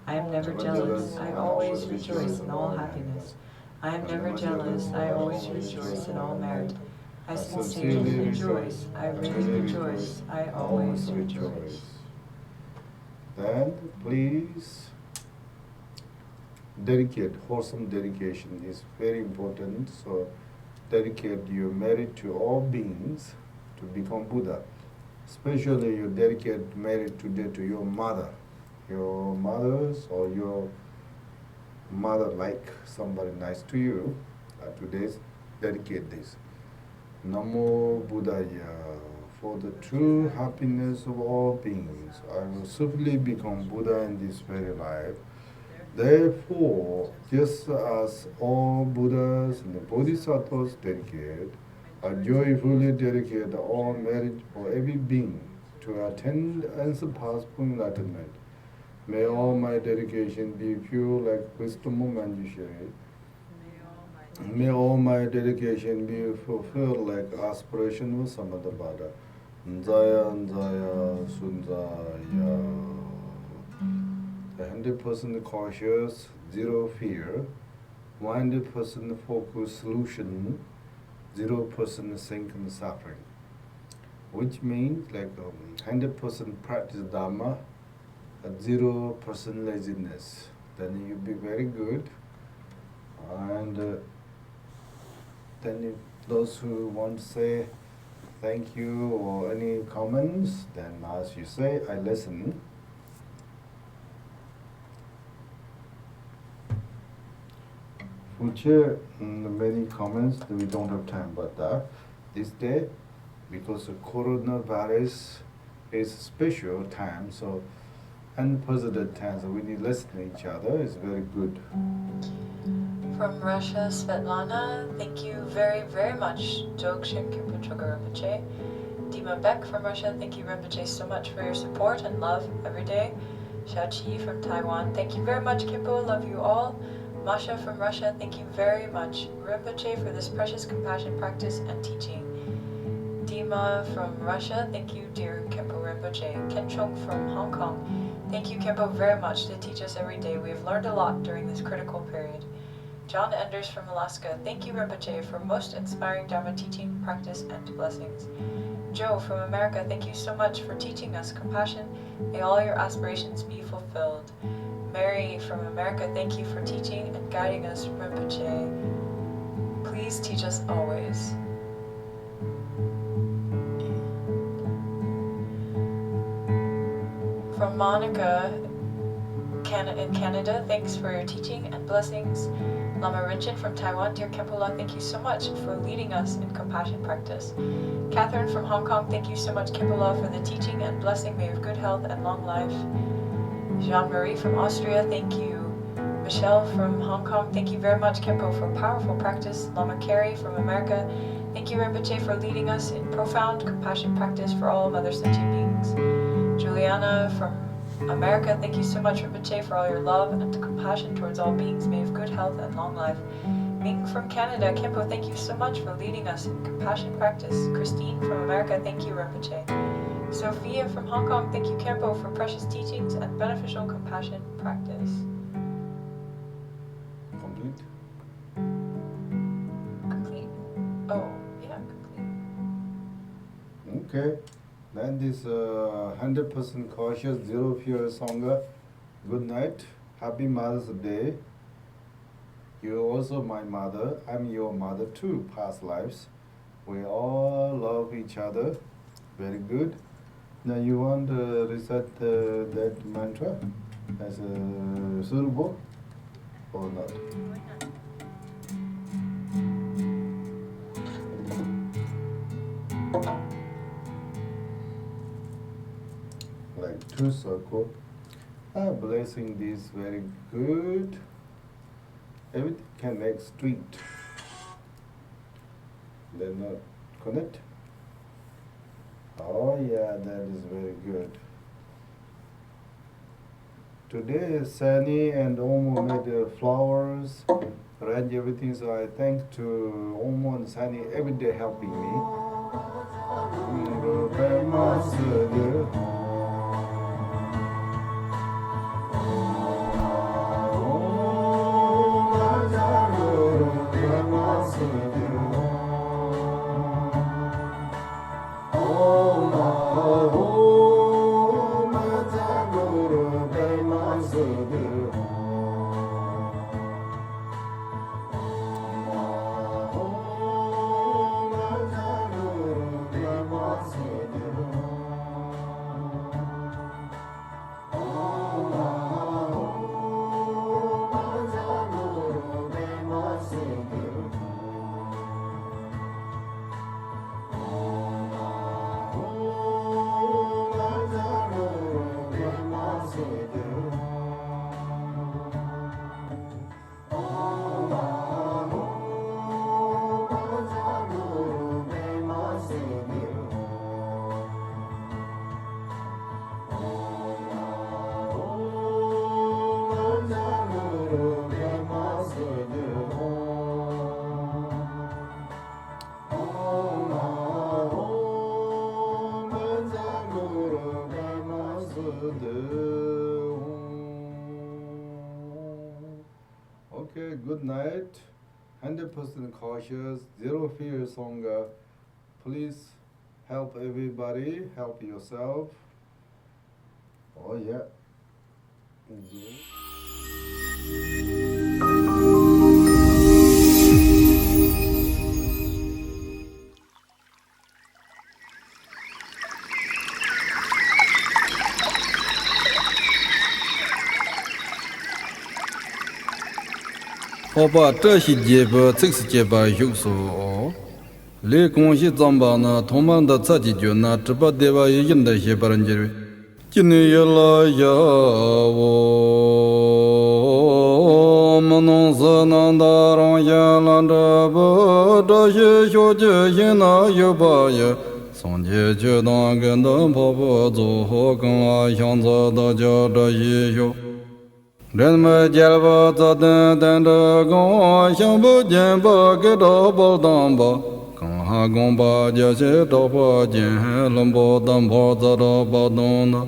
Speaker 3: I am never jealous. I always rejoice in all happiness. I am never jealous. I always rejoice in all merit. I sincerely rejoice. I really rejoice. I always rejoice.
Speaker 2: Then please dedicate, wholesome dedication is very important. So dedicate your merit to all beings to become Buddha. Especially you dedicate merit today to your mother. Your mothers or your mother like somebody nice to you. Today's dedicate this. Namo Buddhaya. For the true happiness of all beings, I will swiftly become Buddha in this very life. Therefore, just as all Buddhas and Bodhisattvas dedicate, I joyfully dedicate all merit for every being to attain and surpass enlightenment. May all my dedication be pure like wisdom of Manjushri. May all my dedication be fulfilled like aspiration of Samadhavada. Nzaya, Nzaya, Sunzaya. 100% cautious, zero fear. 100% focused solution, 0% sink in suffering. Which means like 100% practice Dharma, at 0% laziness. Then you'll be very good. And then those who want to say thank you or any comments, then as you say, I listen. Future, many comments, we don't have time, but this day, because of coronavirus is special time, so unprecedented time, so we need to listen to each other. It's very good.
Speaker 3: From Russia, Svetlana, thank you very, very much, Dzogchen Khenpo Choga Rinpoche. Dima Beck from Russia, thank you Rinpoche so much for your support and love every day. Xiaoqi from Taiwan, thank you very much Khenpo, love you all. Masha from Russia, thank you very much Rinpoche for this precious compassion practice and teaching. Dima from Russia, thank you dear Khenpo Rinpoche. Kenchong from Hong Kong, thank you Khenpo very much to teach us every day. We have learned a lot during this critical period. John Enders from Alaska, thank you Rinpoche for most inspiring Dharma teaching, practice, and blessings. Joe from America, thank you so much for teaching us compassion. May all your aspirations be fulfilled. Mary from America, thank you for teaching and guiding us, Rinpoche. Please teach us always. From Monica in Canada, thanks for your teaching and blessings. Lama Rinchen from Taiwan, dear Khenpo, thank you so much for leading us in compassion practice. Catherine from Hong Kong, thank you so much Khenpo for the teaching and blessing. May you have good health and long life. Jean-Marie from Austria, thank you. Michelle from Hong Kong, thank you very much Khenpo for powerful practice. Lama Carey from America, thank you Rinpoche for leading us in profound compassion practice for all other sentient beings. Juliana from America, thank you so much Rinpoche for all your love and compassion towards all beings. May you have good health and long life. Ming from Canada, Khenpo, thank you so much for leading us in compassion practice. Christine from America, thank you Rinpoche. Sophia from Hong Kong, thank you Khenpo for precious teachings and beneficial compassion practice.
Speaker 2: Complete?
Speaker 3: Complete? Oh, yeah, complete.
Speaker 2: Okay. Then this 100% cautious, zero fear Sangha. Good night. Happy Mother's Day. You're also my mother. I'm your mother too, past lives. We all love each other. Very good. Now you want to recite that mantra as suitable or not? Like two circles. Blessing this very good. Everything can make street. Then not connect. Oh yeah, that is very good. Today is sunny and Omo made the flowers, arrange everything, so I thank to Omo and Sunny every day helping me. night, 100% cautious, zero fear Sangha. Please help everybody, help yourself. Oh yeah.
Speaker 1: Opa, 这些节目这是节目有数哦。来恭喜咱们呢，同门的自己军呢，只把对吧？赢得些别人节日。今年也来呀，我们弄死南大让也拦着不，这些小姐姐那有把也。从前就当跟等婆婆做好，跟俺相子大家这些小。人们见不着等等着光，想不见不给着不当吧，跟下公把这些着不见，人不当婆子着不动的。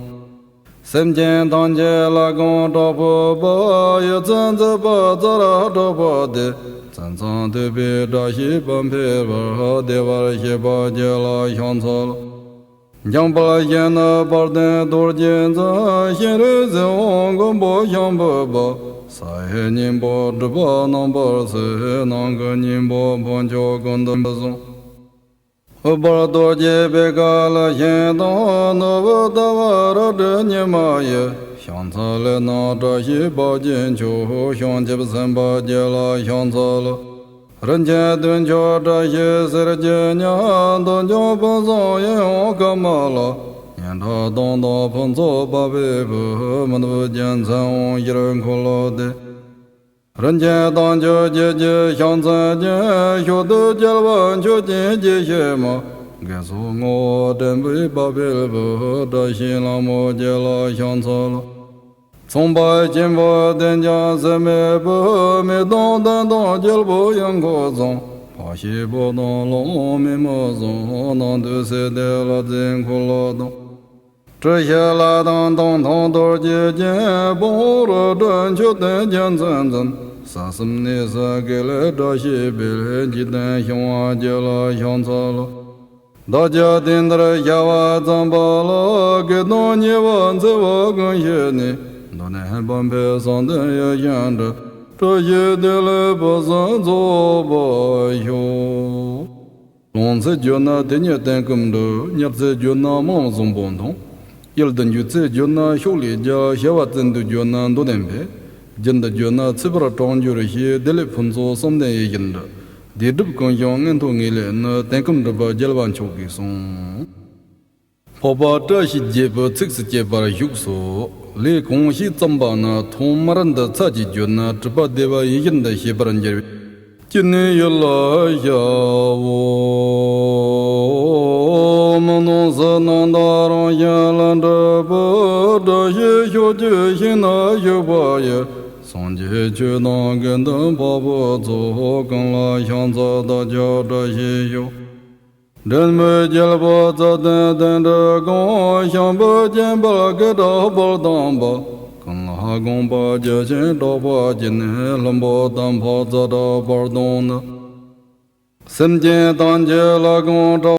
Speaker 1: 身见当见了公着不把，也真子不着了着不的，真正对比这些本配吧，对吧些把见了相错了。将把眼那把灯多见着，现在在我个不想不把，啥也人不知把能把事，哪个人不碰巧跟的不送。我把多见别干了，现当那不得我这这年嘛也，想错了那这些把进球，想接不成把接了想错了。人间顿觉这些事情娘都叫不上也我干嘛了？年他当到碰着把背部们都见成一人苦劳的。人间当就姐姐想自己，学的结完就进这些嘛。该说我真被把背部这些那么结了想错了。从白金不等家是没不没当等当就不用过中，怕西不当龙没么中，那都是得了真苦劳动。这些拉当当当都姐姐不了真就等见真真，啥什么的是给了这些别人鸡蛋想我结了想错了。大家听到下话怎么了？给当你问这我跟些你。多年半辈上的也想着，这些的来不上做不有。龙子就那的你等更多，你这就那忙中不同。有的就这就那小李家小娃真的就那多年辈，真的就那吃不了长久的些的来碰着上的也想着，的这不跟养人多年来那等更多把结完球给送。爸爸这些节目这是节目的有数。来恭喜咱们呢，同门人的自己军呢，只把对吧赢得些别人节日。今年也来呀，我们弄死南大让也拦着不，这些小姐姐那有把也，从前就当跟等婆婆做，跟了相子大家这些有。人们见不着等等着光，想不见不给着不当吧，跟下公把这些着不进来，人不当婆子着不动呢。身见当见了公着。